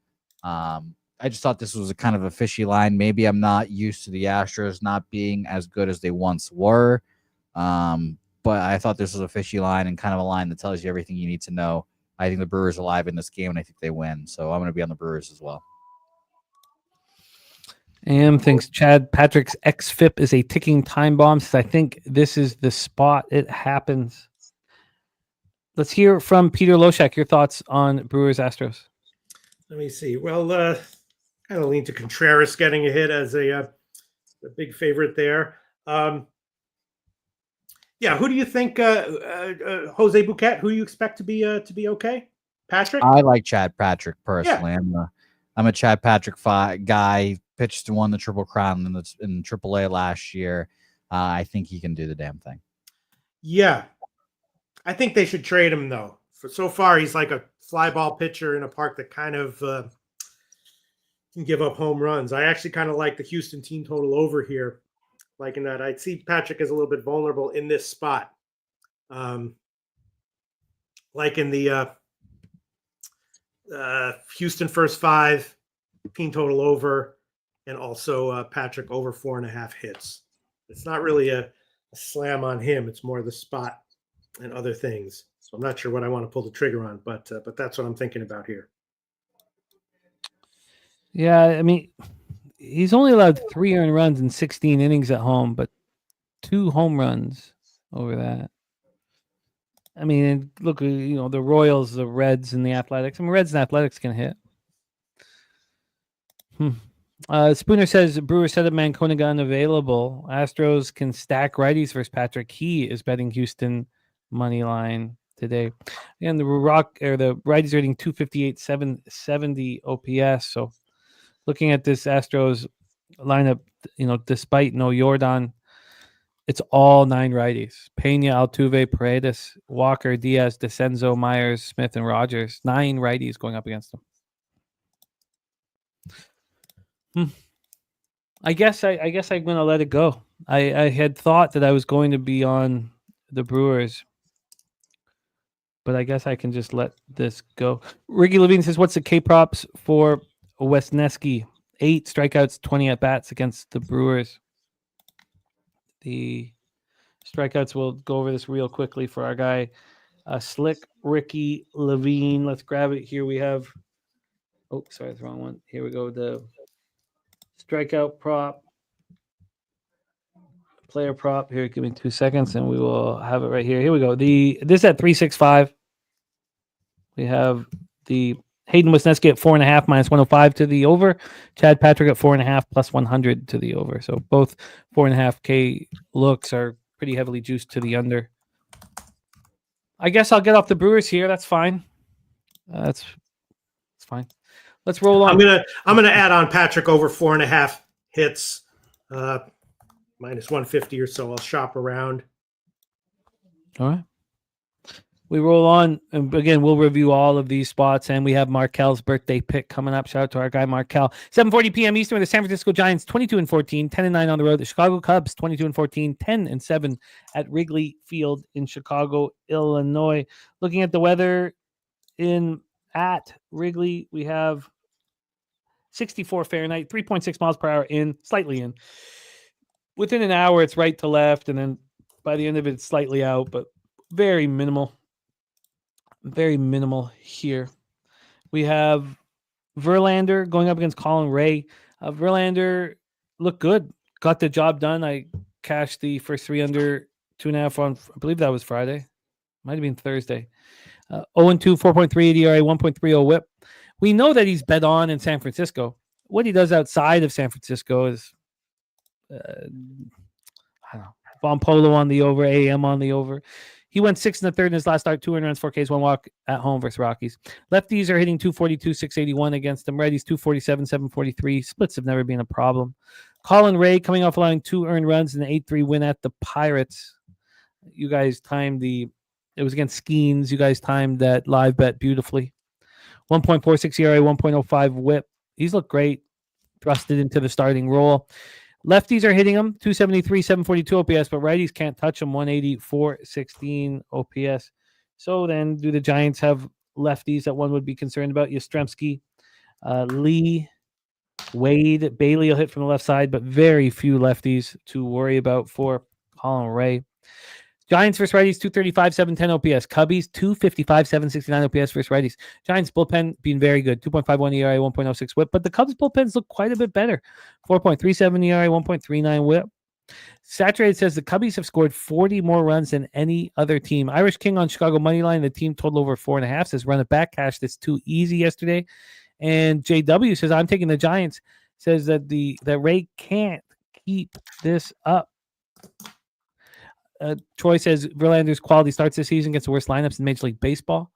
I just thought this was a kind of a fishy line. Maybe I'm not used to the Astros not being as good as they once were, but I thought this was a fishy line and kind of a line that tells you everything you need to know. I think the Brewers are alive in this game, and I think they win, so I'm going to be on the Brewers as well. Am thinks Chad Patrick's XFIP is a ticking time bomb. So I think this is the spot it happens. Let's hear from Peter Loshak. Your thoughts on Brewers Astros? Let me see. Well, kind of lean to Contreras getting a hit as a big favorite there. Yeah, who do you think? Jose Bouquet. Who do you expect to be okay? Patrick. I like Chad Patrick personally. Yeah. I'm a Chad Patrick guy. Pitched and won the Triple Crown in AAA last year. I think he can do the damn thing. Yeah, I think they should trade him though. So far, he's like a fly ball pitcher in a park that kind of can give up home runs. I actually kind of like the Houston team total over here, liking that. I'd see Patrick as a little bit vulnerable in this spot, like in the Houston first 5, team total over. And also Patrick over 4.5 hits. It's not really a slam on him. It's more the spot and other things. So I'm not sure what I want to pull the trigger on, but that's what I'm thinking about here. Yeah, I mean, he's only allowed 3 earned runs in 16 innings at home, but 2 home runs over that. I mean, look, the Royals, the Reds, and the Athletics. I mean, Reds and Athletics can hit. Spooner says Brewers set up Mancona gun available. Astros can stack righties versus Patrick. He is betting Houston money line today. And the righties are hitting 258, 770 OPS. So looking at this Astros lineup, despite no Jordan, it's all 9 righties. Pena, Altuve, Paredes, Walker, Diaz, DeCenzo, Myers, Smith, and Rogers. 9 righties going up against them. I guess I'm going to let it go. I had thought that I was going to be on the Brewers, but I guess I can just let this go. Ricky Levine says, what's the K-props for Wesneski? 8 strikeouts, 20 at-bats against the Brewers. The strikeouts, we'll go over this real quickly for our guy, Slick Ricky Levine. Let's grab it here. We have, sorry, the wrong one. Here we go. The strikeout prop, player prop. Here, give me 2 seconds, and we will have it right here. Here we go. This at 365. We have the Hayden Wesneski at 4.5 minus 105 to the over. Chad Patrick at 4.5 plus 100 to the over. So both 4.5K looks are pretty heavily juiced to the under. I guess I'll get off the Brewers here. That's fine. That's fine. Let's roll on. I'm gonna add on Patrick over 4.5 hits, minus 150 or so. I'll shop around. All right. We roll on, and again, we'll review all of these spots, and we have Markel's birthday pick coming up. Shout out to our guy Markel. 7:40 p.m. Eastern, the San Francisco Giants 22-14, 10-9 on the road. The Chicago Cubs 22-14, 10-7 at Wrigley Field in Chicago, Illinois. Looking at the weather at Wrigley, we have 64 Fahrenheit, 3.6 miles per hour slightly in. Within an hour, it's right to left, and then by the end of it, it's slightly out, but very minimal. Very minimal here. We have Verlander going up against Colin Ray. Verlander looked good. Got the job done. I cashed the first 3 under 2.5 on, I believe that was Friday. Might have been Thursday. 0-2, 4.3 ERA, 1.30 whip. We know that he's bet on in San Francisco. What he does outside of San Francisco is, I don't know, Von Polo on the over, AM on the over. He went 6 1/3 in his last start, 2 earned runs, 4 Ks, 1 walk at home versus Rockies. Lefties are hitting 242, 681 against them. Righties 247, 743. Splits have never been a problem. Colin Ray coming off allowing 2 earned runs and an 8-3 win at the Pirates. You guys timed it was against Skeens. You guys timed that live bet beautifully. 1.46 ERA, 1.05 whip. He's looked great. Thrusted into the starting role. Lefties are hitting him, 273, 742 OPS, but righties can't touch him, 180, 416 OPS. So then do the Giants have lefties that one would be concerned about? Yastrzemski, Lee, Wade, Bailey will hit from the left side, but very few lefties to worry about for Colin Ray. Giants versus righties, 235, 710 OPS. Cubbies, 255, 769 OPS versus righties. Giants bullpen being very good, 2.51 ERA, 1.06 whip, but the Cubs bullpens look quite a bit better. 4.37 ERA, 1.39 whip. Saturated says the Cubbies have scored 40 more runs than any other team. Irish King on Chicago money line, the team total over 4.5, says run it back, cash this too easy yesterday. And JW says I'm taking the Giants, says that that Ray can't keep this up. Troy says Verlander's quality starts this season against the worst lineups in Major League Baseball.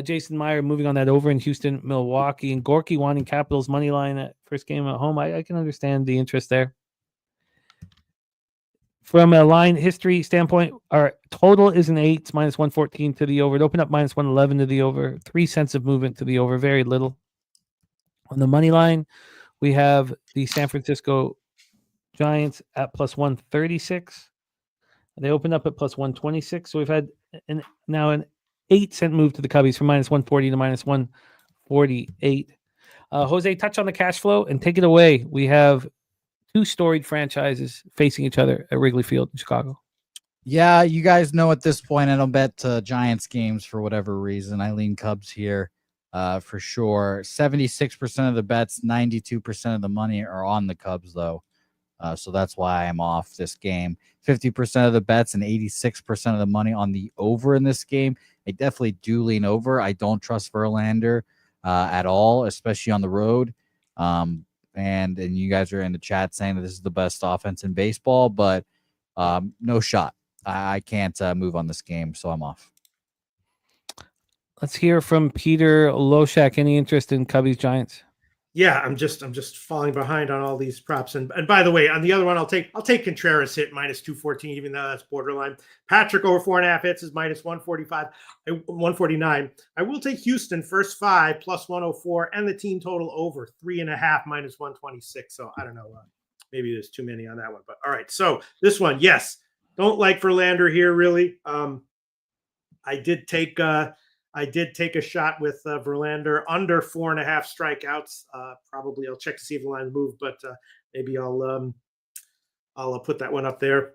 Jason Meyer moving on that over in Houston, Milwaukee, and Gorky wanting Capitals money line at first game at home. I can understand the interest there. From a line history standpoint, our total is an 8. It's minus 114 to the over. It opened up minus 111 to the over. 3 cents of movement to the over. Very little. On the money line, we have the San Francisco Giants at plus 136. They opened up at plus 126. So we've had now an 8-cent move to the Cubbies from minus 140 to minus 148. Jose, touch on the cash flow and take it away. We have 2 storied franchises facing each other at Wrigley Field in Chicago. Yeah, you guys know at this point I don't bet Giants games for whatever reason. I lean Cubs here for sure. 76% of the bets, 92% of the money are on the Cubs, though. So that's why I'm off this game. 50% of the bets and 86% of the money on the over in this game. I definitely do lean over. I don't trust Verlander at all, especially on the road. and you guys are in the chat saying that this is the best offense in baseball, but no shot. I can't move on this game, so I'm off. Let's hear from Peter Loshak. Any interest in Cubbies Giants? Yeah, I'm just falling behind on all these props. And by the way, on the other one, I'll take Contreras hit minus 214, even though that's borderline. Patrick over 4.5 hits is minus 145, 149. I will take Houston first 5 plus 104, and the team total over 3.5 minus 126. So I don't know, maybe there's too many on that one. But all right, so this one, yes, don't like Verlander here really. I did take a shot with Verlander under 4.5 strikeouts. Probably I'll check to see if the lines move, but maybe I'll put that one up there.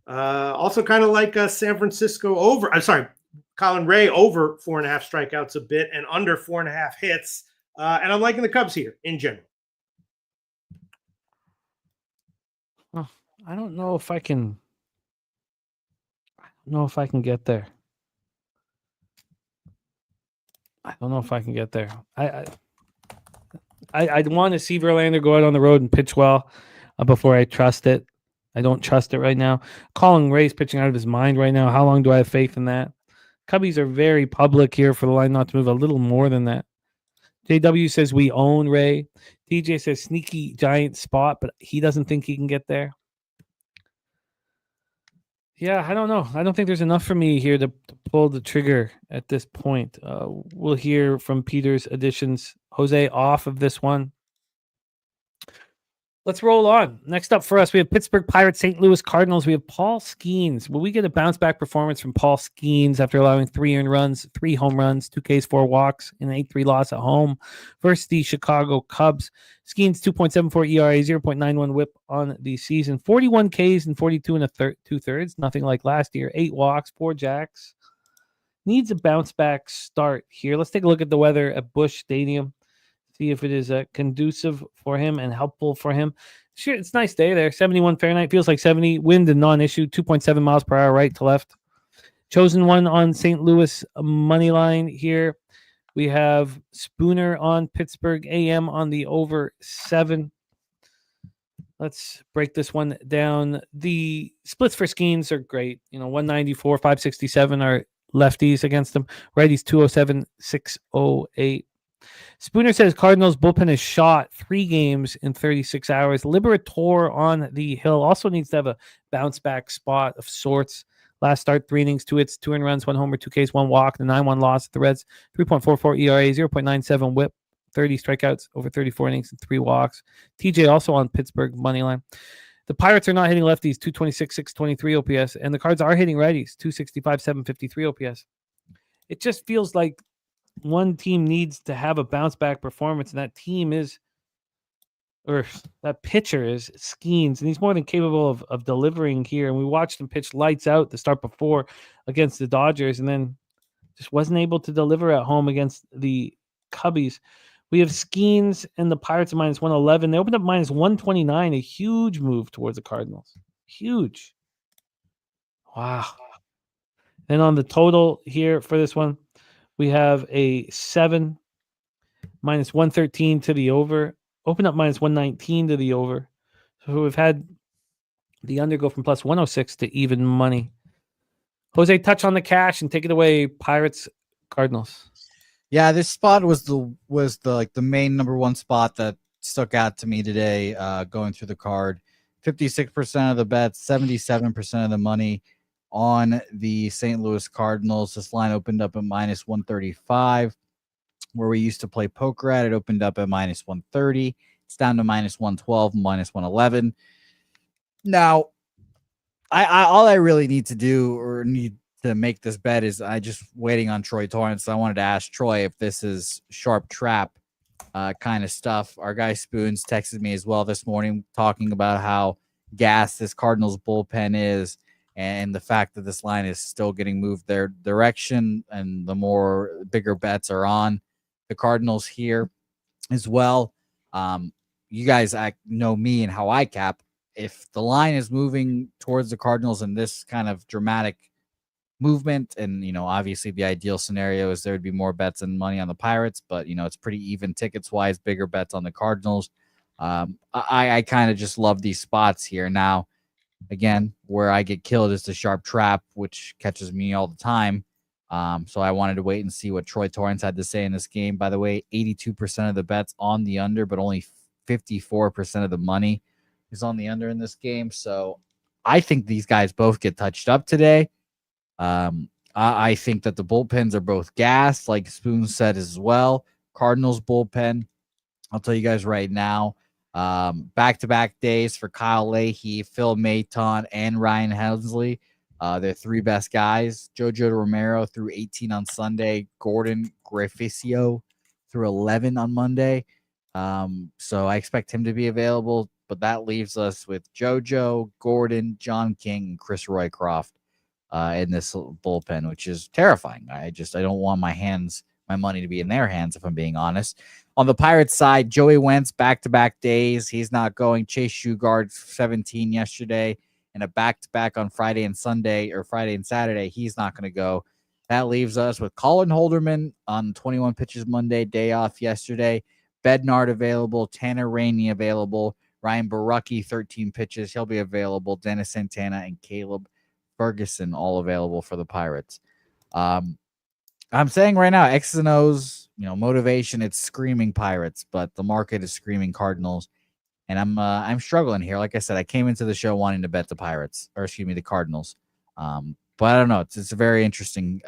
Also kind of like San Francisco over. I'm sorry, Colin Ray over 4.5 strikeouts a bit and under 4.5 hits. And I'm liking the Cubs here in general. Well, I don't know if I can get there. I don't know if I can get there. I'd want to see Verlander go out on the road and pitch well before I trust it. I don't trust it right now. Colin Ray's pitching out of his mind right now. How long do I have faith in that? Cubbies are very public here for the line not to move a little more than that. JW says we own Ray. TJ says sneaky Giant spot, but he doesn't think he can get there. Yeah, I don't know. I don't think there's enough for me here to pull the trigger at this point. We'll hear from Peter's additions. Jose off of this one. Let's roll on. Next up for us, we have Pittsburgh Pirates, St. Louis Cardinals. We have Paul Skeens. Will we get a bounce back performance from Paul Skeens after allowing 3 earned runs, 3 home runs, 2 Ks, 4 walks, and an 8-3 loss at home versus the Chicago Cubs? Skeens 2.74 ERA, 0.91 WHIP on the season, 41 Ks and 42 and 2/3. Nothing like last year. 8 walks, 4 jacks. Needs a bounce back start here. Let's take a look at the weather at Busch Stadium. See if it is conducive for him and helpful for him. Sure, it's a nice day there. 71 Fahrenheit, feels like 70. Wind and non-issue, 2.7 miles per hour right to left. Chosen one on St. Louis money line here. We have Spooner on Pittsburgh, AM on the over 7. Let's break this one down. The splits for Skeens are great. 194, 567 are lefties against them. Righties 207, 608. Spooner says Cardinals bullpen is shot 3 games in 36 hours. Liberator on the hill also needs to have a bounce back spot of sorts. Last start, 3 innings, 2 hits, 2 earned runs, 1 homer, 2 Ks, 1 walk, the 9-1 loss at the Reds, 3.44 ERA, 0.97 WHIP, 30 strikeouts over 34 innings and 3 walks. TJ also on Pittsburgh money line. The Pirates are not hitting lefties, 226, 623 OPS, and the Cards are hitting righties, 265, 753 OPS. It just feels like one team needs to have a bounce back performance, and that pitcher is Skeens, and he's more than capable of delivering here. And we watched him pitch lights out the start before against the Dodgers, and then just wasn't able to deliver at home against the Cubbies. We have Skeens and the Pirates at minus 111. They opened up minus 129, a huge move towards the Cardinals. Huge. Wow. And on the total here for this one, we have a 7, minus 113 to the over. Open up minus 119 to the over. So we've had the under go from plus 106 to even money. Jose, touch on the cash and take it away. Pirates, Cardinals. Yeah, this spot was the main number one spot that stuck out to me today. Going through the card, 56% of the bets, 77% of the money on the St. Louis Cardinals. This line opened up at minus 135, where we used to play poker at. It opened up at minus 130. It's down to minus 112, minus 111. Now, all I really need to do or need to make this bet is I just waiting on Troy Torrance. I wanted to ask Troy if this is sharp trap kind of stuff. Our guy Spoons texted me as well this morning talking about how gassed this Cardinals bullpen is, and the fact that this line is still getting moved their direction, and the more bigger bets are on the Cardinals here as well. You guys know me and how I cap. If the line is moving towards the Cardinals in this kind of dramatic movement, and obviously the ideal scenario is there would be more bets and money on the Pirates, but it's pretty even tickets wise, bigger bets on the Cardinals. I kind of just love these spots here. Now, again, where I get killed is the sharp trap, which catches me all the time. So I wanted to wait and see what Troy Torrance had to say in this game. By the way, 82% of the bets on the under, but only 54% of the money is on the under in this game. So I think these guys both get touched up today. I think that the bullpens are both gassed, like Spoon said as well. Cardinals bullpen, I'll tell you guys right now, back-to-back days for Kyle Leahy, Phil Maton, and Ryan Helsley. They're three best guys. Jojo Romero threw 18 on Sunday. Gordon Grifficio threw 11 on Monday. So I expect him to be available, but that leaves us with Jojo, Gordon, John King, and Chris Roycroft in this bullpen, which is terrifying. I don't want my money to be in their hands, if I'm being honest. On the Pirates side, Joey Wentz, back-to-back days. He's not going. Chase Shugard, 17 yesterday, and a back-to-back on Friday and Saturday. He's not going to go. That leaves us with Colin Holderman on 21 pitches Monday, day off yesterday. Bednard available. Tanner Rainey available. Ryan Barucki, 13 pitches. He'll be available. Dennis Santana and Caleb Ferguson all available for the Pirates. I'm saying right now, X's and O's, motivation, it's screaming Pirates, but the market is screaming Cardinals. And I'm struggling here. Like I said, I came into the show wanting to bet the Cardinals. But I don't know. It's a very interesting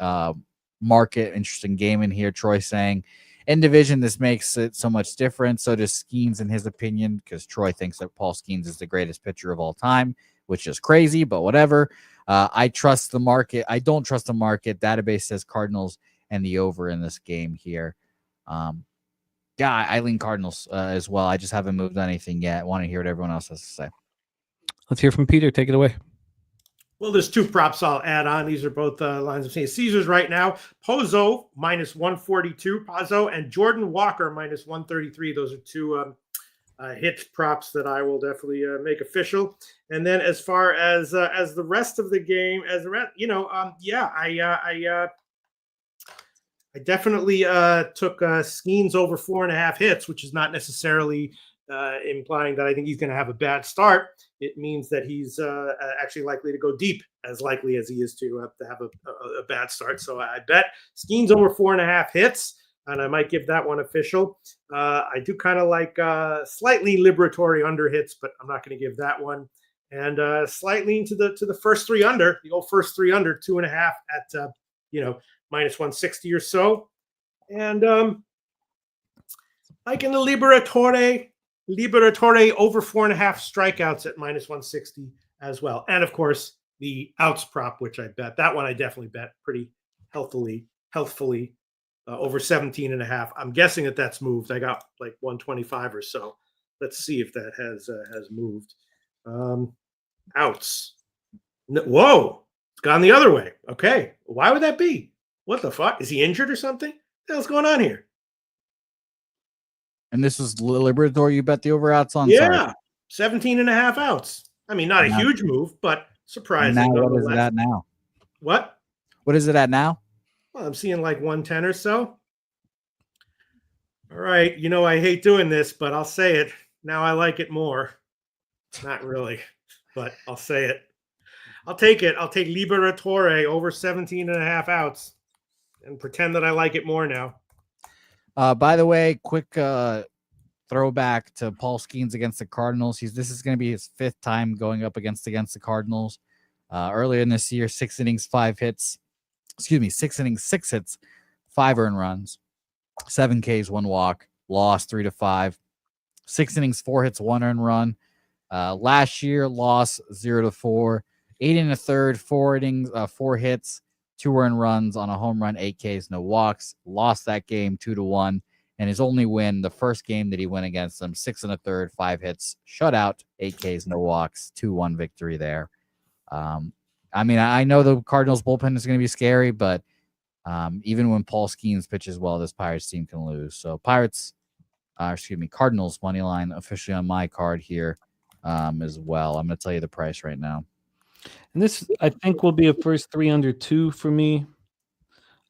market, interesting game in here. Troy saying in division, this makes it so much different. So does Skeens in his opinion, because Troy thinks that Paul Skeens is the greatest pitcher of all time, which is crazy, but whatever. I trust the market. I don't trust the market. Database says Cardinals and the over in this game here. I lean Cardinals as well. I just haven't moved anything yet. I want to hear what everyone else has to say. Let's hear from Peter. Take it away. Well, there's two props I'll add on. These are both lines of seeing Caesars right now. Pozo minus 142, Pozo, and Jordan Walker minus 133. Those are two hit props that I will definitely make official. And then as far as the rest of the game, I definitely took Skeens over 4.5 hits, which is not necessarily implying that I think he's going to have a bad start. It means that he's actually likely to go deep, as likely as he is to have a bad start. So I bet Skeens over 4.5 hits, and I might give that one official. I do kind of like slightly liberatory under hits, but I'm not going to give that one. And slightly into the first three under, the old first three under, 2.5 at minus 160 or so. And like in the Liberatore over 4.5 strikeouts at minus 160 as well. And of course, the outs prop, which I bet. That one I definitely bet pretty healthfully over 17.5. I'm guessing that's moved. I got like 125 or so. Let's see if that has moved. Outs. Whoa, it's gone the other way. Okay, why would that be? What the fuck? Is he injured or something? What the hell's going on here? And this is Liberatore. You bet the over outs on? Yeah, 17.5 outs. I mean, not a huge move, but surprising. Now, what is it at now? What? What is it at now? Well, I'm seeing like 110 or so. All right. I hate doing this, but I'll say it. Now I like it more. Not really, but I'll say it. I'll take it. I'll take Liberatore over 17.5 outs and pretend that I like it more now. By the way, quick throwback to Paul Skeens against the Cardinals. This is going to be his 5th time going up against the Cardinals. Earlier in this year, 6 innings, 6 innings, 6 hits, 5 earned runs, 7 Ks, 1 walk, lost 3-5. 6 innings, 4 hits, 1 earned run. Last year, loss 0-4. 8 1/3, 4 innings, 4 hits, 2 earned runs on a home run, 8 Ks, no walks. Lost that game 2-1. And his only win, the first game that he went against them, 6 1/3, 5 hits, shutout, 8 Ks, no walks, 2-1 victory there. I know the Cardinals bullpen is going to be scary, but even when Paul Skeens pitches well, this Pirates team can lose. So Cardinals money line officially on my card here as well. I'm going to tell you the price right now. And this, I think, will be a first 3 under 2 for me.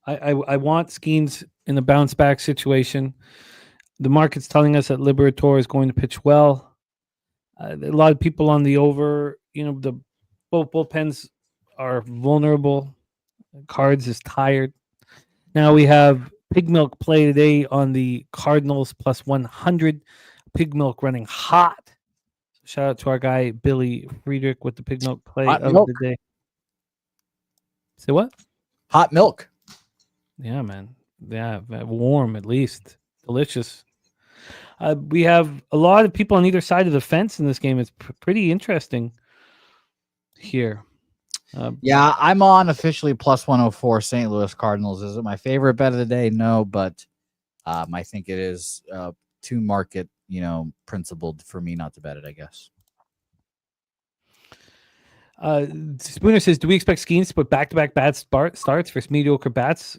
I want Skeens in the bounce back situation. The market's telling us that Liberatore is going to pitch well. A lot of people on the over. The both bullpens are vulnerable. Cards is tired. Now we have Pig Milk play today on the Cardinals plus 100. Pig Milk running hot. Shout out to our guy Billy Friedrich with the Pig Milk play Hot of milk. the day. Say what? Hot milk. Yeah, man. Yeah, warm at least. Delicious. We have a lot of people on either side of the fence in this game. It's pretty interesting here. Yeah, I'm on officially plus 104 St. Louis Cardinals. Is it my favorite bet of the day? No, but I think it is too market, principled for me not to bet it, I guess. Spooner says, do we expect Skeens to put back-to-back bad starts for mediocre bats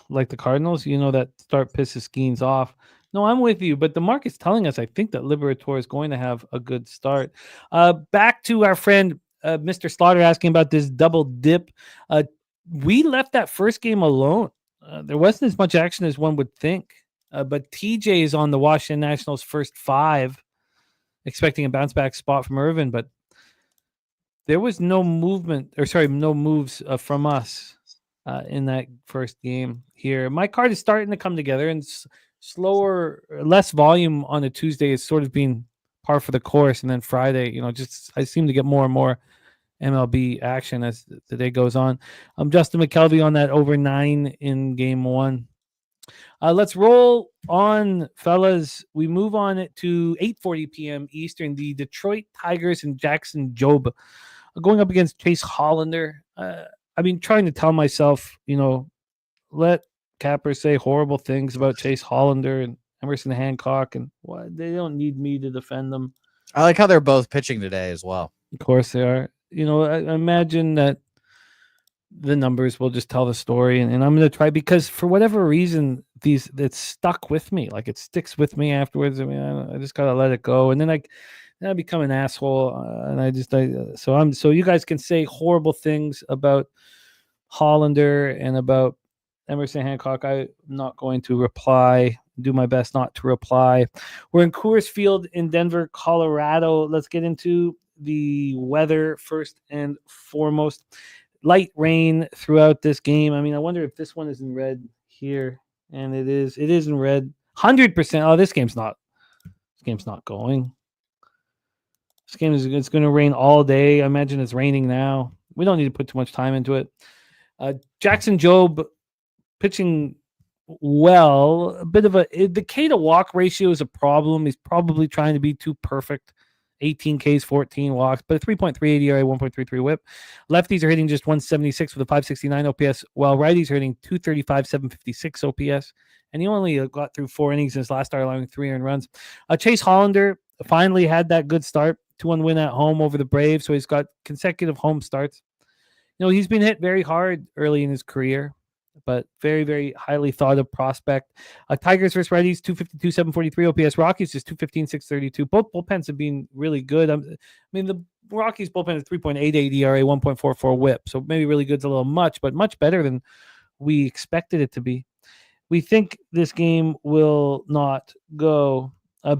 like the Cardinals? That start pisses Skeens off. No, I'm with you, but the market's telling us I think that Liberatore is going to have a good start. Back to our friend Mr. Slaughter asking about this double dip. We left that first game alone. There wasn't as much action as one would think, but TJ is on the Washington Nationals' first 5, expecting a bounce-back spot from Irvin, but there was no moves from us in that first game here. My card is starting to come together, and slower, less volume on a Tuesday is sort of being par for the course. And then Friday, I seem to get more and more MLB action as the day goes on. I'm Justin McKelvey on that over 9 in game 1. Let's roll on, fellas. We move on to 8:40 p.m. Eastern. The Detroit Tigers and Jackson Jobe going up against Chase Hollander. I've been trying to tell myself, let Capper say horrible things about Chase Hollander and Emerson Hancock, and they don't need me to defend them. I like how they're both pitching today as well. Of course they are. I imagine that the numbers will just tell the story, and I'm going to try, because for whatever reason, it's stuck with me. Like, it sticks with me afterwards. I mean, I just got to let it go. And then I become an asshole, so you guys can say horrible things about Hollander and about Emerson Hancock. I'm not going to reply. Do my best not to reply. We're in Coors Field in Denver, Colorado. Let's get into the weather first and foremost. Light rain throughout this game. I mean, I wonder if this one is in red here, and it is. It is in red. 100%. Oh, this game's not going. This game it's going to rain all day. I imagine it's raining now. We don't need to put too much time into it. Jackson Jobe pitching well. A bit of the K to walk ratio is a problem. He's probably trying to be too perfect. 18 Ks, 14 walks, but a 3.38 ERA, 1.33 whip. Lefties are hitting just 176 with a 569 OPS, while righties are hitting 235, 756 OPS. And he only got through 4 innings in his last start, allowing 3 earned runs. Chase Hollander finally had that good start, 2-1 win at home over the Braves, so he's got consecutive home starts. He's been hit very hard early in his career, but very, very highly thought of prospect. Tigers versus righties, 252, 743 OPS. Rockies just 215, 632. Both bullpens have been really good. The Rockies bullpen is 3.88 ERA, 1.44 whip. So maybe really good's a little much, but much better than we expected it to be. We think this game will not go.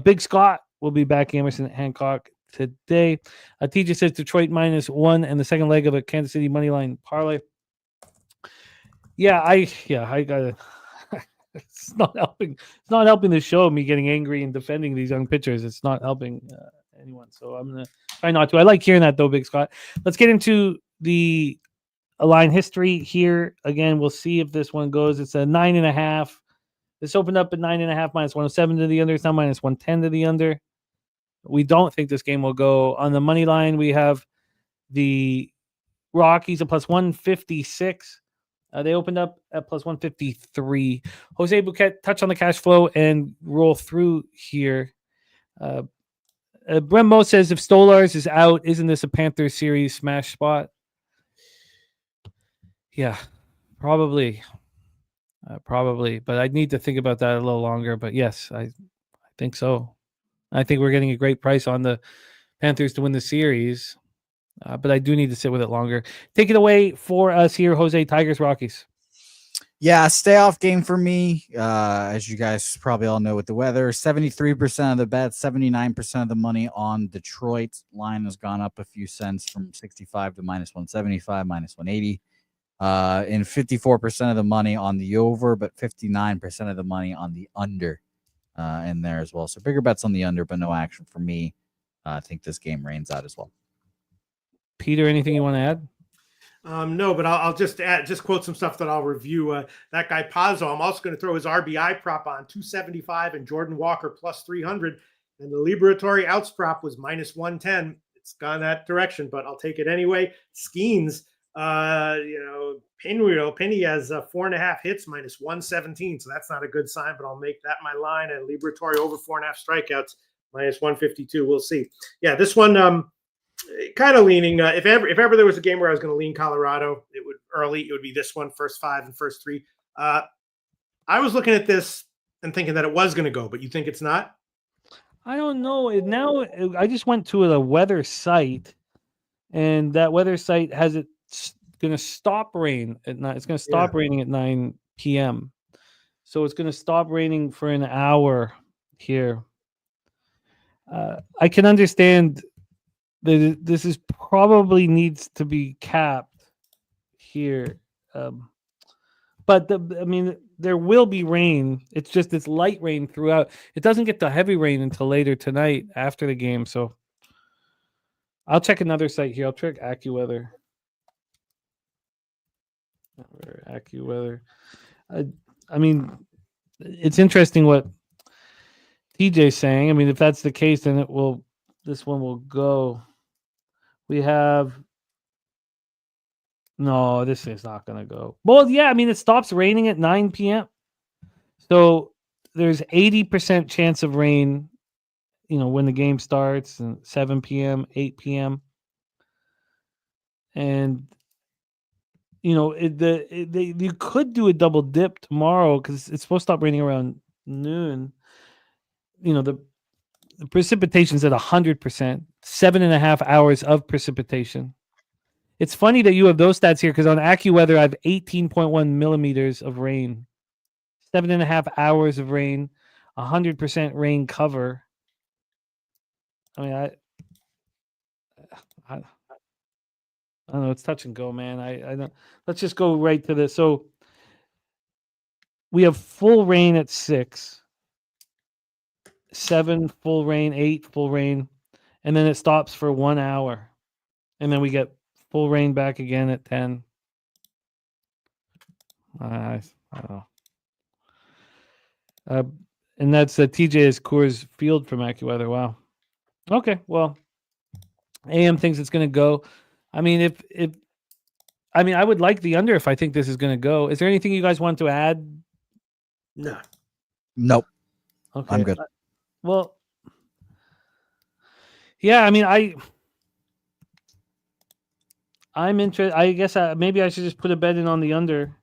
Big Scott will be back. Emerson Hancock today. TJ says Detroit -1 and the second leg of a Kansas City money line parlay. I got it. It's not helping. It's not helping the show. Me getting angry and defending these young pitchers. It's not helping anyone. So I'm gonna try not to. I like hearing that though, Big Scott. Let's get into the line history here. Again, we'll see if this one goes. It's a 9.5. This opened up at 9.5 -107 to the under. It's now -110 to the under. We don't think this game will go. On the money line, we have the Rockies at +156. They opened up at +153. Jose Bouquet, touch on the cash flow and roll through here. Brembo says if Stolars is out, isn't this a Panthers series smash spot? Yeah, probably. But I'd need to think about that a little longer. But yes, I think so. I think we're getting a great price on the Panthers to win the series. But I do need to sit with it longer. Take it away for us here, Jose. Tigers, Rockies. Yeah, stay off game for me. As you guys probably all know with the weather, 73% of the bets, 79% of the money on Detroit. Line has gone up a few cents from 65 to minus 175, minus 180. And 54% of the money on the over, but 59% of the money on the under in there as well. So bigger bets on the under, but no action for me. I think this game rains out as well. Peter, anything you want to add? No, but I'll just quote some stuff that I'll review. That guy Pazzo, I'm also going to throw his RBI prop on 275 and Jordan Walker plus 300. And the Liberatory outs prop was minus 110. It's gone that direction, but I'll take it anyway. Skeens, Penny has 4.5 hits, minus 117. So that's not a good sign, but I'll make that my line. And Liberatory over 4.5 strikeouts, minus 152. We'll see. Yeah, this one, kind of leaning. If ever there was a game where I was going to lean Colorado, it would be this one, first 5 and first 3. I was looking at this and thinking that it was going to go, but you think it's not? I don't know. Now I just went to a weather site, and that weather site has it going to stop rain at night. It's going to stop raining at 9 p.m. So it's going to stop raining for an hour here. I can understand that this is probably needs to be capped here. But there will be rain. It's just it's light rain throughout. It doesn't get the heavy rain until later tonight after the game. So I'll check another site here. I'll check AccuWeather. AccuWeather. It's interesting what TJ's saying. I mean, if that's the case, then this one will go. We have. No, this is not going to go. Well, yeah, it stops raining at 9 p.m. So there's 80% chance of rain, when the game starts, and 7 p.m., 8 p.m. And, you could do a double dip tomorrow because it's supposed to stop raining around noon. The precipitation's at 100%, 7.5 hours of precipitation. It's funny that you have those stats here because on AccuWeather, I have 18.1 millimeters of rain, 7.5 hours of rain, 100% rain cover. I don't know. It's touch and go, man. I don't. Let's just go right to this. So we have full rain at 6, 7 full rain, 8 full rain, and then it stops for 1 hour, and then we get full rain back again at 10. I don't know. And that's TJ's Coors Field from AccuWeather. Wow. Okay. Well, AM thinks it's going to go. I would like the under if I think this is going to go. Is there anything you guys want to add? No. Nope. Okay. I'm good. Well, yeah, I'm interested. I guess maybe I should just put a bet in on the under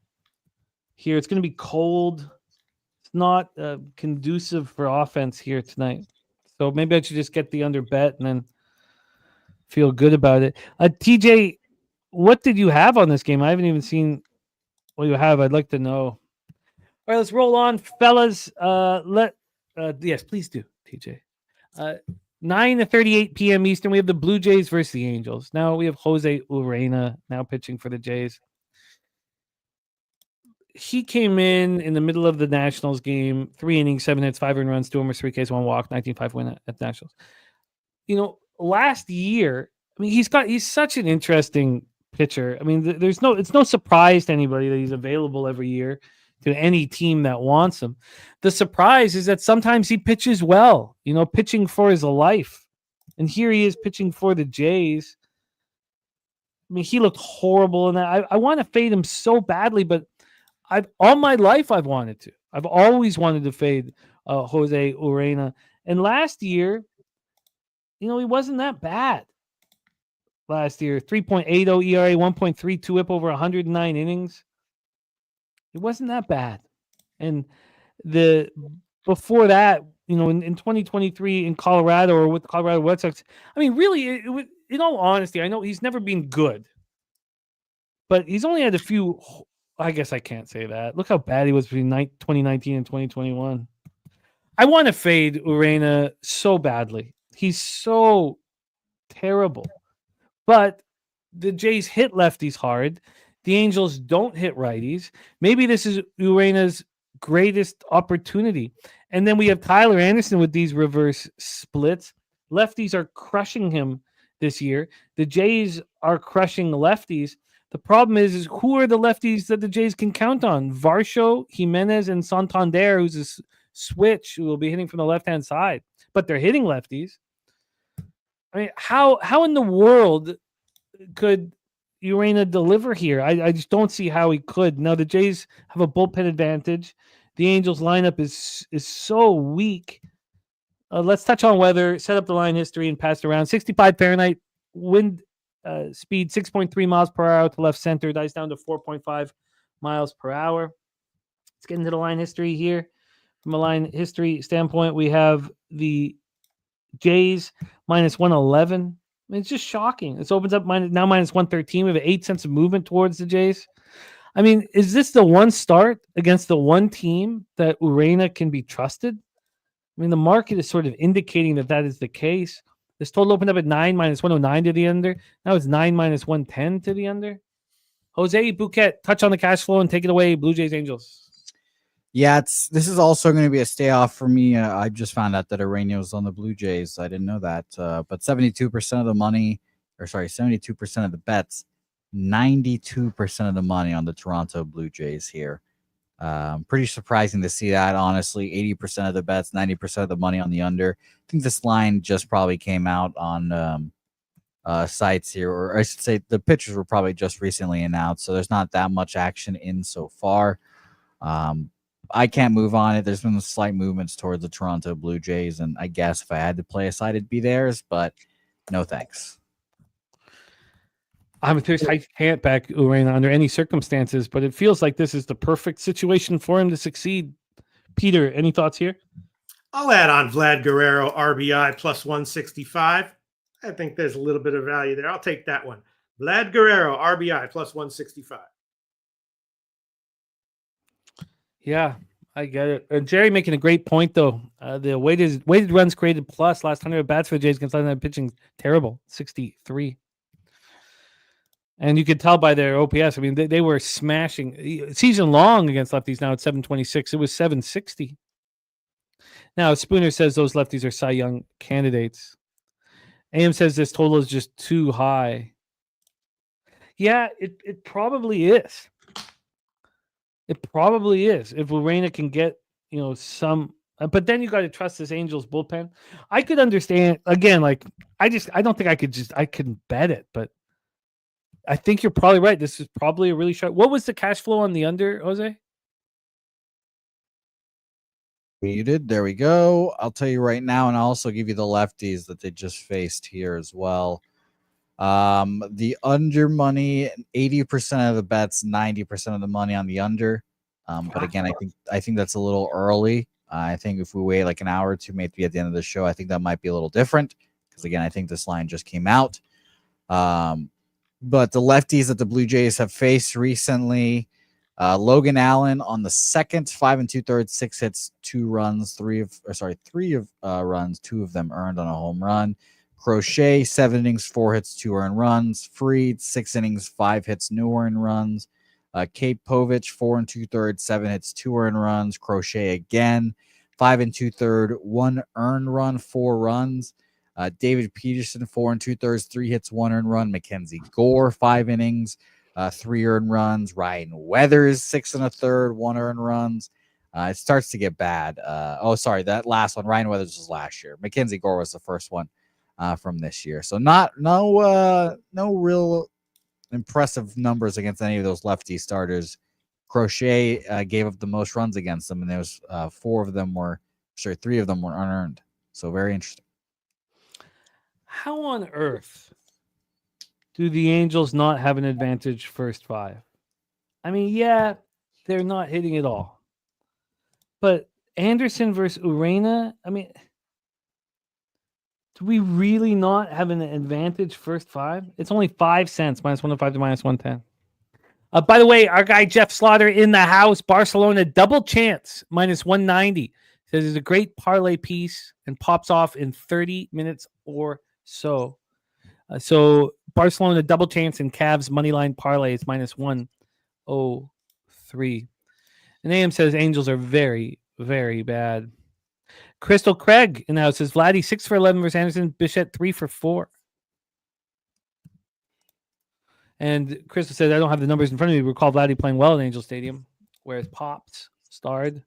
here. It's going to be cold. It's not conducive for offense here tonight. So maybe I should just get the under bet and then feel good about it. TJ, what did you have on this game? I haven't even seen what you have. I'd like to know. All right, let's roll on, fellas. Yes, please do, TJ. 9:38 p.m. Eastern, we have the Blue Jays versus the Angels. Now we have Jose Urena now pitching for the Jays. He came in the middle of the Nationals game, 3 innings, 7 hits, 5 earned runs, 2 homers, 3 Ks, 1 walk, 19-5 win at Nationals. Last year, he's such an interesting pitcher. It's no surprise to anybody that he's available every year to any team that wants him. The surprise is that sometimes he pitches well, pitching for his life. And here he is pitching for the Jays. He looked horrible in that. I want to fade him so badly, but all my life I've wanted to. I've always wanted to fade Jose Urena. And last year, he wasn't that bad. Last year, 3.80 ERA, 1.32 whip over 109 innings. It wasn't that bad. And before that, in 2023 in Colorado or with the Colorado Red Sox, really, in all honesty, I know he's never been good, but he's only had a few I guess I can't say that. Look how bad he was between 2019 and 2021. I want to fade Urena so badly. He's so terrible. But the Jays hit lefties hard. The Angels don't hit righties. Maybe this is Urena's greatest opportunity. And then we have Tyler Anderson with these reverse splits. Lefties are crushing him this year. The Jays are crushing lefties. The problem is who are the lefties that the Jays can count on? Varsho, Jimenez, and Santander, who's a switch, who will be hitting from the left-hand side. But they're hitting lefties. I mean, how in the world could Urena deliver here? I just don't see how he could. Now, the Jays have a bullpen advantage. The Angels lineup is so weak. Let's touch on weather, set up the line history, and pass it around. 65 Fahrenheit, wind speed 6.3 miles per hour to left center, dies down to 4.5 miles per hour. Let's get into the line history here. From a line history standpoint, we have the Jays minus 111. I mean, it's just shocking. This opens up minus 113. We have 8 cents of movement towards the Jays. I mean, is this the one start against the one team that Urena can be trusted? I mean, the market is sort of indicating that is the case. This total opened up at 9 minus 109 to the under. Now it's 9 minus 110 to the under. Jose Bouquet, touch on the cash flow and take it away. Blue Jays Angels. Yeah, this is also going to be a stay off for me. I just found out that Urena was on the Blue Jays. I didn't know that. But 72% of the money, 72% of the bets, 92% of the money on the Toronto Blue Jays here. Pretty surprising to see that, honestly. 80% of the bets, 90% of the money on the under. I think this line just probably came out on sites here, or I should say the pitchers were probably just recently announced, so there's not that much action in so far. I can't move on it. There's been slight movements towards the Toronto Blue Jays, and I guess if I had to play a side, it'd be theirs, but no thanks. I can't back Urena under any circumstances, but it feels like this is the perfect situation for him to succeed. Peter, any thoughts here? I'll add on Vlad Guerrero, RBI plus 165. I think there's a little bit of value there. I'll take that one. Vlad Guerrero, RBI plus 165. Yeah, I get it. Jerry making a great point, though. The weighted runs created plus last 100 bats for the Jays against left-handed pitching, terrible, 63. And you could tell by their OPS. I mean, they were smashing season long against lefties. Now it's 726. It was 760. Now Spooner says those lefties are Cy Young candidates. AM says this total is just too high. Yeah, it probably is. It probably is. If Urena can get, some, but then you got to trust this Angels bullpen. I could understand again. Like I don't think I couldn't bet it, but I think you're probably right. This is probably a really short. What was the cash flow on the under, Jose? Muted. There we go. I'll tell you right now, and I'll also give you the lefties that they just faced here as well. The under money, 80% of the bets, 90% of the money on the under. But again, I think that's a little early. I think if we wait like an hour or two, maybe at the end of the show, I think that might be a little different because again, I think this line just came out. But the lefties that the Blue Jays have faced recently, Logan Allen on the second, 5 2/3, 6 hits, 2 runs, 3 runs, 2 of them earned on a home run. Crochet, 7 innings, 4 hits, 2 earned runs. Freed, 6 innings, 5 hits, no earned runs. Kate Povich, 4 2/3, 7 hits, 2 earned runs. Crochet again, 5 2/3, 1 earned run, 4 runs. David Peterson, 4 2/3, 3 hits, 1 earned run. Mackenzie Gore, 5 innings, 3 earned runs. Ryan Weathers, 6 1/3, 1 earned runs. It starts to get bad. That last one, Ryan Weathers was last year. Mackenzie Gore was the first one from this year. So no real impressive numbers against any of those lefty starters. Crochet gave up the most runs against them, and there was 3 of them were unearned. So very interesting. How on earth do the Angels not have an advantage first 5? I mean, yeah, they're not hitting it all. But Anderson versus Urena, I mean, do we really not have an advantage first 5? It's only 5 cents, minus 105 to minus 110. By the way, our guy Jeff Slaughter in the house. Barcelona double chance minus 190. Says it's a great parlay piece and pops off in 30 minutes or so. So Barcelona double chance and Cavs money line parlay is minus 103. And AM says Angels are very, very bad. Crystal Craig in the house says Vladdy 6 for 11 versus Anderson. Bichette 3 for 4. And Crystal said, I don't have the numbers in front of me. Recall Vladdy playing well at Angel Stadium, whereas Pops starred.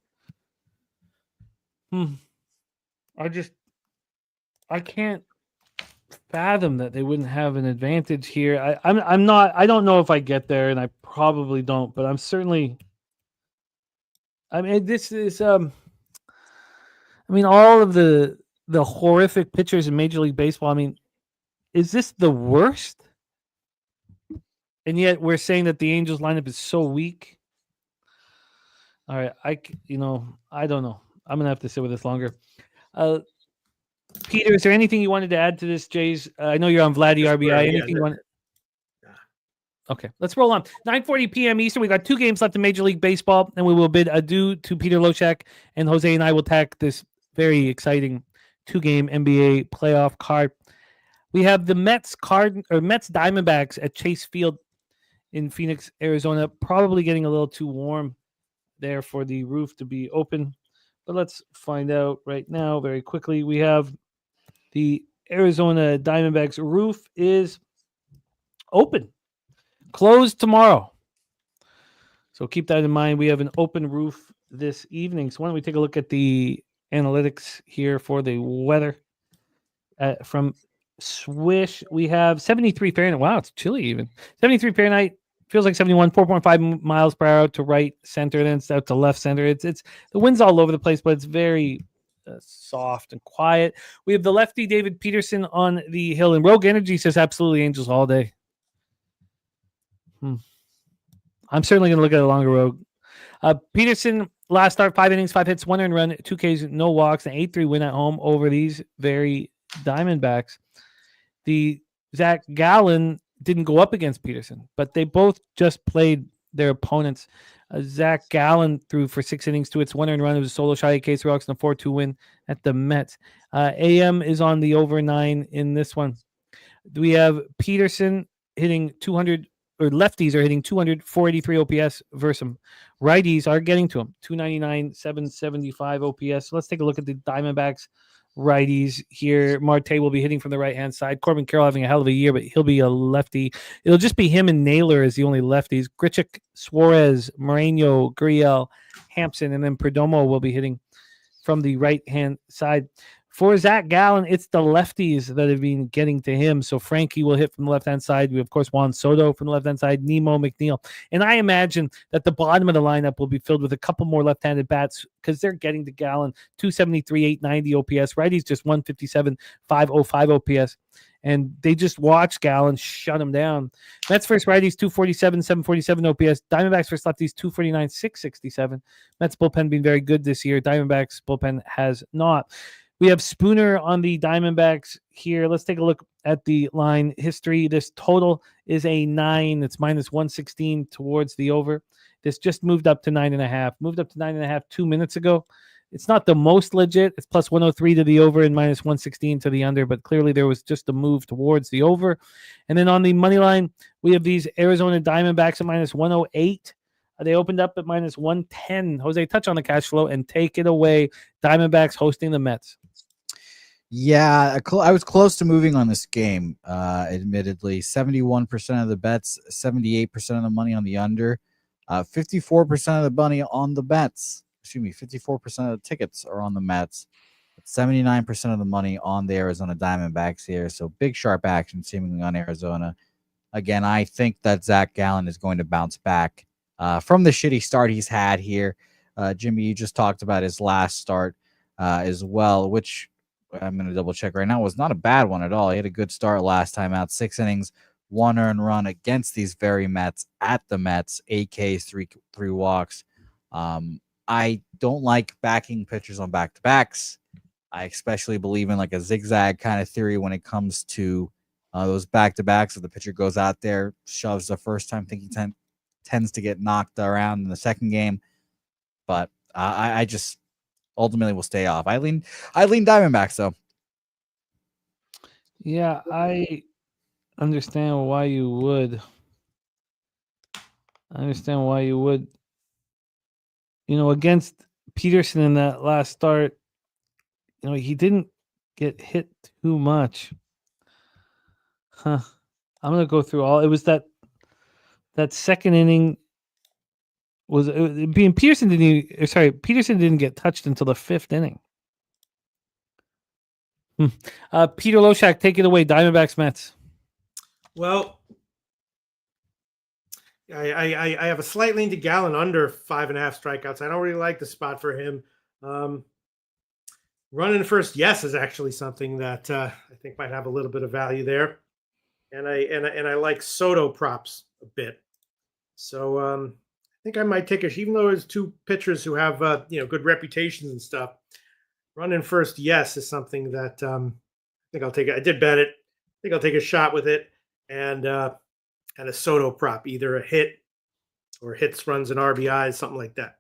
I can't fathom that they wouldn't have an advantage here. I don't know if I get there, and I probably don't, but I'm certainly. This is all of the horrific pitchers in Major League Baseball. Is this the worst? And yet we're saying that the Angels lineup is so weak. All right, I don't know. I'm gonna have to sit with this longer. Peter, is there anything you wanted to add to this, Jays? I know you're on Vladdy RBI. Anything you want? Okay, let's roll on. 9:40 p.m. Eastern. We got 2 games left in Major League Baseball, and we will bid adieu to Peter Loshak, and Jose and I will tack this very exciting 2-game NBA playoff card. We have the Mets Diamondbacks at Chase Field in Phoenix, Arizona. Probably getting a little too warm there for the roof to be open. But let's find out right now very quickly. We have the Arizona Diamondbacks roof is open. Closed tomorrow. So keep that in mind. We have an open roof this evening. So why don't we take a look at the analytics here for the weather. From Swish, we have 73 Fahrenheit. Wow, it's chilly even. 73 Fahrenheit. Feels like 71, 4.5 miles per hour to right center, then it's out to left center. It's the wind's all over the place, but it's very soft and quiet. We have the lefty David Peterson on the hill, and Rogue Energy says absolutely Angels all day. I'm certainly going to look at a longer Rogue. Peterson, last start, 5 innings, 5 hits, 1 earned run, 2 Ks, no walks, an 8-3 win at home over these very Diamondbacks. The Zach Gallen didn't go up against Peterson, but they both just played their opponents. Zach Gallen threw for 6 innings, 2 hits, 1 earned run. It was a solo shot, 8 Ks, 3 walks, and a 4-2 win at the Mets. AM is on the over 9 in this one. We have Peterson hitting 200, or lefties are hitting 200, 483 OPS versus him. Righties are getting to him, 299, 775 OPS. So let's take a look at the Diamondbacks righties here. Marte will be hitting from the right-hand side. Corbin Carroll having a hell of a year, but he'll be a lefty. It'll just be him and Naylor as the only lefties. Grichuk, Suarez, Moreno, Gurriel, Hampson, and then Perdomo will be hitting from the right-hand side. For Zach Gallen, it's the lefties that have been getting to him. So Frankie will hit from the left-hand side. We, of course, Juan Soto from the left-hand side, Nemo, McNeil. And I imagine that the bottom of the lineup will be filled with a couple more left-handed bats because they're getting to Gallen, 273, 890 OPS. Righties just 157, 505 OPS. And they just watch Gallen shut him down. Mets first righties, 247, 747 OPS. Diamondbacks first lefties, 249, 667. Mets bullpen been very good this year. Diamondbacks bullpen has not. We have Spooner on the Diamondbacks here. Let's take a look at the line history. This total is a 9. It's minus 116 towards the over. This just moved up to 9.5. Moved up to 9.5 2 minutes ago. It's not the most legit. It's plus 103 to the over and minus 116 to the under, but clearly there was just a move towards the over. And then on the money line, we have these Arizona Diamondbacks at minus 108. They opened up at minus 110. Jose, touch on the cash flow and take it away. Diamondbacks hosting the Mets. Yeah, I was close to moving on this game, admittedly. 71% of the bets, 78% of the money on the under, 54% of the money on the bets. 54% of the tickets are on the Mets. 79% of the money on the Arizona Diamondbacks here. So big, sharp action seemingly on Arizona. Again, I think that Zach Gallen is going to bounce back from the shitty start he's had here. Jimmy, you just talked about his last start as well, which I'm going to double check right now. It was not a bad one at all. He had a good start last time out. 6 innings, 1 earned run against these very Mets at the Mets. 8 Ks, 3 walks. I don't like backing pitchers on back-to-backs. I especially believe in like a zigzag kind of theory when it comes to those back-to-backs. If the pitcher goes out there, shoves the first time, thinking tends to get knocked around in the second game. But I just ultimately will stay off. I lean Diamondbacks though. Yeah, I understand why you would. Against Peterson in that last start, he didn't get hit too much. I'm gonna go through all. It was that second inning. Peterson didn't get touched until the fifth inning. Peter Loshak, take it away. Diamondbacks, Mets. Well, I have a slight lean to Gallen under 5.5 strikeouts. I don't really like the spot for him. Running first, yes, is actually something that I think might have a little bit of value there, and I like Soto props a bit. So I think I might take even though there's two pitchers who have good reputations and stuff. Running first, yes, is something that I think I'll take. I did bet it. I think I'll take a shot with it, and a Soto prop, either a hit or hits, runs, and RBIs, something like that.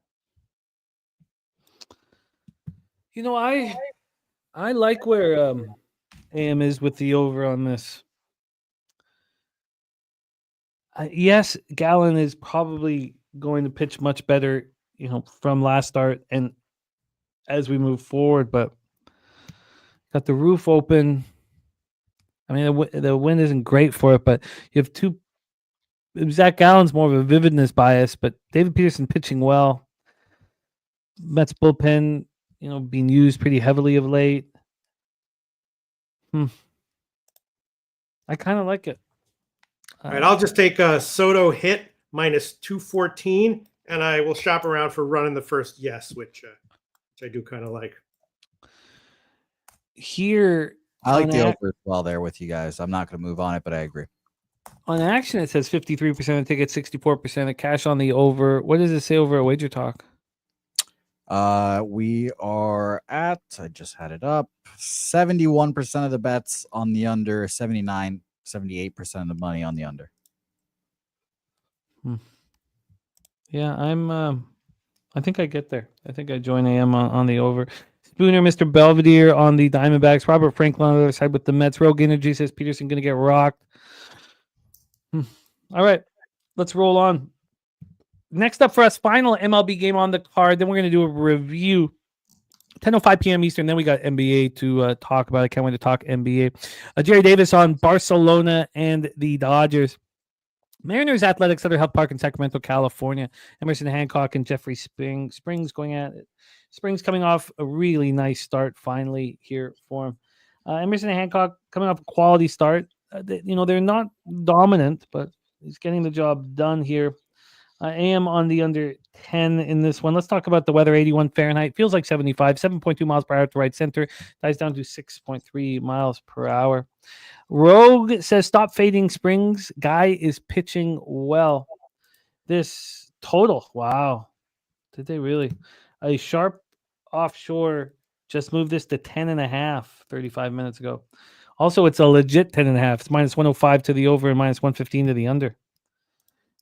I like where AM is with the over on this. Yes, Gallen is probably going to pitch much better, from last start and as we move forward, but got the roof open. I mean, the wind isn't great for it, but you have two. Zach Gallen's more of a vividness bias, but David Peterson pitching well. Mets bullpen, being used pretty heavily of late. I kind of like it. All right, I'll just take a Soto hit minus 214, and I will shop around for running the first yes, which I do kind of like. Here, I like the over as well there with you guys. I'm not going to move on it, but I agree. On action, it says 53% of tickets, 64% of cash on the over. What does it say over at Wager Talk? We are at, I just had it up, 71% of the bets on the under, 78% of the money on the under. Yeah, I think I get there. I think I join AM on the over. Spooner, Mr. Belvedere on the Diamondbacks. Robert Franklin on the other side with the Mets. Rogue Energy says Peterson going to get rocked. All right, let's roll on. Next up for us, final MLB game on the card. Then we're going to do a review. 10:05 p.m. Eastern. Then we got NBA to talk about. I can't wait to talk NBA. Jerry Davis on Barcelona and the Dodgers. Mariners Athletics, Sutter Health Park in Sacramento, California. Emerson Hancock and Jeffrey Springs going at it. Springs coming off a really nice start finally here for him. Emerson Hancock coming off a quality start. They're not dominant, but he's getting the job done here. AM on the under 10 in this one. Let's talk about the weather. 81 Fahrenheit. Feels like 75. 7.2 miles per hour to right center. Dies down to 6.3 miles per hour. Rogue says stop fading Springs. Guy is pitching well. This total. Wow. Did they really? A sharp offshore just moved this to 10.5 35 minutes ago. Also, it's a legit 10.5. It's minus 105 to the over and minus 115 to the under.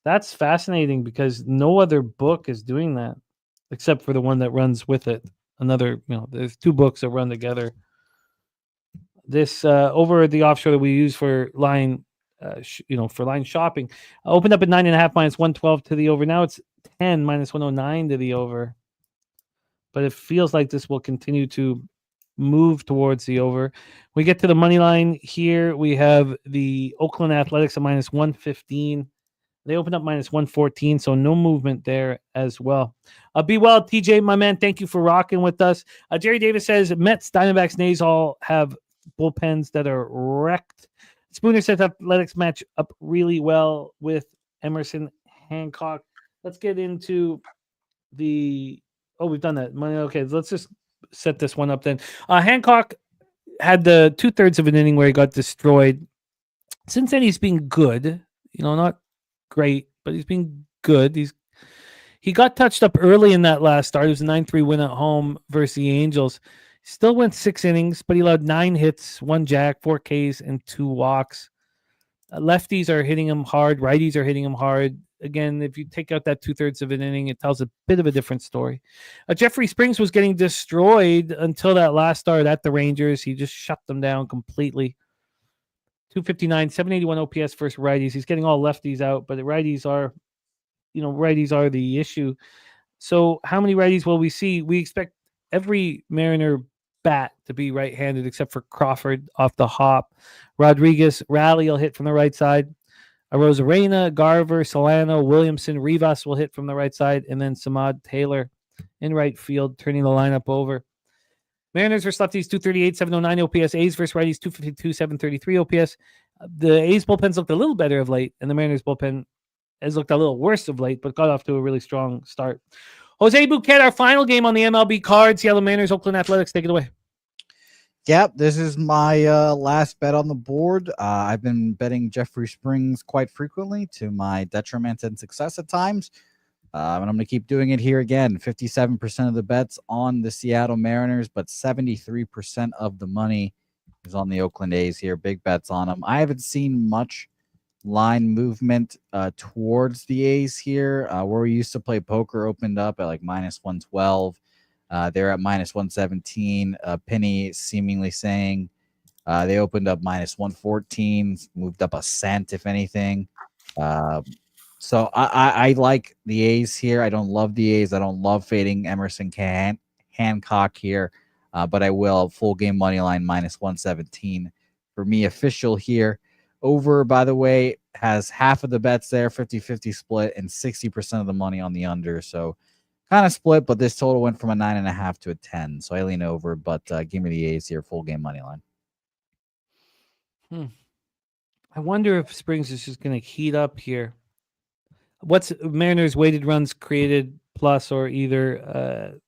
That's fascinating because no other book is doing that except for the one that runs with it. There's two books that run together. This over the offshore that we use for line, for line shopping, opened up at 9.5 minus 112 to the over. Now it's 10 minus 109 to the over. But it feels like this will continue to move towards the over. We get to the money line here. We have the Oakland Athletics at minus 115. They opened up minus 114, so no movement there as well. Be well, TJ, my man. Thank you for rocking with us. Jerry Davis says Mets, Diamondbacks, Nays all have bullpens that are wrecked. Spooner says Athletics match up really well with Emerson Hancock. Let's get into the... Oh, we've done that. Okay, let's just set this one up then. Hancock had the 2/3 of an inning where he got destroyed. Since then, he's been good. Not great, but he's been good. He got touched up early in that last start. It was a 9-3 win at home versus the Angels. Still went 6 innings, but he allowed 9 hits, 1 jack, 4 Ks, and 2 walks. Lefties are hitting him hard. Righties are hitting him hard. again, if you take out that 2/3 of an inning, it tells a bit of a different story. Jeffrey Springs was getting destroyed until that last start at the Rangers. He just shut them down completely. 259, 781 OPS versus righties. He's getting all lefties out, but the righties are the issue. So how many righties will we see? We expect every Mariner bat to be right-handed except for Crawford off the hop. Rodriguez, Raleigh will hit from the right side. Arozarena, Garver, Solano, Williamson, Rivas will hit from the right side, and then Samad Taylor in right field, turning the lineup over. Mariners versus lefties, 238, 709 OPS. A's versus righties, 252, 733 OPS. The A's bullpen's looked a little better of late, and the Mariners bullpen has looked a little worse of late, but got off to a really strong start. Jose Bouquet, our final game on the MLB card. Seattle Mariners, Oakland Athletics. Take it away. Yep, this is my last bet on the board. I've been betting Jeffrey Springs quite frequently to my detriment and success at times. And I'm going to keep doing it here again. 57% of the bets on the Seattle Mariners, but 73% of the money is on the Oakland A's here. Big bets on them. I haven't seen much line movement towards the A's here. Where we used to play poker opened up at like -112. They're at -117. Penny seemingly saying they opened up -114, moved up a cent, if anything. So I like the A's here. I don't love the A's. I don't love fading Emerson Hancock here, but I will. Full game money line -117 for me. Official here. Over, by the way, has half of the bets there, 50-50 split, and 60% of the money on the under. So kind of split, but this total went from a 9.5 to a 10. So I lean over, but give me the A's here, full game money line. I wonder if Springs is just going to heat up here. What's Mariners weighted runs created plus or either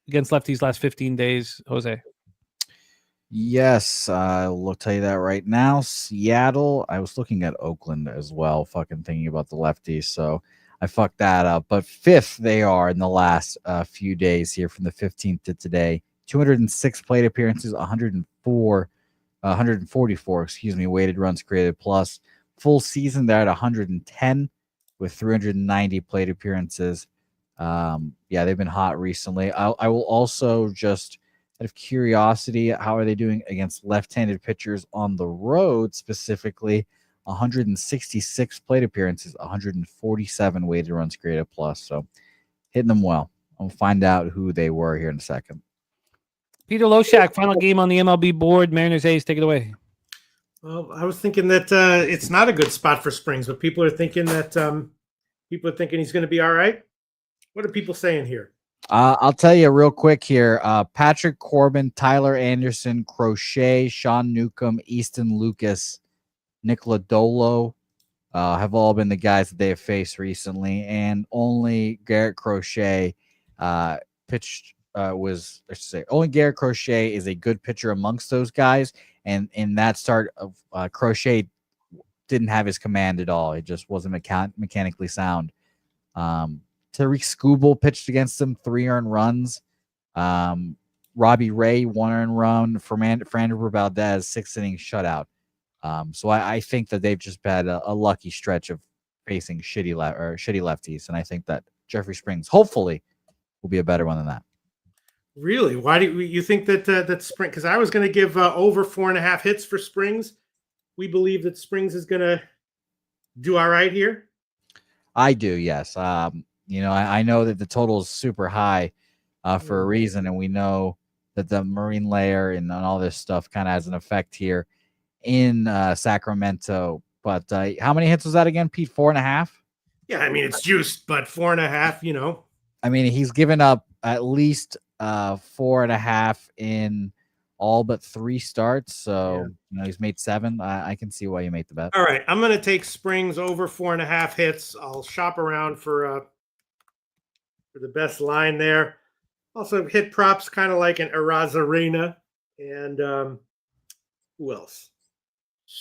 against lefties last 15 days, Jose? Yes, I'll tell you that right now. Seattle, I was looking at Oakland as well, fucking thinking about the lefties, so I fucked that up. But fifth they are in the last few days here from the 15th to today. 206 plate appearances, 144, weighted runs created plus. Full season, they're at 110 with 390 plate appearances. Yeah, they've been hot recently. I will also just, out of curiosity, how are they doing against left-handed pitchers on the road specifically? 166 plate appearances, 147 weighted runs created plus. So hitting them well. I'll find out who they were here in a second. Peter Loshak, final game on the MLB board. Mariners A's, take it away. Well, I was thinking that it's not a good spot for Springs, but people are thinking that he's going to be all right. What are people saying here? I'll tell you real quick here. Patrick Corbin, Tyler Anderson, Crochet, Sean Newcomb, Easton Lucas, Nick Lodolo have all been the guys that they have faced recently, and only Garrett Crochet pitched. Only Garrett Crochet is a good pitcher amongst those guys, and in that start of Crochet didn't have his command at all. It just wasn't mechanically sound. Tariq Skubal pitched against him, 3 earned runs. Robbie Ray, 1 earned run. Fernando Valdez, 6 inning shutout. So I think that they've just had a lucky stretch of facing shitty lefties, and I think that Jeffrey Springs hopefully will be a better one than that. Really? Why do you think that Springs? Because I was going to give over 4.5 hits for Springs. We believe that Springs is going to do all right here. I do, yes. I know that the total is super high for a reason, and we know that the marine layer and all this stuff kind of has an effect here in Sacramento. But how many hits was that again, Pete? 4.5? Yeah, I mean, it's juiced, but 4.5, I mean, he's given up at least 4.5 in all but 3 starts. So, he's made 7. I can see why you made the bet. All right, I'm going to take Springs over 4.5 hits. I'll shop around for the best line there. Also hit props kind of like an Arozarena and who else?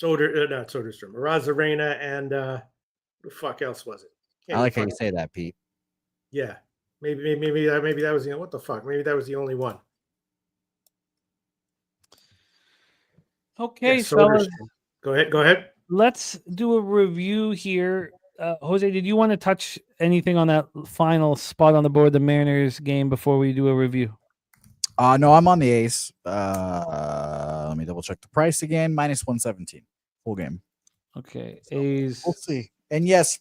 Not Soderstrom. Arozarena and who the fuck else was it? I like how you say that, Pete. Yeah. Maybe that was what the fuck? Maybe that was the only one. Okay, yeah, fellas. Go ahead. Let's do a review here Jose, did you want to touch anything on that final spot on the board, the Mariners game, before we do a review? No, I'm on the ace. Let me double check the price again. -117 full game. Okay, A's. We'll see. And yes,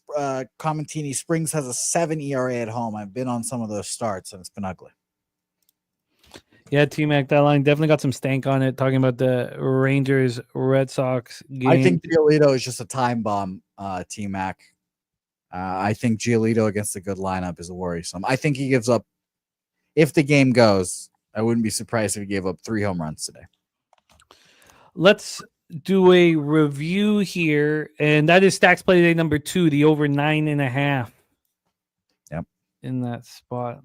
Comentini, Springs has a 7 ERA at home. I've been on some of those starts, and it's been ugly. Yeah, T-Mac, that line definitely got some stank on it, talking about the Rangers Red Sox game. I think Giolito is just a time bomb, T-Mac. I think Giolito against a good lineup is worrisome. I think he gives up, if the game goes, I wouldn't be surprised if he gave up 3 home runs today. Let's do a review here, and that is Stacks Play Day number 2, the over 9.5. Yep. In that spot.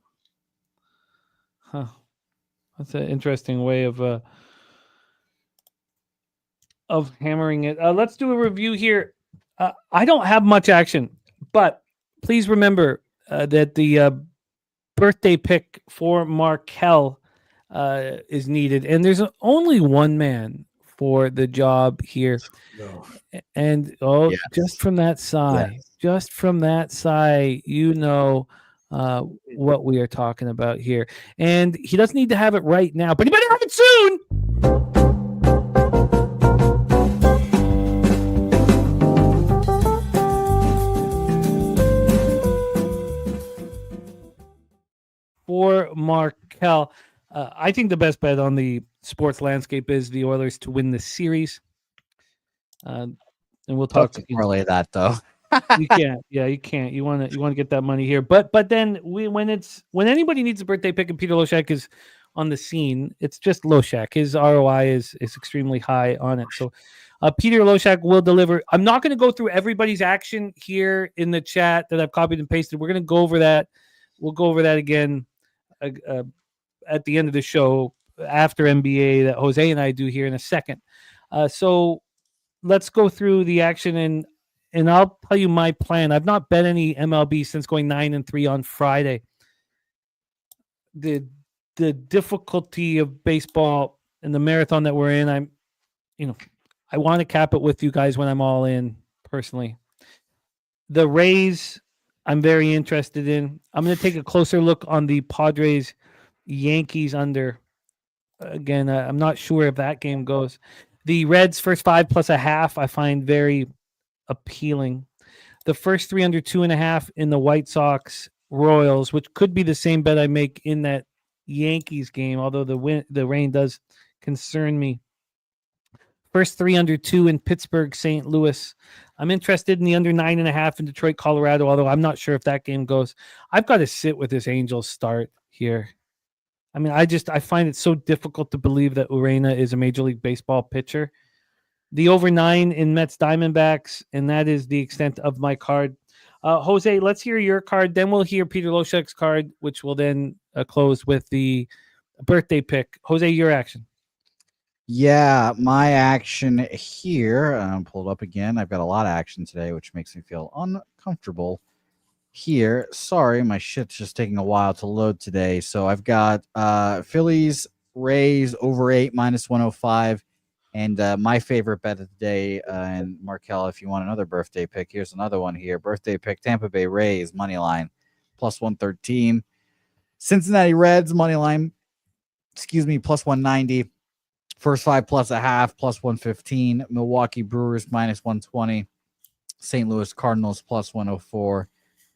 Huh. That's an interesting way of hammering it. Let's do a review here. I don't have much action, but please remember that the birthday pick for Markel is needed, and there's only one man for the job here. No. And Yes. just from that sigh, you know what we are talking about here. And he doesn't need to have it right now, but he better have it soon. For Markel, I think the best bet on the sports landscape is the Oilers to win the series. And we'll talk to parlay that though. You can't. Yeah, you can't. You want to get that money here. But then when anybody needs a birthday pick and Peter Loshak is on the scene, it's just Loshak. His ROI is extremely high on it. So Peter Loshak will deliver. I'm not going to go through everybody's action here in the chat that I've copied and pasted. We're going to go over that. We'll go over that again at the end of the show after NBA that Jose and I do here in a second. So let's go through the action and I'll tell you my plan. I've not bet any MLB since going 9-3 on Friday. The difficulty of baseball and the marathon that we're in, I want to cap it with you guys when I'm all in personally. The Rays, I'm very interested in. I'm going to take a closer look on the Padres Yankees under. Again, I'm not sure if that game goes. The Reds first 5 plus a half, I find very appealing. The first 3 under 2.5 in the White Sox Royals, which could be the same bet I make in that Yankees game, although the rain does concern me. First 3 under 2 in Pittsburgh St. Louis. I'm interested in the under 9.5 in Detroit, Colorado, although I'm not sure if that game goes. I've got to sit with this Angels start here. I mean, I find it so difficult to believe that Urena is a Major League Baseball pitcher. The over 9 in Mets Diamondbacks, and that is the extent of my card. Jose, let's hear your card. Then we'll hear Peter Loshak's card, which will then close with the birthday pick. Jose, your action. Yeah, my action here. I'm pulled up again. I've got a lot of action today, which makes me feel uncomfortable here. Sorry, my shit's just taking a while to load today. So I've got Phillies, Rays, over 8, -105. And my favorite bet of the day, and Markel, if you want another birthday pick, here's another one here. Birthday pick, Tampa Bay Rays, money line, +113. Cincinnati Reds, money line, +190. First 5 plus a half, +115. Milwaukee Brewers, -120. St. Louis Cardinals, +104.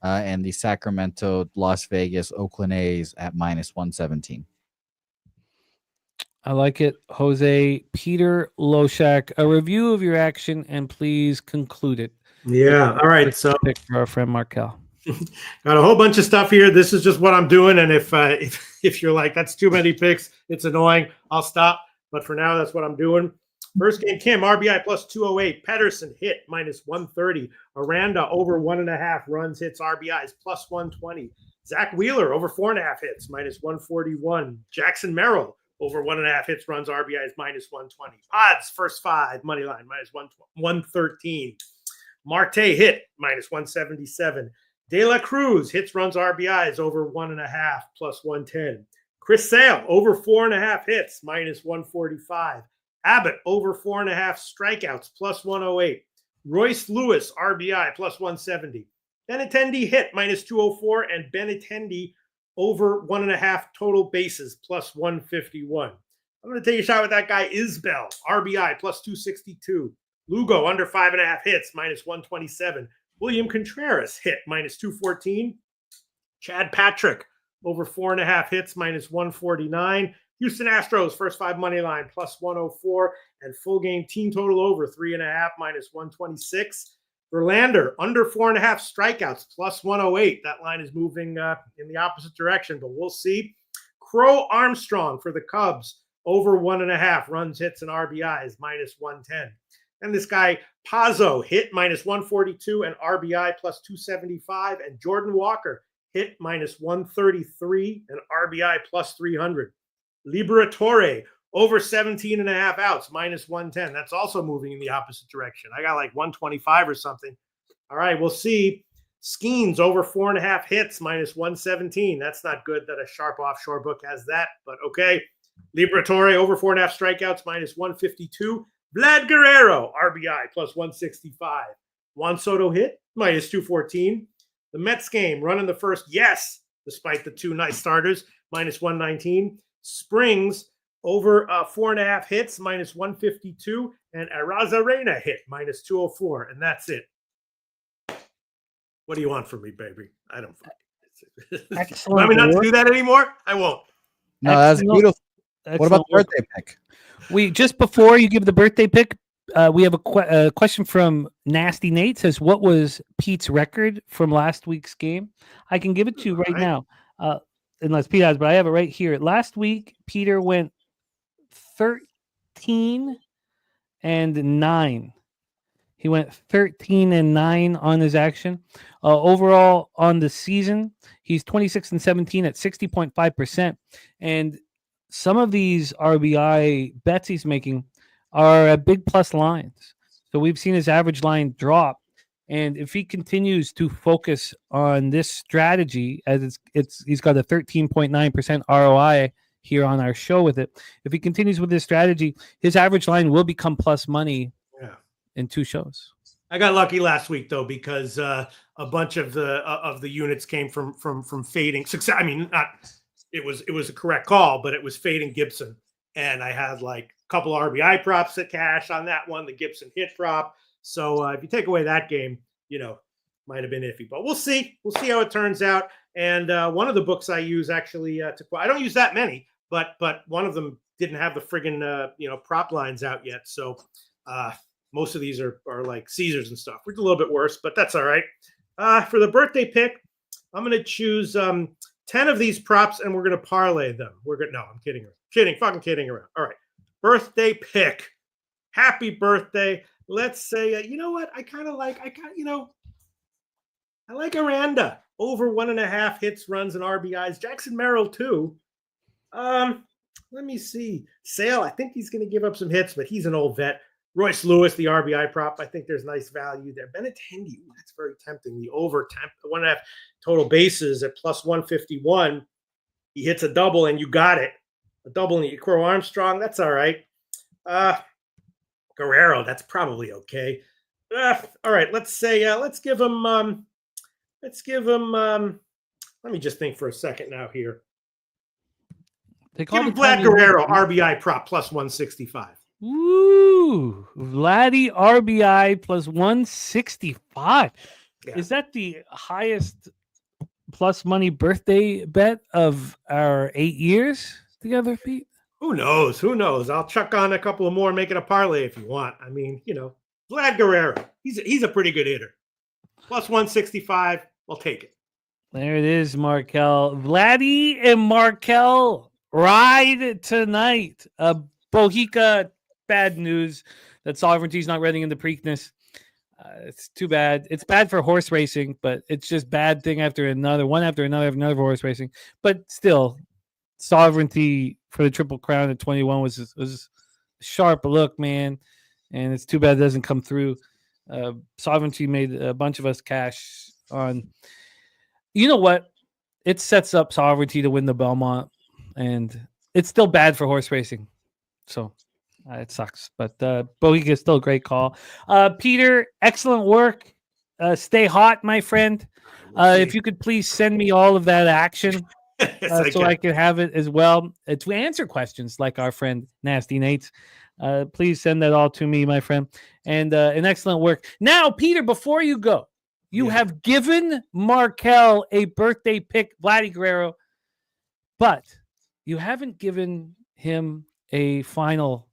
And the Sacramento, Las Vegas, Oakland A's at -117. I like it. Jose, Peter Loshak, a review of your action, and please conclude it. Yeah. All right. So pick for our friend Markel. Got a whole bunch of stuff here. This is just what I'm doing. And if you're like, that's too many picks, it's annoying, I'll stop. But for now, that's what I'm doing. First game, Kim, RBI +208. Pedersen hit -130. Aranda over 1.5 runs, hits, RBIs +120. Zach Wheeler over 4.5 hits, -141. Jackson Merrill over 1.5 hits, runs, RBIs -120. Odds first 5 money line -113. Marte hit -177. De La Cruz hits, runs, RBIs over 1.5 +110. Chris Sale over 4.5 hits -145. Abbott over 4.5 strikeouts +108. Royce Lewis, RBI, plus 170. Benintendi hit, minus 204, and Benintendi over 1.5 total bases, plus 151. I'm going to take a shot with that guy, Isbell, RBI, plus 262. Lugo, under 5.5 hits, minus 127. William Contreras, hit, minus 214. Chad Patrick, over 4.5 hits, minus 149. Houston Astros, first 5 money line, plus 104. And full game team total over 3.5, minus 126. Verlander, under 4.5 strikeouts, plus 108. That line is moving in the opposite direction, but we'll see. Crow Armstrong for the Cubs, over 1.5 runs, hits, and RBIs, minus 110. And this guy, Pazzo, hit, minus 142, and RBI, plus 275. And Jordan Walker, hit, minus 133, and RBI, plus 300. Liberatore, over 17.5 outs, minus 110. That's also moving in the opposite direction. I got like 125 or something. All right, we'll see. Skeens, over 4.5 hits, minus 117. That's not good that a sharp offshore book has that, but okay. Liberatore, over 4.5 strikeouts, minus 152. Vlad Guerrero, RBI, plus 165. Juan Soto hit, minus 214. The Mets game, running the first, yes, despite the 2 nice starters, minus 119. Springs, over 4.5 hits, minus 152. And Arozarena hit, minus 204. And that's it. What do you want from me, baby? I don't Excellent. Want me not to do that anymore? I won't. No, that's beautiful. What about the birthday pick? We just before you give the birthday pick, we have a question from Nasty Nate. Says, what was Pete's record from last week's game? I can give it to you right now, unless Pete has, but I have it right here. Last week, Peter went 13-9. He went 13-9 on his action. Overall on the season, he's 26-17 at 60.5%. And some of these RBI bets he's making are at big plus lines. So we've seen his average line drop. And if he continues to focus on this strategy, as he's got a 13.9% ROI here on our show with it. If he continues with this strategy, his average line will become plus money in 2 shows. I got lucky last week though, because a bunch of the units came from fading success. I mean, it was a correct call, but it was fading Gibson, and I had like a couple RBI props at cash on that one, the Gibson hit prop. So if you take away that game, might have been iffy, but we'll see. We'll see how it turns out. And one of the books I use actually I don't use that many, but one of them didn't have the friggin' prop lines out yet. So most of these are like Caesars and stuff, which is a little bit worse, but that's all right. For the birthday pick, I'm going to choose 10 of these props, and we're going to parlay them. No, I'm kidding. Fucking kidding around. All right. Birthday pick. Happy birthday. Let's say, you know what? I like Aranda. Over 1.5 hits, runs, and RBIs. Jackson Merrill, too. Let me see. Sale, I think he's going to give up some hits, but he's an old vet. Royce Lewis, the RBI prop. I think there's nice value there. Benintendi, that's very tempting. The over 1.5 total bases at plus 151. He hits a double, and you got it. A double in the Crow Armstrong. That's all right. Guerrero, that's probably okay. All right, let's give him. Let me just think for a second now here. Give him Vlad Guerrero, RBI prop plus 165. Ooh, Vladdy RBI plus 165. Yeah. Is that the highest plus money birthday bet of our 8 years together, Pete? Who knows? I'll chuck on a couple of more and make it a parlay if you want. I mean, Vlad Guerrero, he's a pretty good hitter. Plus 165, I'll take it. There it is, Markel. Vladdy and Markel ride tonight. Bohica, bad news that Sovereignty's not running in the Preakness. It's too bad. It's bad for horse racing, but it's just bad thing after another, one after another horse racing. But still, Sovereignty for the Triple Crown at 21 was a sharp look, man. And it's too bad it doesn't come through. Sovereignty made a bunch of us cash on. You know what? It sets up Sovereignty to win the Belmont, and it's still bad for horse racing. So It sucks, but Bowie is still a great call. Peter, excellent work. Stay hot, my friend. If you could please send me all of that action Yes, so I can have it as well to answer questions like our friend Nasty Nate's. Please send that all to me, my friend. And an excellent work. Now, Peter, before you go, you have given Markel a birthday pick, Vladdy Guerrero, but you haven't given him a final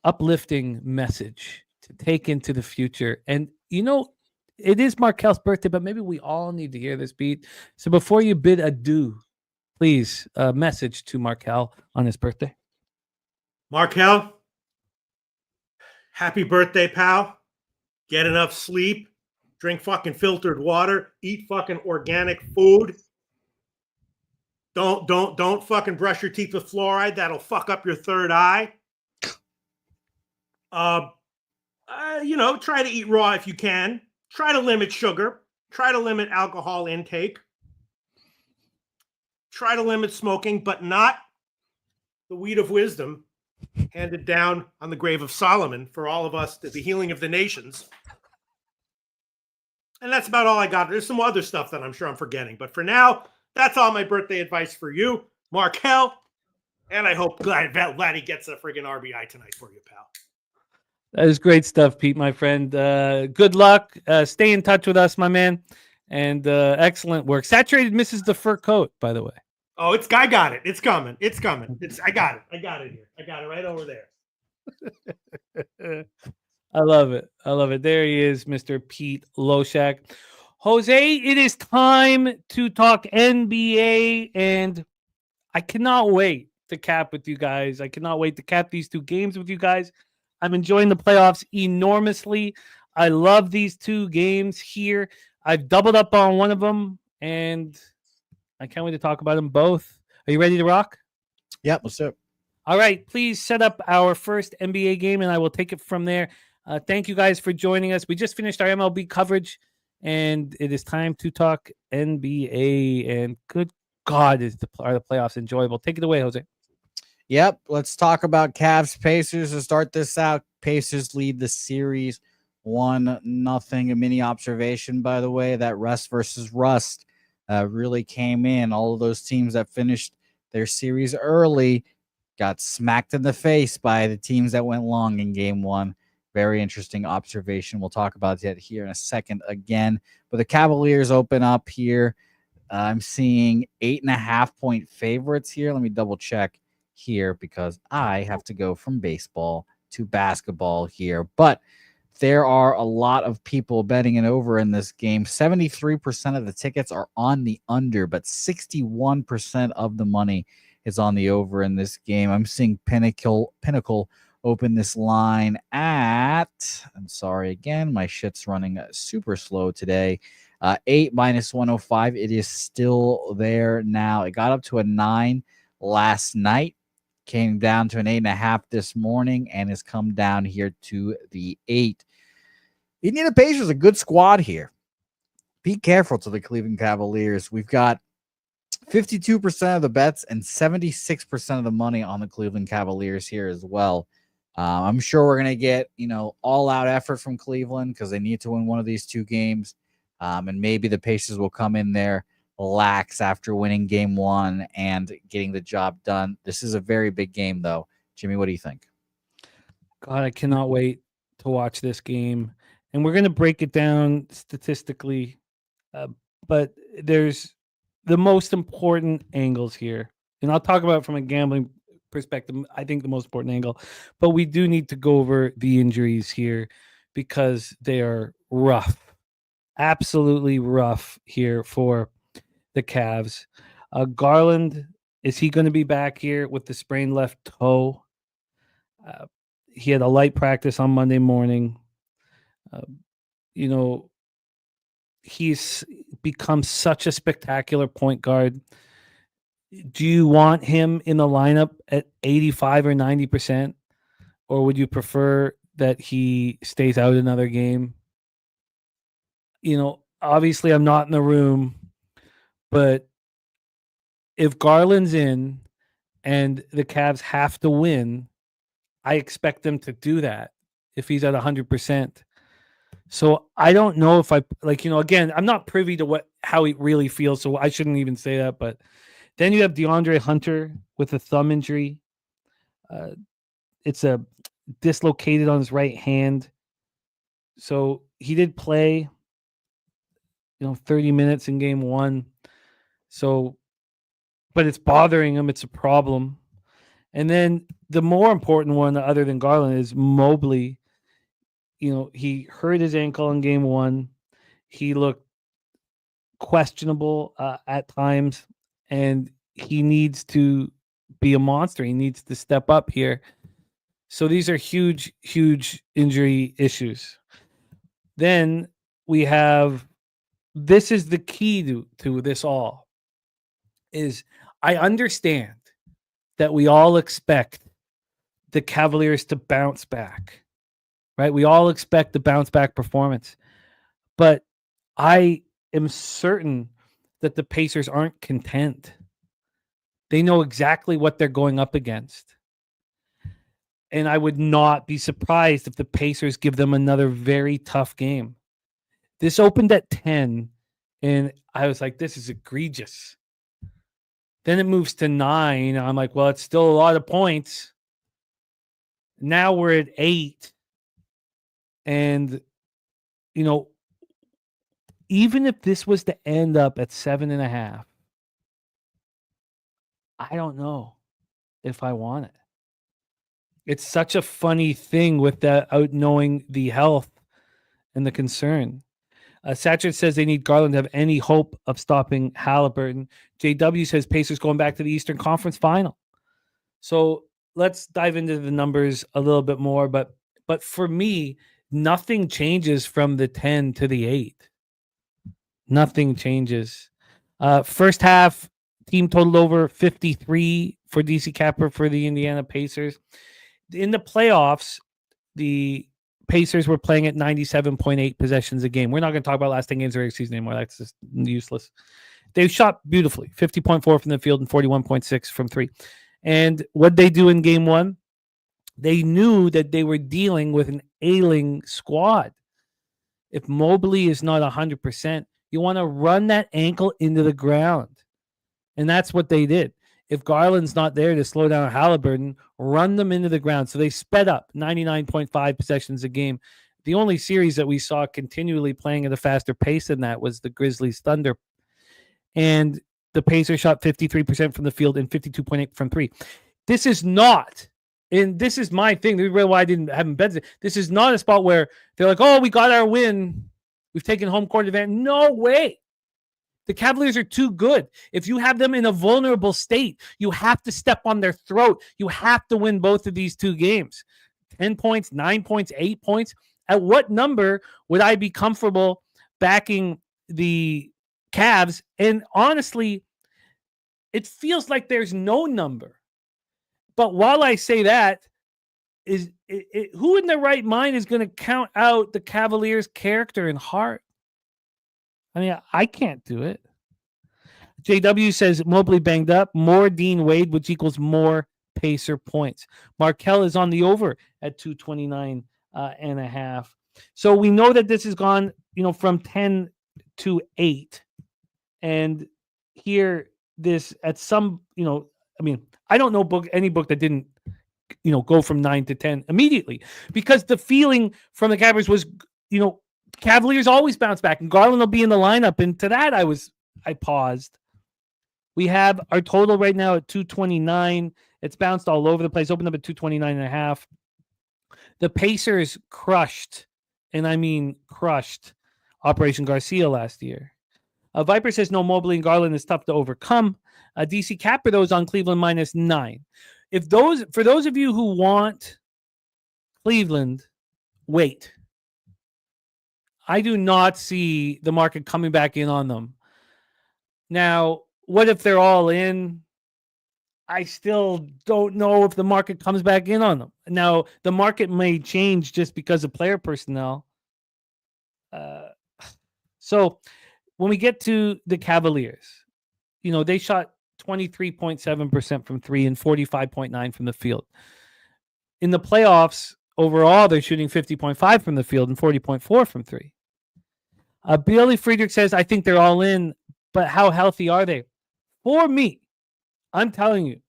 uplifting message to take into the future. And, you know, it is Markel's birthday, but maybe we all need to hear this, Pete. So before you bid adieu, please, a message to Markel on his birthday. Markel, happy birthday, pal. Get enough sleep. Drink fucking filtered water. Eat fucking organic food. Don't fucking brush your teeth with fluoride. That'll fuck up your third eye. Try to eat raw if you can. Try to limit sugar. Try to limit alcohol intake. Try to limit smoking, but not the weed of wisdom handed down on the grave of Solomon for all of us, the healing of the nations. And that's about all I got. There's some other stuff that I'm sure I'm forgetting. But for now, that's all my birthday advice for you, Markel. And I hope Vladdy gets a friggin' RBI tonight for you, pal. That is great stuff, Pete, my friend. Good luck. Stay in touch with us, my man. And excellent work. Saturated misses the fur coat, by the way. Oh, I got it. It's coming. I got it. I got it here. I got it right over there. I love it. There he is, Mr. Pete Loshak. Jose, it is time to talk NBA, and I cannot wait to cap with you guys. I cannot wait to cap these two games with you guys. I'm enjoying the playoffs enormously. I love these two games here. I've doubled up on one of them, and I can't wait to talk about them both. Are you ready to rock? Yep, let's do it. All right, please set up our first NBA game, and I will take it from there. Thank you guys for joining us. We just finished our MLB coverage, and it is time to talk NBA. And good God, are the playoffs enjoyable? Take it away, Jose. Yep, let's talk about Cavs Pacers to start this out. Pacers lead the series 1-0. A mini observation, by the way, that rust versus rust really came in. All of those teams that finished their series early got smacked in the face by the teams that went long in game one. Very interesting observation. We'll talk about that here in a second again. But the Cavaliers open up here. I'm seeing 8.5-point favorites here. Let me double check here because I have to go from baseball to basketball here. But there are a lot of people betting it over in this game. 73% of the tickets are on the under, but 61% of the money is on the over in this game. I'm seeing Pinnacle open this line at, I'm sorry again, my shit's running super slow today. 8 minus 105. It is still there now. It got up to a 9 last night, came down to an 8.5 this morning, and has come down here to the 8. Indiana Pacers, a good squad here. Be careful to the Cleveland Cavaliers. We've got 52% of the bets and 76% of the money on the Cleveland Cavaliers here as well. I'm sure we're going to get, all-out effort from Cleveland because they need to win one of these two games. And maybe the Pacers will come in there lax after winning game one and getting the job done. This is a very big game, though. Jimmy, what do you think? God, I cannot wait to watch this game. And we're going to break it down statistically. But there's the most important angles here. And I'll talk about it from a gambling perspective. I think the most important angle. But we do need to go over the injuries here because they are rough. Absolutely rough here for the Cavs. Garland, is he going to be back here with the sprained left toe? He had a light practice on Monday morning. He's become such a spectacular point guard. Do you want him in the lineup at 85 or 90%? Or would you prefer that he stays out another game? Obviously I'm not in the room, but if Garland's in and the Cavs have to win, I expect them to do that if he's at 100%. So I don't know if I again, I'm not privy to how he really feels, so I shouldn't even say that. But then you have DeAndre Hunter with a thumb injury. It's a dislocated on his right hand. So he did play, 30 minutes in game 1. So, but it's bothering him. It's a problem. And then the more important one, other than Garland, is Mobley. He hurt his ankle in game 1. He looked questionable at times, and he needs to be a monster. He needs to step up here. So these are huge, huge injury issues. Then we have, this is the key to this all, is I understand that we all expect the Cavaliers to bounce back, right? We all expect the bounce back performance. But I am certain that the Pacers aren't content. They know exactly what they're going up against. And I would not be surprised if the Pacers give them another very tough game. This opened at 10, and I was like, this is egregious. Then it moves to 9. I'm like, well, it's still a lot of points. Now we're at 8. And, even if this was to end up at 7.5, I don't know if I want it. It's such a funny thing without knowing the health and the concern. Satchert says they need Garland to have any hope of stopping Halliburton. JW says Pacers going back to the Eastern Conference Final. So let's dive into the numbers a little bit more. But for me, nothing changes from the 10 to the 8. Nothing changes. First half, team totaled over 53 for DC Capper for the Indiana Pacers. In the playoffs, the Pacers were playing at 97.8 possessions a game. We're not going to talk about last 10 games of the regular season anymore. That's just useless. They shot beautifully, 50.4 from the field and 41.6 from 3. And what they do in game 1, they knew that they were dealing with an ailing squad. If Mobley is not 100%, you want to run that ankle into the ground. And that's what they did. If Garland's not there to slow down Halliburton, run them into the ground. So they sped up 99.5 possessions a game. The only series that we saw continually playing at a faster pace than that was the Grizzlies Thunder. And the Pacers shot 53% from the field and 52.8 from 3. This is not, and this is my thing. This is why I didn't have them beds. This is not a spot where they're like, oh, we got our win. We've taken home court advantage. No way. The Cavaliers are too good. If you have them in a vulnerable state, you have to step on their throat. You have to win both of these 2 games. 10 points, 9 points, 8 points. At what number would I be comfortable backing the Cavs? And honestly, it feels like there's no number. But while I say that, who in their right mind is going to count out the Cavaliers' character and heart? I mean, I can't do it. JW says Mobley banged up, more Dean Wade, which equals more Pacer points. Markelle is on the over at 229 and a half. So we know that this has gone, from 10 to 8. And here, this at some, I don't know any book that didn't, go from 9 to 10 immediately, because the feeling from the Cavaliers was, Cavaliers always bounce back and Garland will be in the lineup. And to that, I paused. We have our total right now at 229. It's bounced all over the place, opened up at 229 and a half. The Pacers crushed, and I mean crushed, Operation Garcia last year. Viper says no, Mobley and Garland is tough to overcome. DC Capper, though, is on Cleveland -9. For those of you who want Cleveland, wait. I do not see the market coming back in on them. Now, what if they're all in? I still don't know if the market comes back in on them. Now, the market may change just because of player personnel. So when we get to the Cavaliers, they shot 23.7% from 3 and 45.9 from the field. in the playoffs, overall, they're shooting 50.5 from the field and 40.4 from three. Billy Friedrich says, I think they're all in, but how healthy are they? For me, I'm telling you,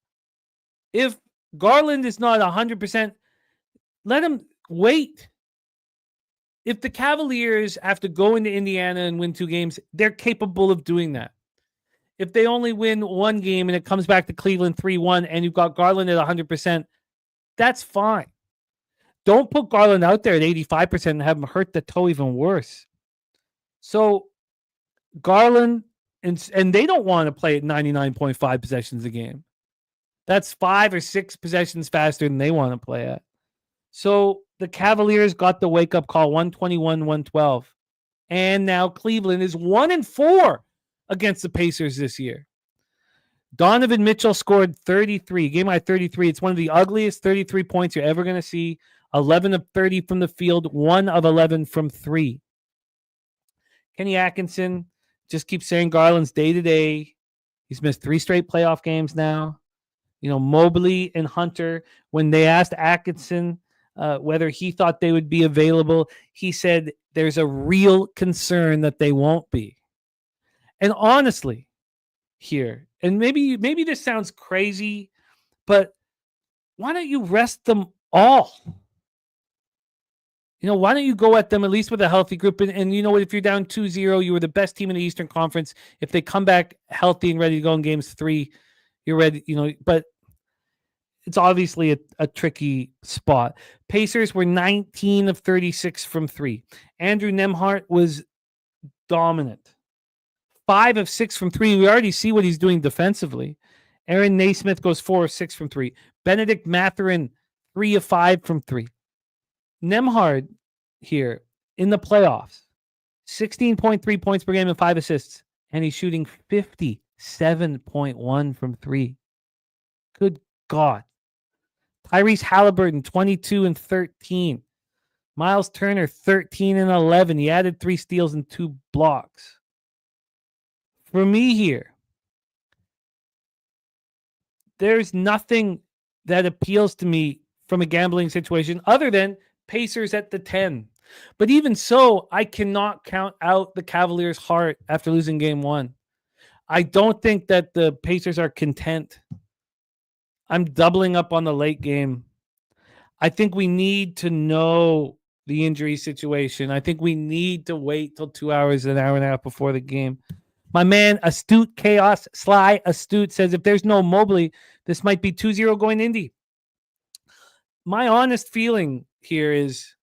if Garland is not 100%, let him wait. If the Cavaliers have to go into Indiana and win 2 games, they're capable of doing that. If they only win 1 game and it comes back to Cleveland 3-1 and you've got Garland at 100%, that's fine. Don't put Garland out there at 85% and have him hurt the toe even worse. So Garland, and they don't want to play at 99.5 possessions a game. That's 5 or 6 possessions faster than they want to play at. So the Cavaliers got the wake-up call, 121-112. And now Cleveland is 1-4 against the Pacers this year. Donovan Mitchell scored 33, game high 33. It's one of the ugliest 33 points you're ever going to see. 11 of 30 from the field, 1 of 11 from 3. Kenny Atkinson just keeps saying Garland's day-to-day. He's missed 3 straight playoff games now. Mobley and Hunter, when they asked Atkinson whether he thought they would be available, he said there's a real concern that they won't be. And honestly, here, and maybe this sounds crazy, but why don't you rest them all? Why don't you go at them at least with a healthy group? And you know what? If you're down 2-0, you were the best team in the Eastern Conference. If they come back healthy and ready to go in games 3, you're ready, but it's obviously a tricky spot. Pacers were 19 of 36 from 3. Andrew Nembhard was dominant. 5 of 6 from 3. We already see what he's doing defensively. Aaron Naismith goes 4 of 6 from 3. Benedict Mathurin, 3 of 5 from 3. Nembhard here in the playoffs, 16.3 points per game and 5 assists, and he's shooting 57.1 from 3. Good God. Tyrese Halliburton, 22 and 13. Miles Turner, 13 and 11. He added 3 steals and 2 blocks. For me here, there's nothing that appeals to me from a gambling situation other than Pacers at the 10. But even so, I cannot count out the Cavaliers' heart after losing game 1. I don't think that the Pacers are content. I'm doubling up on the late game. I think we need to know the injury situation. I think we need to wait till 2 hours, an hour and a half before the game. My man, Astute Chaos, Sly Astute, says if there's no Mobley, this might be 2-0 going Indy. My honest feeling here is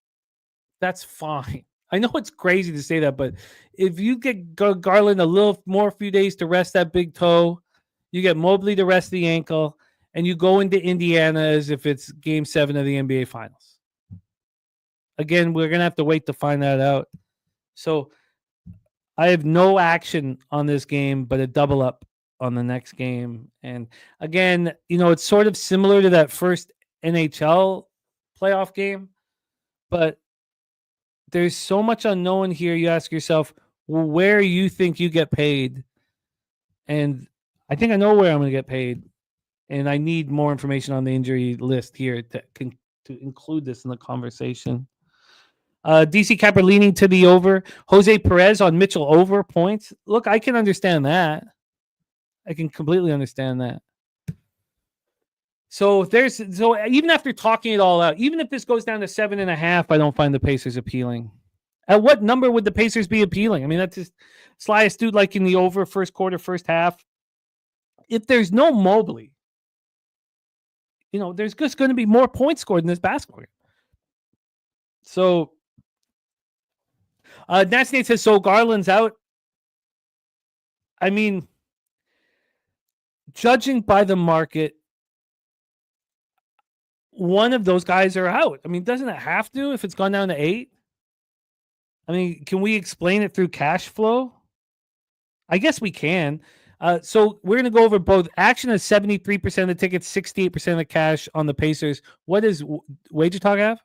that's fine. I know it's crazy to say that, but if you get Garland a little more few days to rest that big toe, you get Mobley to rest the ankle, and you go into Indiana as if it's game 7 of the NBA Finals. Again, we're going to have to wait to find that out. So I have no action on this game, but a double up on the next game. And again, it's sort of similar to that first NHL playoff game, but there's so much unknown here. You ask yourself, well, where you think you get paid? And I think I know where I'm going to get paid. And I need more information on the injury list here to include this in the conversation. DC Capper leaning to the over. Jose Perez on Mitchell over points. Look, I can understand that. I can completely understand that. So even after talking it all out, even if this goes down to 7.5, I don't find the Pacers appealing. At what number would the Pacers be appealing? I mean, that's just Sly Astute like in the over first quarter, first half. If there's no Mobley, there's just going to be more points scored in this basketball game. So, Nats Nate says, so Garland's out. I mean, judging by the market, one of those guys are out. I mean, doesn't it have to if it's gone down to 8? I mean, can we explain it through cash flow? I guess we can. So we're going to go over both. Action is 73% of the tickets, 68% of the cash on the Pacers. What does Wager Talk have?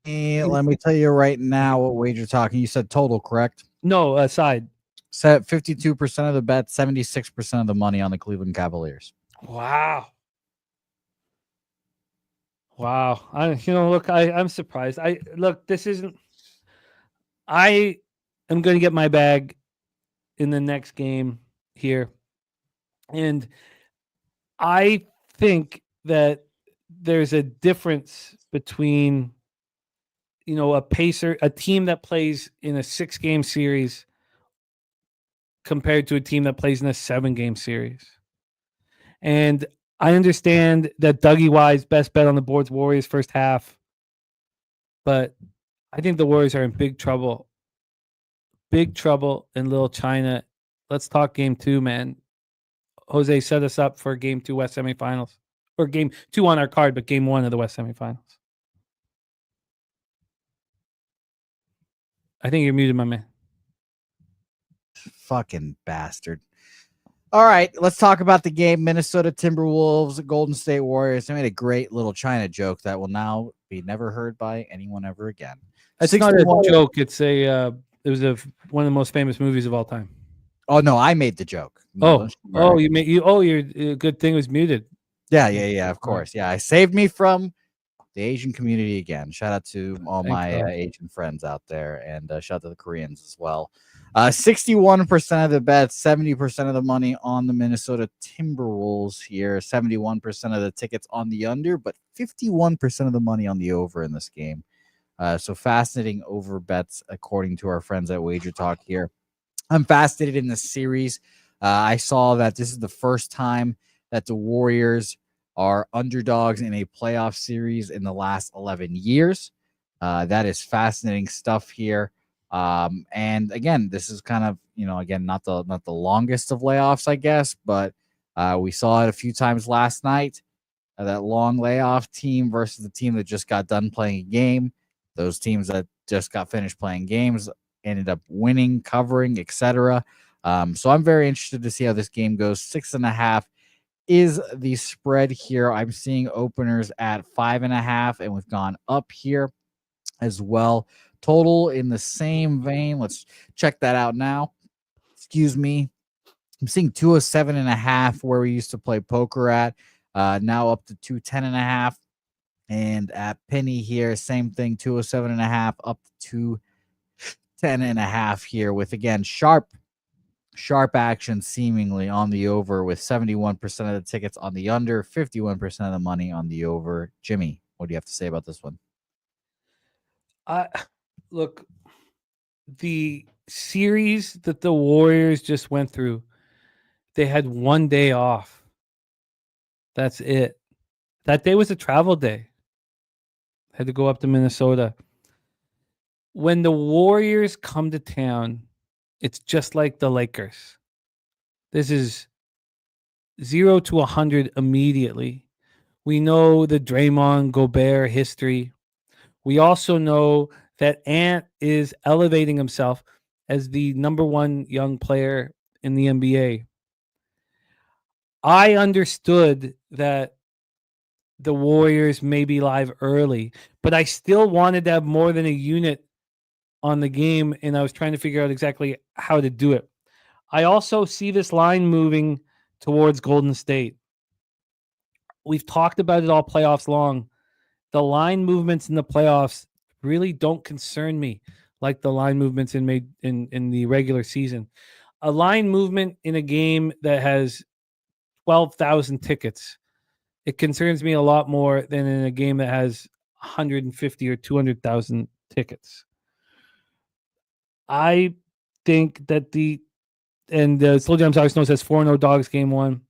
Let me tell you right now what Wager Talking. You said total, correct? No, side. Set 52% of the bet, 76% of the money on the Cleveland Cavaliers. Wow. Wow. I'm surprised. This isn't. I am going to get my bag in the next game here, and I think that there's a difference between a team that plays in a 6-game series compared to a team that plays in a 7-game series. And I understand that Dougie Y's best bet on the board's Warriors first half, but I think the Warriors are in big trouble. Big trouble in Little China. Let's talk game 2, man. Jose set us up for game 2 West semifinals, or game 2 on our card, but game 1 of the West semifinals. I think you're muted, my man. Fucking bastard. All right, let's talk about the game. Minnesota Timberwolves, Golden State Warriors. I made a great little China joke that will now be never heard by anyone ever again. It's not a joke. It's it was one of the most famous movies of all time. Oh no, I made the joke. No, your good thing was muted. Yeah. Of course, yeah. I saved me from the Asian community again. Shout out to all my Asian friends out there, and shout out to the Koreans as well. 61% of the bets, 70% of the money on the Minnesota Timberwolves here, 71% of the tickets on the under, but 51% of the money on the over in this game. So fascinating over bets according to our friends at Wager Talk here. I'm fascinated in this series. I saw that this is the first time that the Warriors are underdogs in a playoff series in the last 11 years. That is fascinating stuff here. And again, this is kind of, not the longest of layoffs, I guess, but we saw it a few times last night. That long layoff team versus the team that just got done playing a game. Those teams that just got finished playing games ended up winning, covering, etc. So I'm very interested to see how this game goes. 6.5 is the spread here. I'm seeing openers at 5.5, and we've gone up here as well. Total in the same vein. Let's check that out now. Excuse me. I'm seeing 207.5 where we used to play poker at. Now up to 210.5. And at Penny here, same thing, 207.5 up to 210.5 here with, again, sharp action seemingly on the over with 71% of the tickets on the under, 51% of the money on the over. Jimmy, what do you have to say about this one? Look, the series that the Warriors just went through, they had one day off. That's it. That day was a travel day. Had to go up to Minnesota. When the Warriors come to town, it's just like the Lakers. This is 0 to 100 immediately. We know the Draymond Gobert history. We also know that Ant is elevating himself as the number 1 young player in the NBA. I understood that the Warriors may be live early, but I still wanted to have more than a unit on the game, and I was trying to figure out exactly how to do it. I also see this line moving towards Golden State. We've talked about it all playoffs long. The line movements in the playoffs really don't concern me like the line movements in the regular season. A line movement in a game that has 12,000 tickets, it concerns me a lot more than in a game that has 150 or 200,000 tickets. I think that Slow Jam Talk Snow says 4-0 dogs game 1.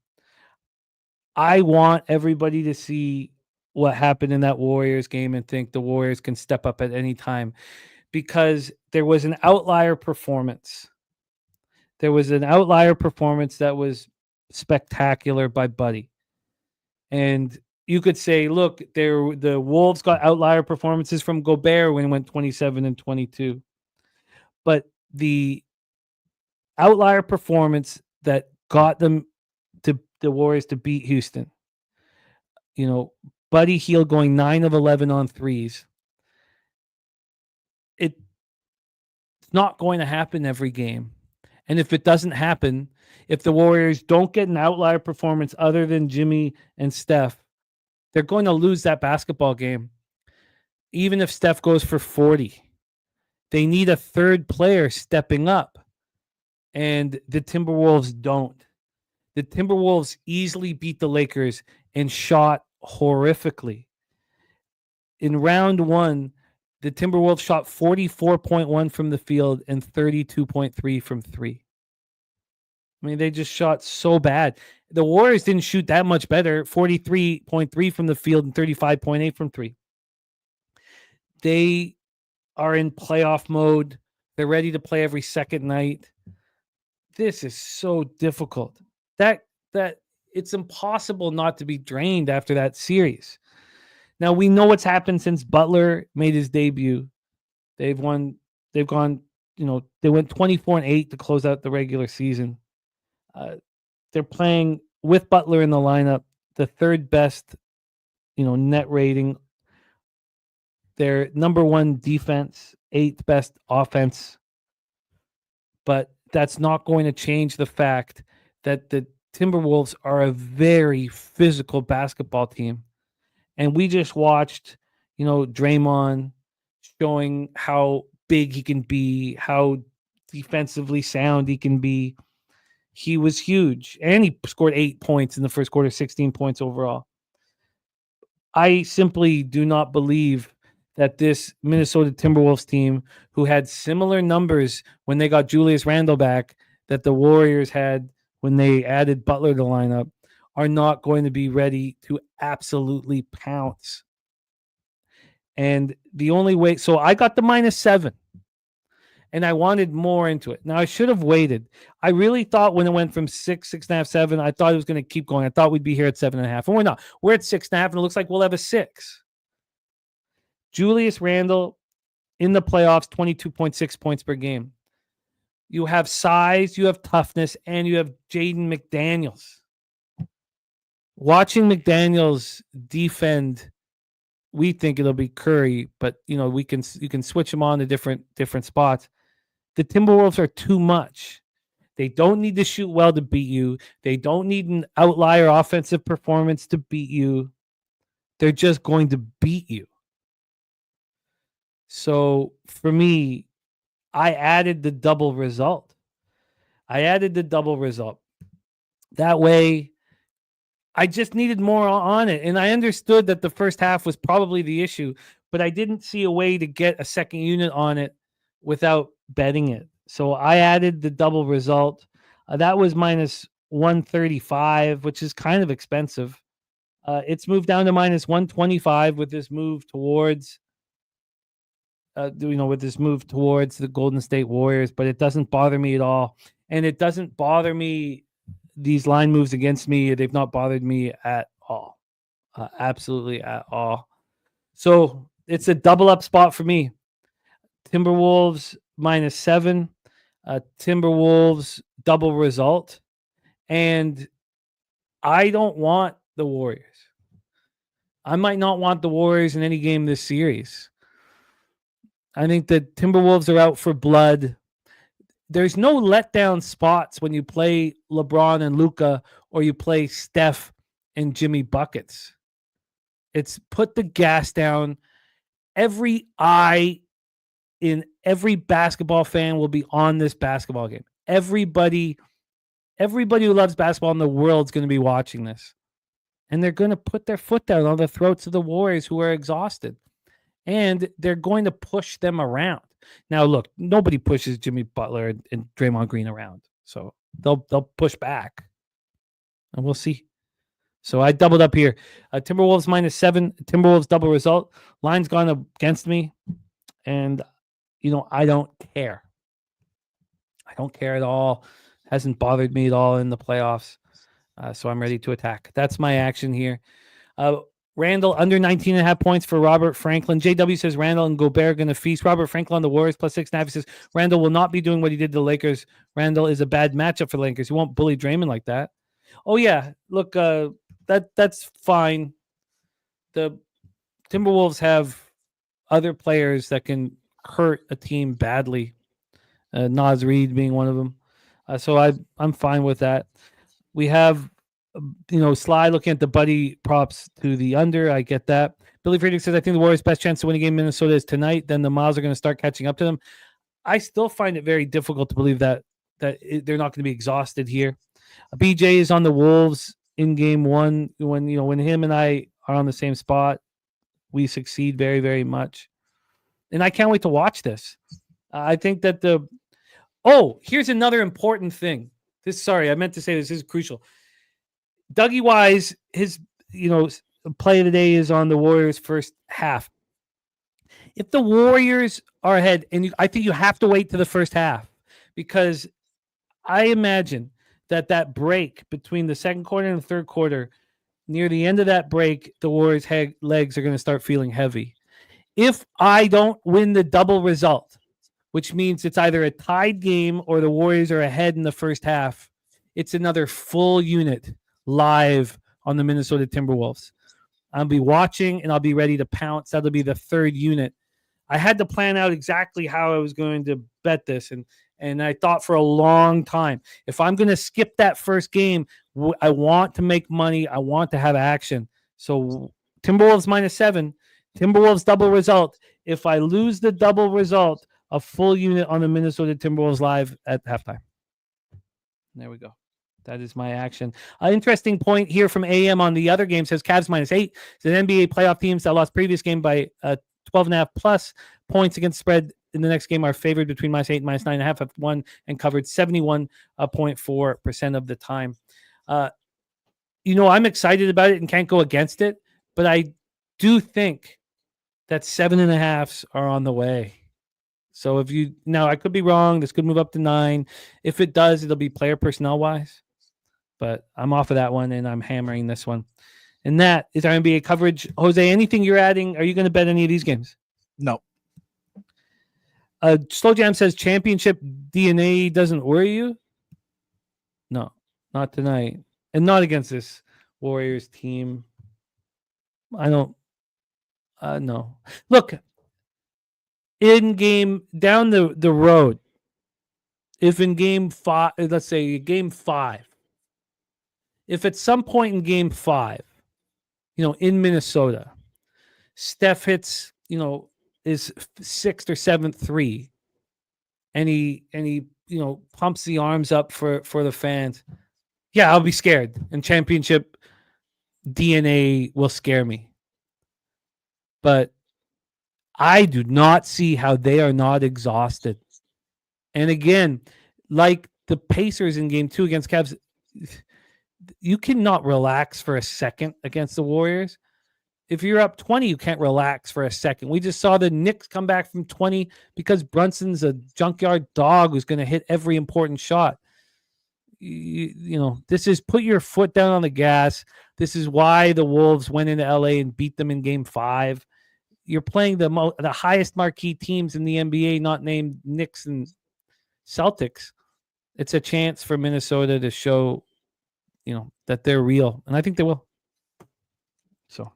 I want everybody to see what happened in that Warriors game and think the Warriors can step up at any time, because there was an outlier performance. There was an outlier performance that was spectacular by Buddy. And you could say, look, the Wolves got outlier performances from Gobert when he went 27 and 22. But the outlier performance that got them to the Warriors to beat Houston, Buddy Hield going 9 of 11 on threes. It's not going to happen every game. And if it doesn't happen, if the Warriors don't get an outlier performance other than Jimmy and Steph, They're going to lose that basketball game. Even if Steph goes for 40, they need a third player stepping up. And the Timberwolves don't. The Timberwolves easily beat the Lakers and shot horrifically. In round one, the Timberwolves shot 44.1 from the field and 32.3 from three. I mean, they just shot so bad. The Warriors didn't shoot that much better, 43.3 from the field and 35.8 from three. They are in playoff mode. They're ready to play every second night. This is so difficult. That it's impossible not to be drained after that series. Now we know what's happened since Butler made his debut. They went 24-8 to close out the regular season. They're playing with Butler in the lineup, the third best, net rating. Their number one defense, eighth best offense. But that's not going to change the fact that the Timberwolves are a very physical basketball team. And we just watched, Draymond showing how big he can be, how defensively sound he can be. He was huge. And he scored 8 points in the first quarter, 16 points overall. I simply do not believe that this Minnesota Timberwolves team, who had similar numbers when they got Julius Randle back that the Warriors had when they added Butler to the lineup, are not going to be ready to absolutely pounce. And the only way, so I got the -7, and I wanted more into it. Now, I should have waited. I really thought when it went from 6, 6.5, 7, I thought it was going to keep going. I thought we'd be here at 7.5, and we're not. We're at 6.5, and it looks like we'll have a 6. Julius Randle in the playoffs, 22.6 points per game. You have size, you have toughness, and you have Jaden McDaniels. Watching McDaniels defend, we think it'll be Curry, but you can switch him on to different spots. The Timberwolves are too much. They don't need to shoot well to beat you. They don't need an outlier offensive performance to beat you. They're just going to beat you. So for me, I added the double result. That way, I just needed more on it. And I understood that the first half was probably the issue, but I didn't see a way to get a second unit on it without betting it. So I added the double result. That was -135, which is kind of expensive. It's moved down to -125 with this move towards the Golden State Warriors, but it doesn't bother me at all. And it doesn't bother me, these line moves against me. They've not bothered me at all. Absolutely at all. So it's a double up spot for me. Timberwolves -7, Timberwolves double result. And I don't want the Warriors. I might not want the Warriors in any game this series. I think the Timberwolves are out for blood. There's no letdown spots when you play LeBron and Luka or you play Steph and Jimmy buckets. It's put the gas down. Every eye in every basketball fan will be on this basketball game. Everybody who loves basketball in the world is going to be watching this. And they're going to put their foot down on the throats of the Warriors who are exhausted. And they're going to push them around. Now, look, nobody pushes Jimmy Butler and Draymond Green around. So they'll push back. And we'll see. So I doubled up here. Timberwolves -7, Timberwolves double result. Line's gone against me. And, I don't care. I don't care at all. Hasn't bothered me at all in the playoffs. So I'm ready to attack. That's my action here. Randall under 19.5 points for Robert Franklin. JW says Randall and Gobert are going to feast. Robert Franklin on the Warriors +6.5. He says Randall will not be doing what he did to the Lakers. Randall is a bad matchup for the Lakers. He won't bully Draymond like that. Oh, yeah. Look, that's fine. The Timberwolves have other players that can hurt a team badly. Naz Reid being one of them. So I'm fine with that. We have Sly looking at the buddy props to the under. I get that. Billy Friedrich says, I think the Warriors' best chance to win a game in Minnesota is tonight. Then the Miles are going to start catching up to them. I still find it very difficult to believe that they're not going to be exhausted here. BJ is on the Wolves in game one. When him and I are on the same spot, we succeed very, very much. And I can't wait to watch this. I think that here's another important thing. I meant to say this is crucial. Dougie Wise, his play of the day is on the Warriors first half. If the Warriors are ahead, and I think you have to wait to the first half, because I imagine that break between the second quarter and the third quarter, near the end of that break, the Warriors' legs are going to start feeling heavy. If I don't win the double result, which means it's either a tied game or the Warriors are ahead in the first half, it's another full unit live on the Minnesota Timberwolves. I'll be watching and I'll be ready to pounce. That'll be the third unit. I had to plan out exactly how I was going to bet this, and I thought for a long time, if I'm going to skip that first game, I want to make money. I want to have action. So Timberwolves -7, Timberwolves double result. If I lose the double result, a full unit on the Minnesota Timberwolves live at halftime. There we go. That is my action. An interesting point here from AM on the other game says Cavs -8. The NBA playoff teams that lost previous game by 12.5 plus points against spread in the next game are favored between -8 and -9.5, have won and covered 71.4% of the time. I'm excited about it and can't go against it, but I do think that 7.5s are on the way. So I could be wrong. This could move up to 9. If it does, it'll be player personnel wise. But I'm off of that one, and I'm hammering this one. And that is our NBA coverage. Jose, anything you're adding? Are you going to bet any of these games? No. Slow Jam says championship DNA doesn't worry you? No, not tonight. And not against this Warriors team. I don't. No. Look, in game down the road, if in game 5, let's say game 5, if at some point in game 5, in Minnesota, Steph hits, his 6th or 7th 3, and he pumps the arms up for the fans, yeah, I'll be scared. And championship DNA will scare me. But I do not see how they are not exhausted. And again, like the Pacers in game 2 against Cavs, you cannot relax for a second against the Warriors. If you're up 20, you can't relax for a second. We just saw the Knicks come back from 20 because Brunson's a junkyard dog who's going to hit every important shot. This is put your foot down on the gas. This is why the Wolves went into LA and beat them in game 5. You're playing the highest marquee teams in the NBA, not named Knicks and Celtics. It's a chance for Minnesota to show, that they're real, and I think they will. So,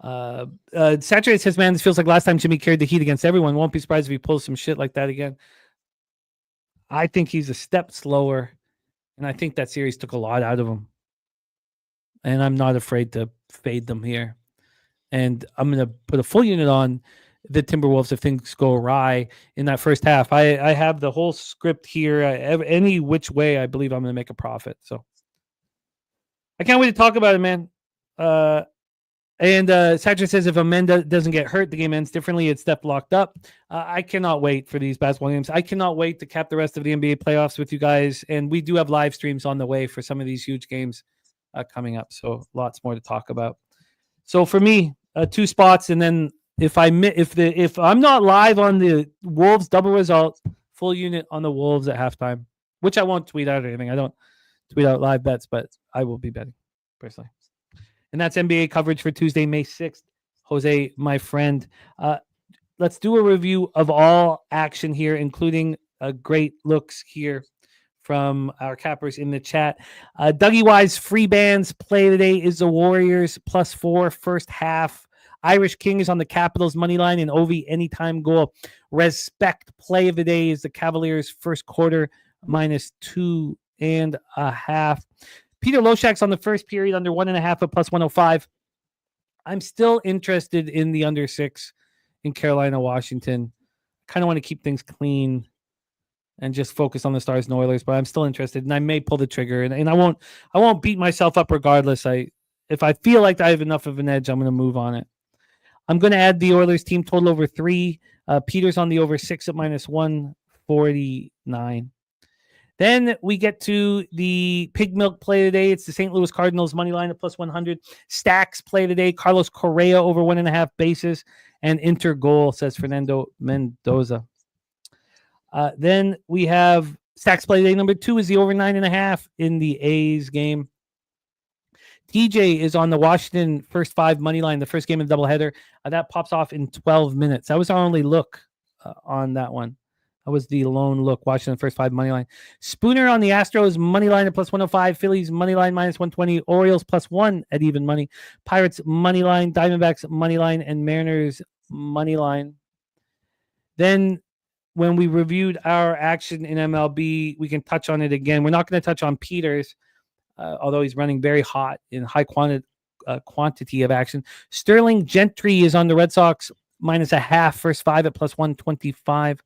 Saturated says, "Man, this feels like last time Jimmy carried the heat against everyone. Won't be surprised if he pulls some shit like that again." I think he's a step slower, and I think that series took a lot out of him. And I'm not afraid to fade them here. And I'm going to put a full unit on the Timberwolves if things go awry in that first half. I have the whole script here. Any which way, I believe I'm going to make a profit. So I can't wait to talk about it, man. And Satcher says if Amanda doesn't get hurt, the game ends differently. It's Steph locked up. I cannot wait for these basketball games. I cannot wait to cap the rest of the NBA playoffs with you guys. And we do have live streams on the way for some of these huge games coming up. So lots more to talk about. So for me, 2 spots, and then if I'm not live on the Wolves double result, full unit on the Wolves at halftime, which I won't tweet out or anything. I don't tweet out live bets, but I will be betting personally. And that's NBA coverage for Tuesday, May 6th. Jose, my friend. Let's do a review of all action here, including great looks here from our cappers in the chat. Dougie Wise free bands play today is the Warriors +4 first half. Irish King is on the Capitals money line, and Ovi anytime goal. Respect play of the day is the Cavaliers first quarter -2.5. Peter Loshak's on the first period under 1.5 at plus 105. I'm still interested in the under 6 in Carolina, Washington. Kind of want to keep things clean and just focus on the Stars and Oilers, but I'm still interested, and I may pull the trigger, and I won't beat myself up regardless. If I feel like I have enough of an edge, I'm going to move on it. I'm going to add the Oilers team total over 3. Peter's on the over 6 at minus 149. Then we get to the pig milk play today. It's the St. Louis Cardinals money line at plus 100. Stacks play today. Carlos Correa over 1.5 bases and Inter goal, says Fernando Mendoza. Then we have stacks play today. Number 2 is the over 9.5 in the A's game. TJ is on the Washington first 5 money line, the first game of the doubleheader. That pops off in 12 minutes. That was our only look on that one. That was the lone look, Washington first 5 money line. Spooner on the Astros money line at plus 105. Phillies money line minus 120. Orioles plus 1 at even money. Pirates money line. Diamondbacks money line. And Mariners money line. Then when we reviewed our action in MLB, we can touch on it again. We're not going to touch on Peters, although he's running very hot in high quantity of action. Sterling Gentry is on the Red Sox minus a half, first 5 at plus 125.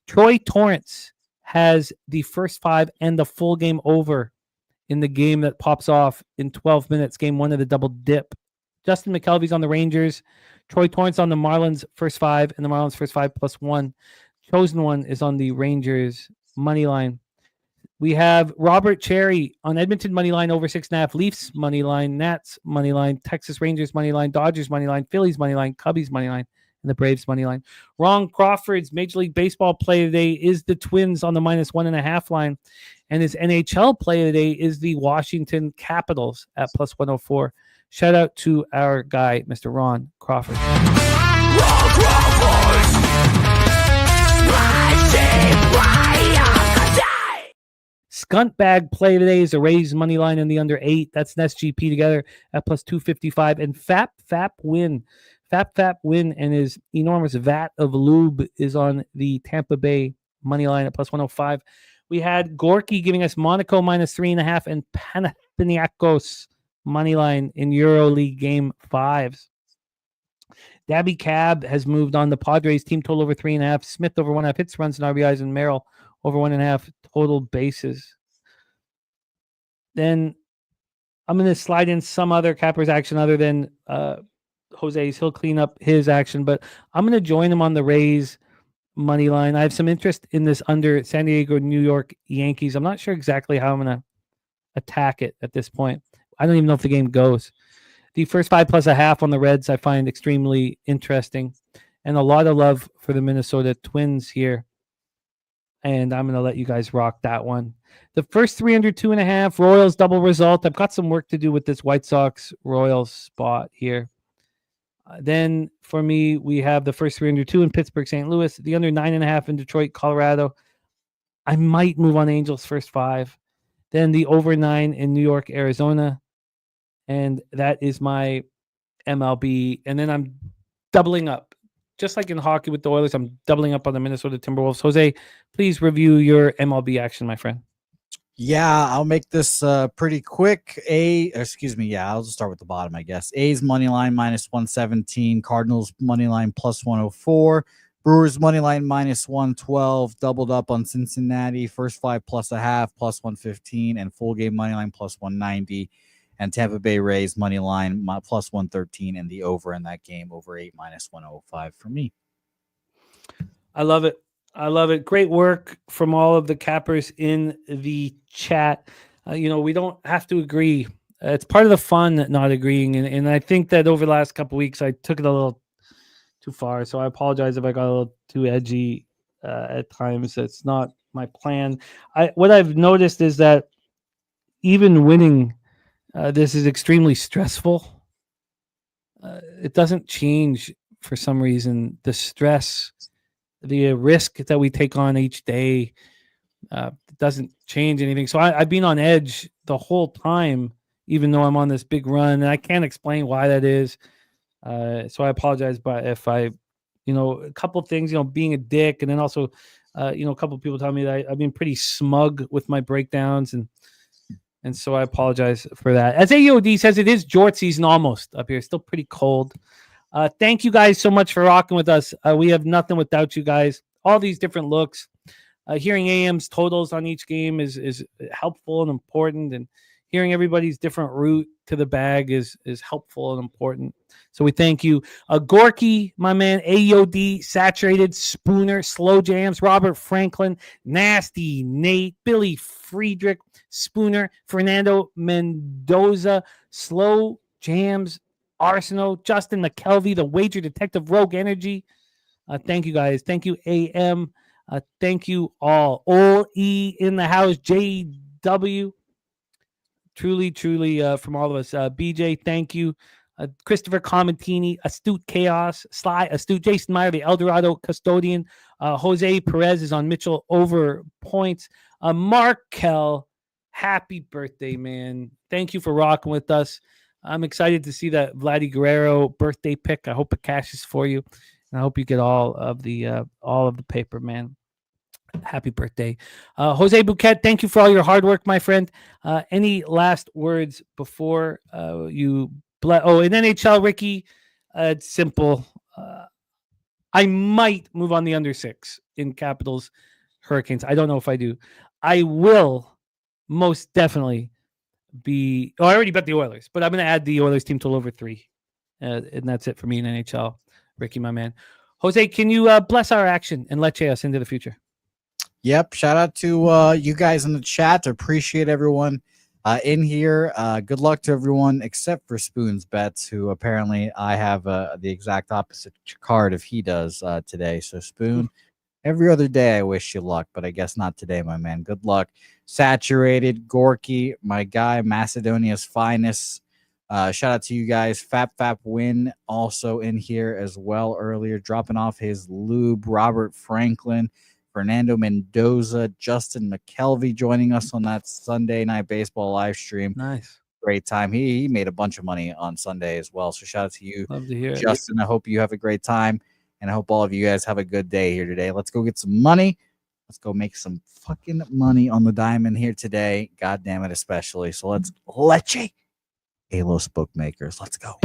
Troy Torrance has the first 5 and the full game over in the game that pops off in 12 minutes, game 1 of the double dip. Justin McKelvey's on the Rangers. Troy Torrance on the Marlins first 5 and the Marlins first 5 plus 1. Chosen one is on the Rangers money line. We have Robert Cherry on Edmonton money line over 6.5. Leafs money line, Nats money line, Texas Rangers money line, Dodgers money line, Phillies money line, Cubbies money line, and the Braves money line. Ron Crawford's Major League Baseball play today is the Twins on the minus 1.5 line, and his NHL play today is the Washington Capitals at plus 104. Shout out to our guy, Mr. Ron Crawford. Ron Crawford! Scuntbag play today is a Rays money line in the under 8. That's an SGP together at plus 255. And Fap win and his enormous vat of lube is on the Tampa Bay money line at plus 105. We had Gorky giving us Monaco minus 3.5 and Panathinaikos money line in EuroLeague game 5s. Dabby Cab has moved on the Padres team total over 3.5. Smith over 1.5 hits, runs, and RBIs, and Merrill over 1.5 total bases. Then I'm going to slide in some other cappers action other than Jose's. He'll clean up his action, but I'm going to join him on the Rays money line. I have some interest in this under San Diego, New York Yankees. I'm not sure exactly how I'm going to attack it at this point. I don't even know if the game goes. The first 5 plus a half on the Reds I find extremely interesting, and a lot of love for the Minnesota Twins here. And I'm going to let you guys rock that one. The first 3 under 2.5, Royals double result. I've got some work to do with this White Sox Royals spot here. Then for me, we have the first 3 under 2 in Pittsburgh, St. Louis. The under 9.5 in Detroit, Colorado. I might move on Angels first 5. Then the over 9 in New York, Arizona. And that is my MLB. And then I'm doubling up. Just like in hockey with the Oilers, I'm doubling up on the Minnesota Timberwolves. Jose, please review your MLB action, my friend. Yeah, I'll make this pretty quick. I'll just start with the bottom, I guess. A's money line minus 117. Cardinals money line plus 104. Brewers money line minus 112. Doubled up on Cincinnati. First 5 plus a half plus 115. And full game money line plus 190. And Tampa Bay Rays money line plus 113, and the over in that game, over 8 minus 105 for me. I love it. Great work from all of the cappers in the chat. We don't have to agree. It's part of the fun not agreeing. And I think that over the last couple of weeks, I took it a little too far. So I apologize if I got a little too edgy at times. It's not my plan. What I've noticed is that even winning, this is extremely stressful. It doesn't change for some reason. The stress, the risk that we take on each day doesn't change anything. So I've been on edge the whole time, even though I'm on this big run. And I can't explain why that is. So I apologize, but if a couple things, being a dick, and then also, a couple of people tell me that I've been pretty smug with my breakdowns, and And so I apologize for that. As AOD says, it is Jort season almost up here. Still pretty cold. Thank you guys so much for rocking with us. We have nothing without you guys. All these different looks. Hearing AM's totals on each game is helpful and important. And hearing everybody's different route to the bag is helpful and important. So we thank you. Gorky, my man, AOD, Saturated, Spooner, Slow Jams, Robert Franklin, Nasty, Nate, Billy Friedrich, Spooner, Fernando Mendoza, Slow Jams, Arsenal, Justin McKelvey, The Wager Detective, Rogue Energy. Thank you guys. Thank you, AM. Thank you all. All E in the house, JW. Truly, from all of us. BJ, thank you. Christopher Comentini, Astute Chaos, Sly, Astute, Jason Meyer, the Eldorado Custodian. Jose Perez is on Mitchell over points. Markel, happy birthday, man. Thank you for rocking with us. I'm excited to see that Vladdy Guerrero birthday pick. I hope it cashes for you. And I hope you get all of the paper, man. Happy birthday. Jose Bouquet, thank you for all your hard work, my friend. Any last words before you... in NHL, Ricky, it's simple. I might move on the under 6 in Capitals Hurricanes. I don't know if I do. I will most definitely be... I already bet the Oilers, but I'm going to add the Oilers team total over 3. And that's it for me in NHL. Ricky, my man. Jose, can you bless our action and let us into the future? Yep. Shout out to you guys in the chat. Appreciate everyone in here. Good luck to everyone except for Spoon's Bets, who apparently I have the exact opposite card if he does today. So Spoon, every other day I wish you luck, but I guess not today, my man. Good luck. Saturated, Gorky, my guy, Macedonia's finest. Shout out to you guys. Fap Win also in here as well earlier, dropping off his lube. Robert Franklin, Fernando Mendoza, Justin McKelvey joining us on that Sunday Night Baseball live stream. Nice. Great time. He made a bunch of money on Sunday as well. So shout out to you, Love to hear Justin. I hope you have a great time. And I hope all of you guys have a good day here today. Let's go get some money. Let's go make some fucking money on the diamond here today. God damn it, especially. So let's Halo bookmakers. Let's go.